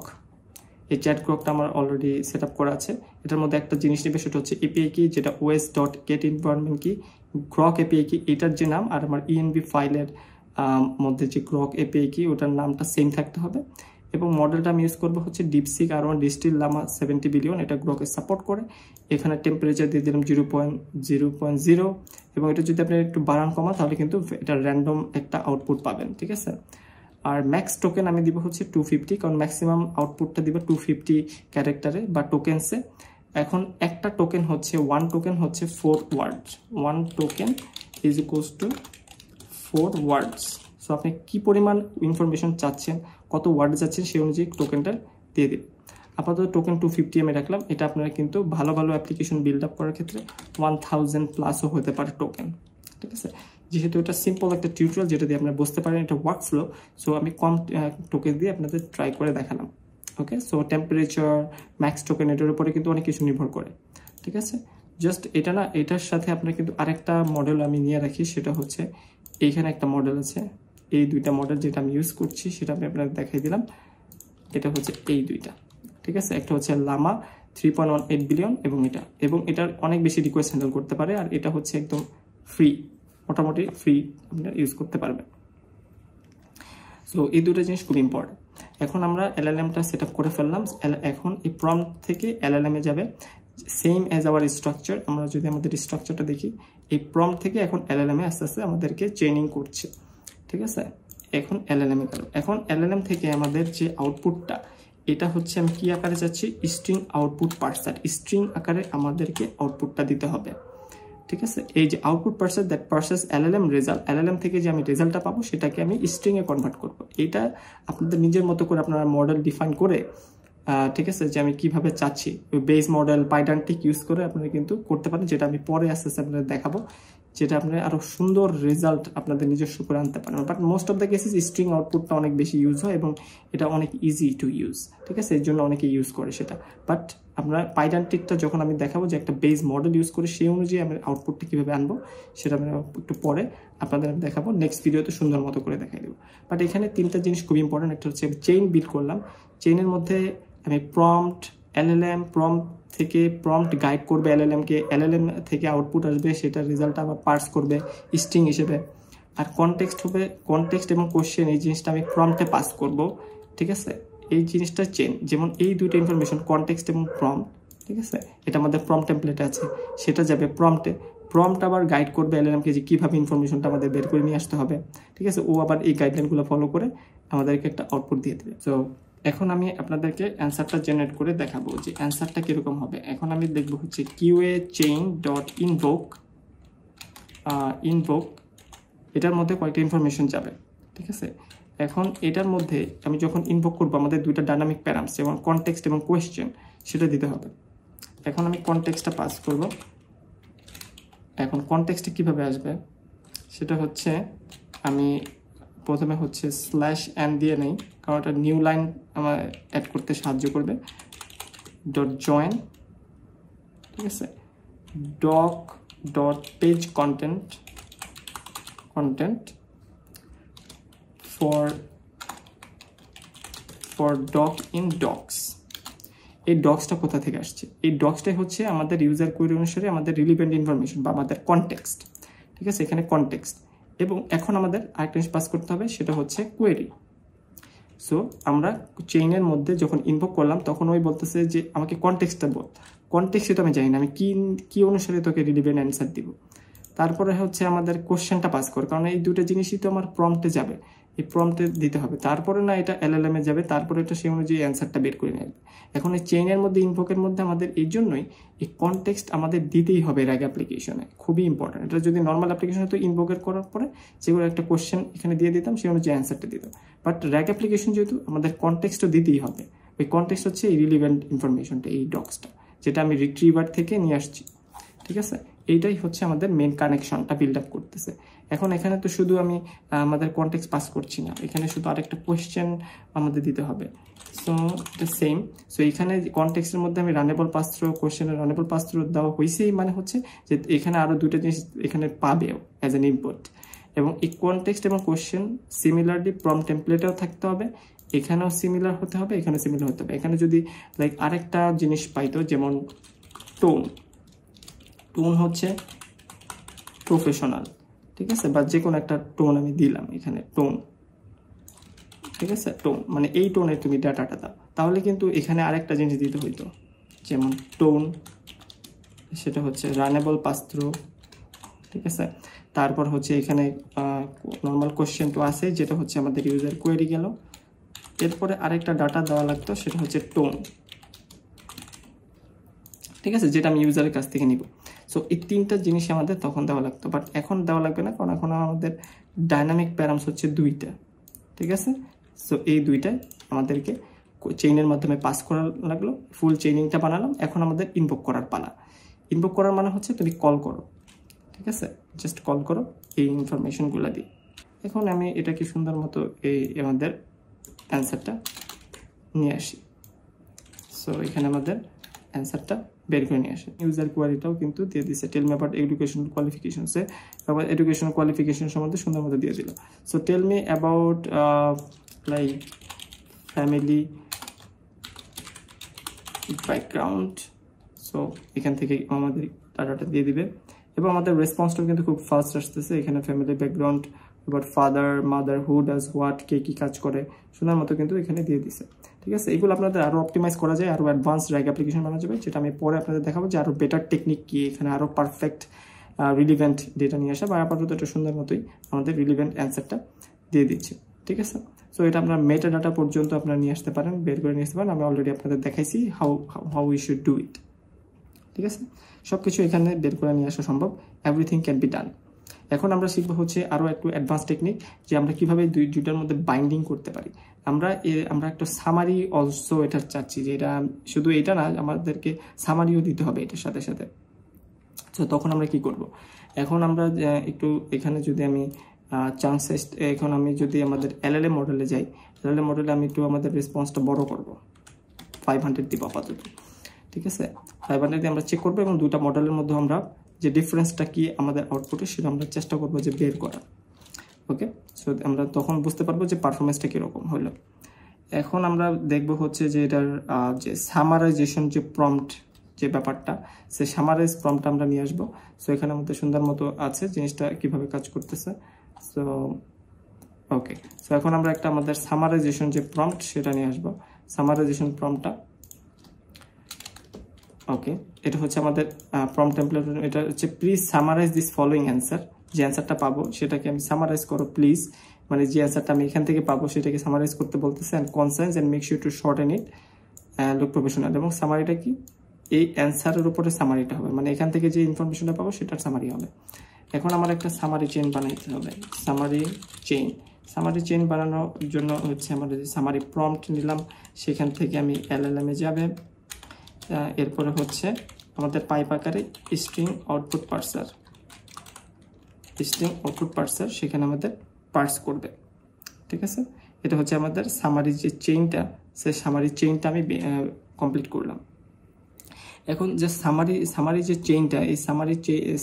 এই চ্যাট গ্রকটা আমার অলরেডি সেট আপ করা আছে। এটার মধ্যে একটা জিনিস নেবে, সেটা হচ্ছে এপিআই কি, যেটা os.getEnvironment কি, গ্রক এপিআই কি এটার যে নাম, আর আমার ইএনবি ফাইলের মধ্যে যে গ্রক এপিআই কি ওটার নামটা সেম থাকতে হবে। এবং মডেলটা আমি ইউজ করবো হচ্ছে DeepSeek R1 distil Lama 70 billion, এটা গ্রকে সাপোর্ট করে। এখানে টেম্পারেচার দিয়ে দিলাম 0.0, এবং এটা যদি আপনি একটু বাড়ান কমা তাহলে কিন্তু এটা র্যান্ডম একটা আউটপুট পাবেন। ঠিক আছে, আর ম্যাক্স টোকেন আমি দিব হচ্ছে 250, কারণ ম্যাক্সিমাম আউটপুটটা দিব 250 ক্যারেক্টারে বা টোকেনসে। এখন একটা টোকেন হচ্ছে 1 টোকেন হচ্ছে 4 ওয়ার্ডস, 1 token is equals to 4 words. So আপনি কি পরিমাণ ইনফরমেশন চাচ্ছেন, কত ওয়ার্ড যাচ্ছেন সেই অনুযায়ী টোকেনটা দিয়ে দিন। আপাতত টোকেন 250 আমি রাখলাম। এটা আপনারা কিন্তু ভালো ভালো অ্যাপ্লিকেশন বিল্ড আপ করার ক্ষেত্রে 1000 প্লাসও হতে পারে টোকেন। ঠিক আছে, যেহেতু এটা সিম্পল একটা টিউটোরিয়াল যেটা দিয়ে আপনারা বুঝতে পারেন এটা ওয়ার্ক ফ্লো, সো আমি কম টোকেন দিয়ে আপনাদের ট্রাই করে দেখালাম। ওকে, সো টেম্পারেচার, ম্যাক্স টোকেন এটার উপরে কিন্তু অনেক কিছু নির্ভর করে। ঠিক আছে, জাস্ট এটা না, এটার সাথে আপনার কিন্তু আরেকটা মডেল আমি নিয়ে রাখি, সেটা হচ্ছে এইখানে একটা মডেল আছে। এই দুইটা মডেল যেটা আমি ইউজ করছি সেটা আমি আপনাদের দেখাই দিলাম। এটা হচ্ছে এই দুইটা। ঠিক আছে, একটা হচ্ছে লামা 3.18 বিলিয়ন এবং এটার অনেক বেশি রিকোয়েস্ট হ্যান্ডেল করতে পারে, আর এটা হচ্ছে একদম ফ্রি, মোটামুটি ফ্রি আপনারা ইউজ করতে পারবেন। সো এই দুটো জিনিস খুব ইম্পর্টেন্ট। এখন আমরা এলএলএমটা সেট আপ করে ফেললাম। এখন এই প্রম্পট থেকে এলএলএম এ যাবে, সেম অ্যাজ আওয়ার স্ট্রাকচার। আমরা যদি আমাদের স্ট্রাকচারটা দেখি, এই প্রম্পট থেকে এখন এলএলএম এ আস্তে আস্তে আমাদেরকে ট্রেনিং করছে। ঠিক আছে, এখন এলএলএম এ গেল। এখন এলএলএম থেকে আমাদের যে আউটপুটটা, এটা হচ্ছে আমি কি আকারে চাচ্ছি, স্ট্রিং আউটপুট পার্সার, স্ট্রিং আকারে আমাদেরকে আউটপুটটা দিতে হবে। ঠিক আছে, এই যে output process that process LLM result, LLM থেকে যে আমি রেজাল্টটা পাবো সেটাকে আমি স্ট্রিংয়ে কনভার্ট করব। এটা আপনাদের নিজের মতো করে আপনারা মডেল ডিফাইন করে, ঠিক আছে, যে আমি কিভাবে চাচ্ছি বেস মডেল পাইডান্টিক ইউজ করে আপনারা কিন্তু করতে পারেন, যেটা আমি পরে আস্তে আস্তে আপনাদের দেখাবো, যেটা আপনারা আরো সুন্দর রেজাল্ট আপনাদের নিজস্ব করে আনতে পারেন। But most of the cases string আউটপুটটা অনেক বেশি ইউজ হয় এবং এটা অনেক ইজি টু ইউজ, ঠিক আছে, এর জন্য অনেকে ইউজ করে সেটা। বাট আপনারা পাইডান্টিকটা যখন আমি দেখাবো যে একটা বেস মডেল ইউজ করে সেই অনুযায়ী আমি আউটপুটটা কীভাবে আনবো সেটা আমি একটু পরে আপনাদের আমি দেখাবো, নেক্সট ভিডিওতে সুন্দর মতো করে দেখাই দেবো। বাট এখানে তিনটা জিনিস খুব ইম্পর্টেন্ট। একটা হচ্ছে চেইন বিল্ড করলাম, চেইনের মধ্যে আমি প্রম্পট এলএলএম, প্রম্পট থেকে প্রম্পট গাইড করবে এলএলএমকে, এলএলএম থেকে আউটপুট আসবে, সেটা রেজাল্ট আবার পার্স করবে স্ট্রিং হিসেবে। আর কনটেক্সট হবে, কনটেক্সট এবং কোশ্চেন এই জিনিসটা আমি প্রম্পটে পাস করব, ঠিক আছে, এই জিনিসটা চেন। যেমন এই দুইটা ইনফরমেশন কনটেক্সট এবং প্রম্পট, ঠিক আছে, এটা আমাদের প্রম্পট টেমপ্লেটে আছে, সেটা যাবে প্রম্পটে, প্রম্পট আবার গাইড করবে এলএলএমকে যে কীভাবে ইনফরমেশনটা আমাদের বের করে নিয়ে আসতে হবে, ঠিক আছে, ও আবার এই গাইডলাইনগুলো ফলো করে আমাদেরকে একটা আউটপুট দিয়ে দেবে। তো এখন আমি আপনাদেরকে অ্যান্সারটা জেনারেট করে দেখাবো যে অ্যান্সারটা কীরকম হবে। এখন আমি দেখবো হচ্ছে QA chain dot invoke, invoke এটার মধ্যে কয়েকটা ইনফরমেশন যাবে, ঠিক আছে। এখন এটার মধ্যে আমি যখন ইনভোক করবো আমাদের দুইটা ডাইনামিক প্যারামস যেমন কনটেক্সট এবং কোয়েশ্চেন সেটা দিতে হবে। এখন আমি কনটেক্সটটা পাস করব। এখন কনটেক্সটে কিভাবে আসবে সেটা হচ্ছে আমি প্রথমে হচ্ছে স্ল্যাশ এন দিয়ে নেই, কারণ একটা নিউ লাইন আমার অ্যাড করতে সাহায্য করবে। ডট জয়েন, ঠিক আছে, doc dot page content, content for doc in docs. এই ডক্সটা কোথা থেকে আসছে? এই ডক্সটাই হচ্ছে আমাদের ইউজার কোয়েরি অনুসারে আমাদের রিলিভেন্ট ইনফরমেশন বা আমাদের কনটেক্সট, ঠিক আছে, এখানে কনটেক্সট। এবং এখন আমাদের আরেকটা জিনিস পাস করতে হবে, সেটা হচ্ছে কোয়েরি। সো আমরা চেইনের মধ্যে যখন ইনভোক করলাম তখন ওই বলতেছে যে আমাকে কনটেক্সটটা বল, কনটেক্সট সেটা আমি জানি না, আমি কি অনুসারে তোকে রিলিভেন্ট অ্যান্সার দিব। তারপরে হচ্ছে আমাদের কোশ্চেনটা পাস করে, কারণ এই দুটো জিনিসই তো আমার প্রম্পটে যাবে, এই প্রম্পটে দিতে হবে, তারপরে না এটা এলএলএম এ যাবে, তারপরে এটা সেই অনুযায়ী অ্যান্সারটা বের করে নেবে। এখন এই চেইনের মধ্যে ইনভোকের মধ্যে আমাদের এই জন্যই এই কনটেক্সট আমাদের দিতেই হবে র্যাগ অ্যাপ্লিকেশনে, খুবই ইম্পর্টেন্ট। এটা যদি নর্মাল অ্যাপ্লিকেশন হতো ইনভোকের করার পরে যেগুলো একটা কোশ্চেন এখানে দিয়ে দিতাম সেই অনুযায়ী অ্যান্সারটা দিতাম, বাট র্যাগ অ্যাপ্লিকেশন যেহেতু আমাদের কনটেক্সটও দিতেই হবে। ওই কনটেক্সট হচ্ছে এই রিলিভেন্ট ইনফরমেশনটা, এই ডক্সটা যেটা আমি রিট্রিভার থেকে নিয়ে আসছি, ঠিক আছে। এইটাই হচ্ছে আমাদের মেন কানেকশনটা বিল্ড আপ করতেছে। এখন এখানে তো শুধু আমি আমাদের কনটেক্সট পাস করছি না, এখানে শুধু আরেকটা কোয়েশ্চেন আমাদের দিতে হবে। সো এটা সেম। সো এখানে কনটেক্সটের মধ্যে আমি রানেবল পাস থ্রো, কোয়েশ্চেনের রানেবল পাস থ্রো দেওয়া হয়েছেই, মানে হচ্ছে যে এখানে আরও দুটো জিনিস এখানে পাবেও অ্যাজ এন ইনপুট। এবং এই কনটেক্সট এবং কোয়েশ্চেন সিমিলারলি প্রম্পট টেমপ্লেটেও থাকতে হবে, এখানেও সিমিলার হতে হবে, এখানে সিমিলার হতে হবে। এখানে যদি লাইক আরেকটা জিনিস পাইতো যেমন টোন, টোন হচ্ছে প্রফেশনাল, ঠিক আছে, বা যে কোনো একটা টোন আমি দিলাম এখানে টোন, ঠিক আছে, টোন মানে এই টোনের তুমি ডাটাটা দাও, তাহলে কিন্তু এখানে আরেকটা জিনিস দিতে হইতো যেমন টোন, সেটা হচ্ছে রানেবল পাস থ্রো, ঠিক আছে। তারপর হচ্ছে এখানে নর্মাল কোশ্চেন তো আছে যেটা হচ্ছে আমাদের ইউজার কোয়েরি গেল, এরপরে আরেকটা ডাটা দেওয়া লাগতো সেটা হচ্ছে টোন, ঠিক আছে, যেটা আমি ইউজারের কাছ থেকে নিব। সো এই তিনটা জিনিস আমাদের তখন দেওয়া লাগতো, বাট এখন দেওয়া লাগবে না, কারণ এখন আমাদের ডাইনামিক প্যারামস হচ্ছে দুইটা, ঠিক আছে। সো এই দুইটাই আমাদেরকে চেইনের মাধ্যমে পাস করা লাগলো, ফুল চেইনিংটা বানালাম। এখন আমাদের ইনভোক করার পালা। ইনভোক করার মানে হচ্ছে তুমি কল করো, ঠিক আছে, জাস্ট কল করো এই ইনফরমেশনগুলো দিয়ে। এখন আমি এটাকে সুন্দর মতো এই আমাদের অ্যান্সারটা নিয়ে আসি। সো এখানে আমাদের অ্যান্সারটা বের করে নিয়ে আসে। ইউজার কোয়ারিটাও কিন্তু দিয়ে দিচ্ছে, টেল মি অ্যাবাউট এডুকেশনাল কোয়ালিফিকেশনসে, আবার এডুকেশনাল কোয়ালিফিকেশন সম্বন্ধে সুন্দর মতো দিয়ে দিল। So tell me about like family background. So এখান থেকে আমাদের ডাটাটা দিয়ে দিবে এবং আমাদের রেসপন্সটাও কিন্তু খুব ফাস্ট আসতেছে। এখানে ফ্যামিলি ব্যাকগ্রাউন্ড, এবার father mother, who does what, কে কী কাজ করে, সুন্দর মতো কিন্তু এখানে দিয়ে দিছে, ঠিক আছে। এগুলো আপনাদের আরও অপটিমাইজ করা যায়, আরও অ্যাডভান্স র্যাগ অ্যাপ্লিকেশন বানানো যাবে, যেটা আমি পরে আপনাদের দেখাবো যে আরও বেটার টেকনিক কি এখানে আরও পারফেক্ট রিলিভেন্ট ডেটা নিয়ে আসা, বা আপাতত এটা সুন্দর মতোই আমাদের রিলিভেন্ট অ্যান্সারটা দিয়ে দিচ্ছে, ঠিক আছে। সো এটা আপনার মেটা ডাটা পর্যন্ত আপনারা নিয়ে আসতে পারেন, বের করে নিয়ে আসতে পারেন। আমি অলরেডি আপনাদের দেখাইছি how we should do it, ঠিক আছে। সব কিছু এখানে বের করে নিয়ে আসা সম্ভব। Everything can be done. এখন আমরা শিখবো হচ্ছে আরও একটু অ্যাডভান্স টেকনিক, যে আমরা কিভাবে দুইটার মধ্যে বাইন্ডিং করতে পারি। আমরা একটা সামারি অলসো এটা চাচ্ছি, যে এটা শুধু এটা না, আমাদেরকে সামারিও দিতে হবে এটার সাথে সাথে। তো তখন আমরা কি করব, এখন আমরা একটু এখানে যদি আমি চান্সেস, এখন আমি যদি আমাদের এলএলএম মডেলে যাই, এলএলএম মডেলে আমি একটু আমাদের রেসপন্সটা বড় করব, 500 দিব আপাতত। ঠিক আছে, 500 দিয়ে আমরা চেক করবো, এবং দুটা মডেলের মধ্যে আমরা যে ডিফারেন্সটা কি আমাদের আউটপুটে সেটা আমরা চেষ্টা করবো যে বের করা। ওকে, সো আমরা তখন বুঝতে পারবো যে পারফরমেন্সটা কীরকম হলো। এখন আমরা দেখবো হচ্ছে যে এটার যে সামারাইজেশন যে প্রম্পট যে ব্যাপারটা, সে সামারাইজ প্রম্পট আমরা নিয়ে আসবো। সো এখানে আমাদের সুন্দর মতো আছে জিনিসটা কিভাবে কাজ করতেছে। সো ওকে, সো এখন আমরা একটা আমাদের সামারাইজেশন যে প্রম্পট সেটা নিয়ে আসবো, সামারাইজেশন প্রম্পটটা। ওকে, এটা হচ্ছে আমাদের প্রম্পট টেমপ্লেট। এটা হচ্ছে please summarize this following answer, যে অ্যান্সারটা পাবো সেটাকে আমি সামারাইজ করো প্লিজ, মানে যে অ্যান্সারটা আমি এখান থেকে পাবো সেটাকে সামারাইজ করতে বলতেছে। And concise and make sure to shorten it, look professional. এবং সামারিটা কি, এই অ্যান্সারের উপরে সামারিটা হবে, মানে এখান থেকে যে ইনফরমেশনটা পাবো সেটার সামারি হবে। এখন আমার একটা সামারি চেইন বানাইতে হবে, সামারি চেইন বানানোর জন্য হচ্ছে আমাদের যে সামারি প্রম্পট নিলাম, সেখান থেকে আমি এলএলএম-এ যাবে, এরপরে হচ্ছে আমাদের পাইপ আকারে স্ট্রিং আউটপুট পার্সার, সেখানে আমাদের পার্স করবে। ঠিক আছে, এটা হচ্ছে আমাদের সামারি যে চেইনটা, সেই সামারি চেইনটা আমি কমপ্লিট করলাম। এখন যে সামারি যে চেইনটা, এই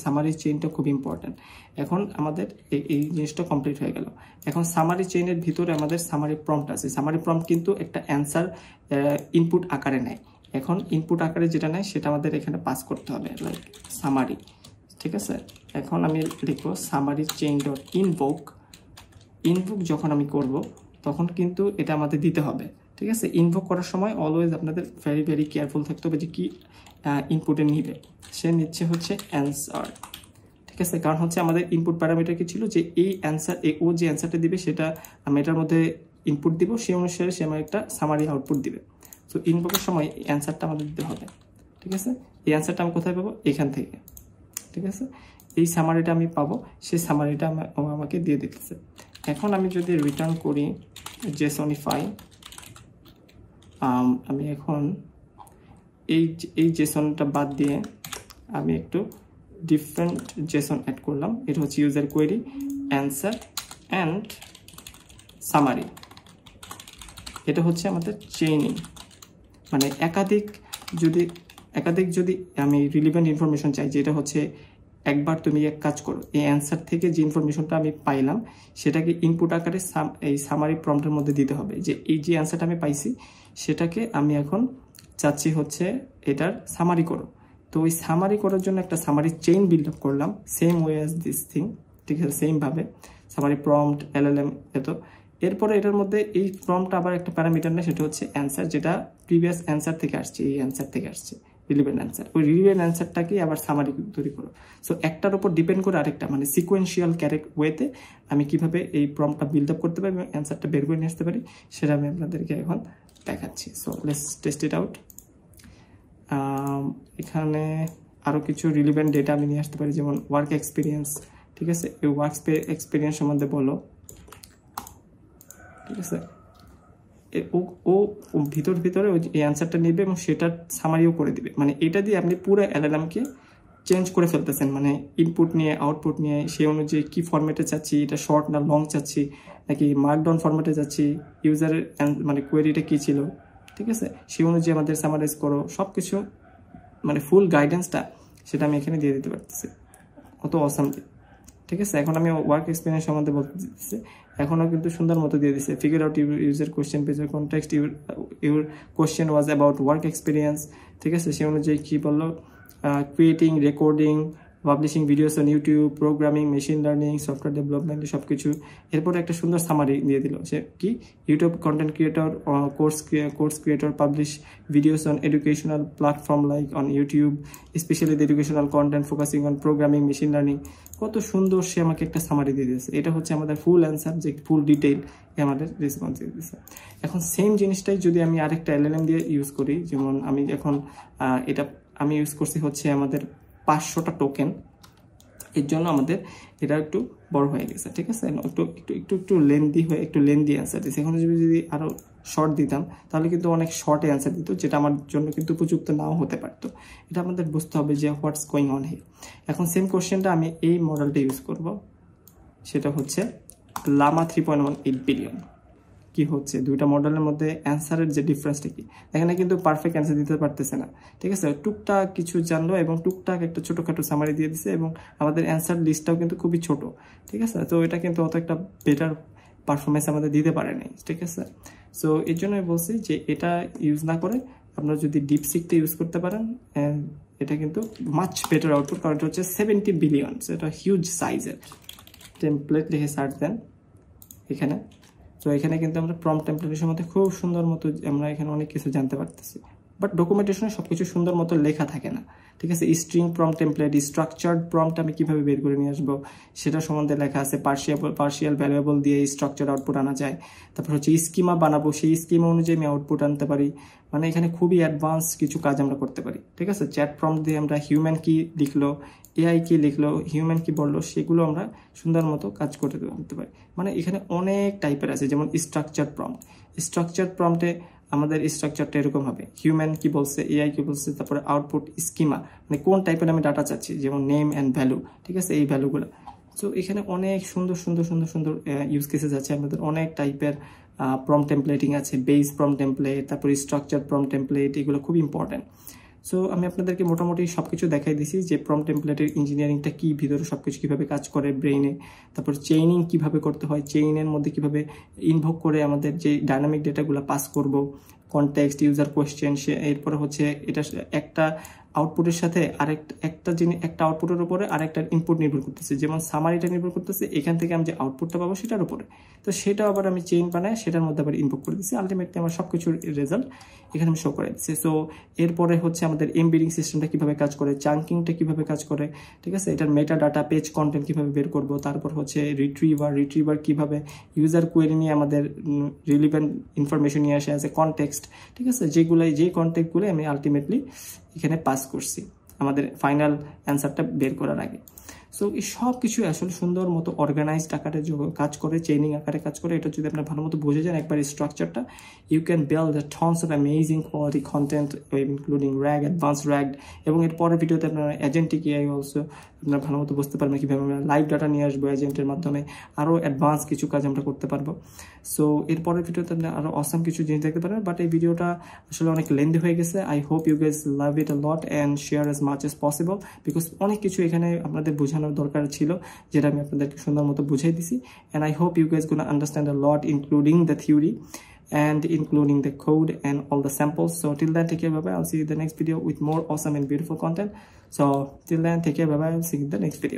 সামারি চেইনটা খুব ইম্পর্টেন্ট। এখন আমাদের এই জিনিসটা কমপ্লিট হয়ে গেল। এখন সামারি চেইনের ভিতরে আমাদের সামারি প্রম্পট আছে। সামারি প্রম্পট কিন্তু একটা অ্যান্সার ইনপুট আকারে নেয়। এখন ইনপুট আকারে যেটা নেয় সেটা আমাদের এখানে পাস করতে হবে, লাইক সামারি। ঠিক আছে, এখন আমি লিখবো সামারি চেইন ডট ইনভোক যখন আমি করব তখন কিন্তু এটা আমাদের দিতে হবে। ঠিক আছে, ইনভোক করার সময় অলওয়েজ আপনাদের ভেরি ভেরি কেয়ারফুল থাকতে হবে যে কি ইনপুটে নিবে। সে নিচ্ছে হচ্ছে অ্যান্সার। ঠিক আছে, কারণ হচ্ছে আমাদের ইনপুট প্যারামিটার কি ছিল, যে এই অ্যান্সার ও যে অ্যান্সারটা দিবে সেটা আমি এটার মধ্যে ইনপুট দিব, সেই অনুসারে সে আমার একটা সামারি আউটপুট দিবে। সো ইনভোকের সময় এই অ্যান্সারটা আমাদের দিতে হবে। ঠিক আছে, এই অ্যান্সারটা আমি কোথায় পাবো, এখান থেকে। ঠিক আছে, এই সামারিটা আমি পাবো, সেই সামারিটা আমাকে দিয়ে দিতেছে। এখন আমি যদি রিটার্ন করি জেসনিফাই, আমি এখন এই জেসনটা বাদ দিয়ে আমি একটু ডিফারেন্ট জেসন অ্যাড করলাম। এটা হচ্ছে user query answer and summary. এটা হচ্ছে আমাদের চেইনিং, মানে একাধিক যদি আমি রিলিভেন্ট ইনফরমেশন চাই, যেটা হচ্ছে একবার তুমি এক কাজ করো, এই অ্যান্সার থেকে যে ইনফরমেশনটা আমি পাইলাম সেটাকে ইনপুট আকারে এই সামারি প্রম্পটের মধ্যে দিতে হবে, যে এই যে অ্যান্সারটা আমি পাইছি সেটাকে আমি এখন চাচ্ছি হচ্ছে এটার সামারি করো। তো ওই সামারি করার জন্য একটা সামারি চেইন বিল্ড আপ করলাম, same way as this thing. ঠিক আছে, সেমভাবে সামারি প্রম্পট এলএলএম এত। এরপরে এটার মধ্যে এই প্রম্পট আবার একটা প্যারামিটার নেই, সেটা হচ্ছে অ্যান্সার, যেটা প্রিভিয়াস অ্যান্সার থেকে আসছে, এই অ্যান্সার থেকে আসছে রিলিভেন্ট অ্যান্সার। ওই রিলিভেন্ট অ্যান্সারটাকে আবার সামারি তৈরি করো। সো একটার উপর ডিপেন্ড করে আরেকটা, মানে সিকোয়েন্সিয়াল ওয়েতে আমি কিভাবে এই প্রম্পটটা বিল্ড আপ করতে পারি এবং অ্যান্সারটা বের করে নিয়ে আসতে পারি সেটা আমি আপনাদেরকে এখন দেখাচ্ছি। So let's test it out. এখানে আরও কিছু রিলিভেন্ট ডেটা আমি নিয়ে আসতে পারি, যেমন ওয়ার্ক এক্সপিরিয়েন্স। ঠিক আছে, এই ওয়ার্ক এক্সপিরিয়েন্স সম্বন্ধে বলো। ঠিক আছে, ও ভিতরে ওই এই অ্যান্সারটা নেবে এবং সেটা সামারিও করে দিবে। মানে এটা দিয়ে আপনি পুরো এলএলএমকে চেঞ্জ করে ফেলতেছেন, মানে ইনপুট নিয়ে আউটপুট নিয়ে সেই অনুযায়ী কী ফরম্যাটে চাচ্ছি, এটা শর্ট না লং চাচ্ছি, নাকি মার্কডাউন ফরম্যাটে যাচ্ছি, ইউজারের মানে কোয়েরিটা কী ছিল, ঠিক আছে, সেই অনুযায়ী আমাদের সামারাইজ করো, সব কিছু মানে ফুল গাইডেন্সটা সেটা আমি এখানে দিয়ে দিতে পারতেছি, কত অসামলি। ঠিক আছে, এখন আমি ওয়ার্ক এক্সপিরিয়েন্স সম্বন্ধে বলতে দিচ্ছি, এখনও কিন্তু সুন্দর মতো দিয়ে দিচ্ছে। ফিগার আউট ইউজার কোয়েশ্চেন পেজের context, your question was about work experience. ঠিক আছে, সেই অনুযায়ী কী বললো, creating, recording, publishing videos on YouTube, programming, machine learning, software development, সব কিছু। এরপরে একটা সুন্দর সামারি দিয়ে দিল, সে কি YouTube content creator, course creator, publish videos on educational platform like on YouTube, specially the educational content focusing on programming, machine learning. কত সুন্দর সে আমাকে একটা সামারি দিয়ে দিয়েছে। এটা হচ্ছে আমাদের ফুল অ্যান্সার, যে ফুল ডিটেইল আমাদের রেসপন্স দিয়ে দিয়েছে। এখন সেম জিনিসটাই যদি আমি আরেকটা এলএলএম দিয়ে ইউজ করি, যেমন আমি এখন এটা আমি ইউজ করছি হচ্ছে আমাদের 500টা টোকেন। এর জন্য আমাদের এটা একটু বড় হয়ে গেছে, ঠিক আছে, একটু একটু একটু একটু লেন্দি হয়ে একটু লেন্দি অ্যান্সার দিচ্ছে। এখন যদি আরও শর্ট দিতাম তাহলে কিন্তু অনেক শর্টে অ্যান্সার দিত, যেটা আমার জন্য কিন্তু উপযুক্ত নাও হতে পারতো। এটা আমাদের বুঝতে হবে যে হোয়াটস গোয়িং অন হিয়ার। এখন সেম কোশ্চেনটা আমি এই মডেলটা ইউজ করব, সেটা হচ্ছে লামা 3.18 বিলিয়ন। কি হচ্ছে দুইটা মডেলের মধ্যে অ্যান্সারের যে ডিফারেন্সটা কি, এখানে কিন্তু পারফেক্ট অ্যান্সার দিতে পারতেছে না, ঠিক আছে, টুকটাক কিছু জানলো এবং টুকটাক একটা ছোটোখাটো সামারি দিয়ে দিছে, এবং আমাদের অ্যান্সার লিস্টটাও কিন্তু খুবই ছোট, ঠিক আছে। তো এটা কিন্তু অত একটা বেটার পারফরমেন্স আমাদের দিতে পারে নাই, ঠিক আছে। সো এর জন্য আমি বলছি যে এটা ইউজ না করে আপনারা যদি ডিপসিকটা ইউজ করতে পারেন, এটা কিন্তু মাচ বেটার আউটপুট, কারণ এটা হচ্ছে 70 বিলিয়ন, এটা হিউজ সাইজের। টেমপ্লেট লিখে সার্চ দেন এখানে। তো এখানে কিন্তু আমরা প্রম্পট টেমপ্লেটের মধ্যে খুব সুন্দর মতো আমরা এখানে অনেক কিছু জানতে পারতেছি, বাট ডকুমেন্টেশনে সব কিছু সুন্দর মতো লেখা থাকে না, ঠিক আছে। String prompt template, structured prompt আমি কিভাবে বের করে নিয়ে আসবো সেটা সম্বন্ধে লেখা আছে। পার্শিয়াল ভ্যালুয়েবল দিয়ে স্ট্রাকচার আউটপুট আনা যায়। তারপর হচ্ছে স্কিমা বানাবো, সেই স্কিমা অনুযায়ী আমি আউটপুট আনতে পারি। মানে এখানে খুবই অ্যাডভান্স কিছু কাজ আমরা করতে পারি, ঠিক আছে। চ্যাট প্রম্পট দিয়ে আমরা হিউম্যান কি লিখলো, এআই কি লিখলো, হিউম্যান কি বললো, সেগুলো আমরা সুন্দর মতো কাজ করে আনতে পারি। মানে এখানে অনেক টাইপের আছে, যেমন স্ট্রাকচার প্রম্পট। স্ট্রাকচার প্রম্পটে আমাদের স্ট্রাকচারটা এরকম হবে, হিউম্যান কি বলছে, এআই কি বলছে, তারপরে আউটপুট স্কিমা, মানে কোন টাইপের আমি ডাটা চাচ্ছি, যেমন নেম অ্যান্ড ভ্যালু, ঠিক আছে, এই ভ্যালুগুলো। সো এখানে অনেক সুন্দর সুন্দর সুন্দর সুন্দর ইউজ কেসেস আছে, আমাদের অনেক টাইপের প্রম্পট টেমপ্লেটিং আছে, বেস প্রম্পট টেমপ্লেট, তারপরে স্ট্রাকচার প্রম্পট টেমপ্লেট, এগুলো খুব ইম্পর্টেন্ট। সো আমি আপনাদেরকে মোটামুটি সব কিছু দেখাই দিছি যে প্রম্পট টেমপ্লেটের ইঞ্জিনিয়ারিংটা কি, ভিতরে সব কিছু কীভাবে কাজ করে ব্রেইনে, তারপর চেইনিং কিভাবে করতে হয়, চেইনের মধ্যে কিভাবে ইনভোক করে আমাদের যে ডাইনামিক ডেটাগুলো পাস করব, কনটেক্সট, ইউজার কোয়েশ্চেন, এরপরে হচ্ছে এটা একটা আউটপুটের সাথে একটা জিনিস, একটা আউটপুটের উপরে আরেকটা ইনপুট নির্ভর করতেছে, যেমন সামারিটা নির্ভর করতেছে এখান থেকে আমি যে আউটপুটটা পাবো সেটার উপরে। তো সেটা আবার আমি চেইন বানায় সেটার মধ্যে আবার ইনপুট করে দিচ্ছি, আলটিমেটলি আমার সব কিছুর রেজাল্ট এখানে আমি শো করে দিচ্ছি। সো এরপরে হচ্ছে আমাদের এমবেডিং সিস্টেমটা কিভাবে কাজ করে, চাঙ্কিংটা কিভাবে কাজ করে, ঠিক আছে, এটার মেটা ডাটা, পেজ কন্টেন্ট কিভাবে বের করব, তারপর হচ্ছে রিট্রিভার কিভাবে ইউজার কোয়েরি নিয়ে আমাদের রিলিভেন্ট ইনফরমেশন নিয়ে আসে অ্যাজ এ কনটেক্সট, ঠিক আছে, যে কন্টেক্টগুলো আমি আলটিমেটলি এখানে পাস করছি আমাদের ফাইনাল অ্যান্সারটা বের করার আগে। সো এই সব কিছু আসলে সুন্দর মতো অর্গানাইজড আকারে কাজ করে, চেইনিং আকারে কাজ করে। এটা যদি আপনার ভালো মতো বুঝে যান একবার স্ট্রাকচারটা, you can build the tons of amazing quality content including RAG, advance RAG, এবং এর পরের ভিডিওতে আপনারা এজেন্টিক এআই অলসো আপনারা ভালো মতো বুঝতে পারবেন কীভাবে আমরা লাইভ ডাটা নিয়ে আসবো এজেন্টের মাধ্যমে, আরও অ্যাডভান্স কিছু কাজ আমরা করতে পারবো। সো এরপরের ভিডিওতে আপনারা আরও অসাম কিছু জিনিস দেখতে পারবেন, বাট এই ভিডিওটা আসলে অনেক লেন্দি হয়ে গেছে। I hope you guys love it a lot and share as much as possible, because অনেক কিছু এখানে আপনাদের বোঝানোর দরকার ছিল, যেটা আমি আপনাদেরকে সুন্দর মতো বুঝাই দিছি। And I hope you guys gonna understand a lot, including the theory and including the code and all the samples. So till then, take care, bye bye. I'll see you in the next video with more awesome and beautiful content. So till then, take care, bye bye. I'll see you in the next video.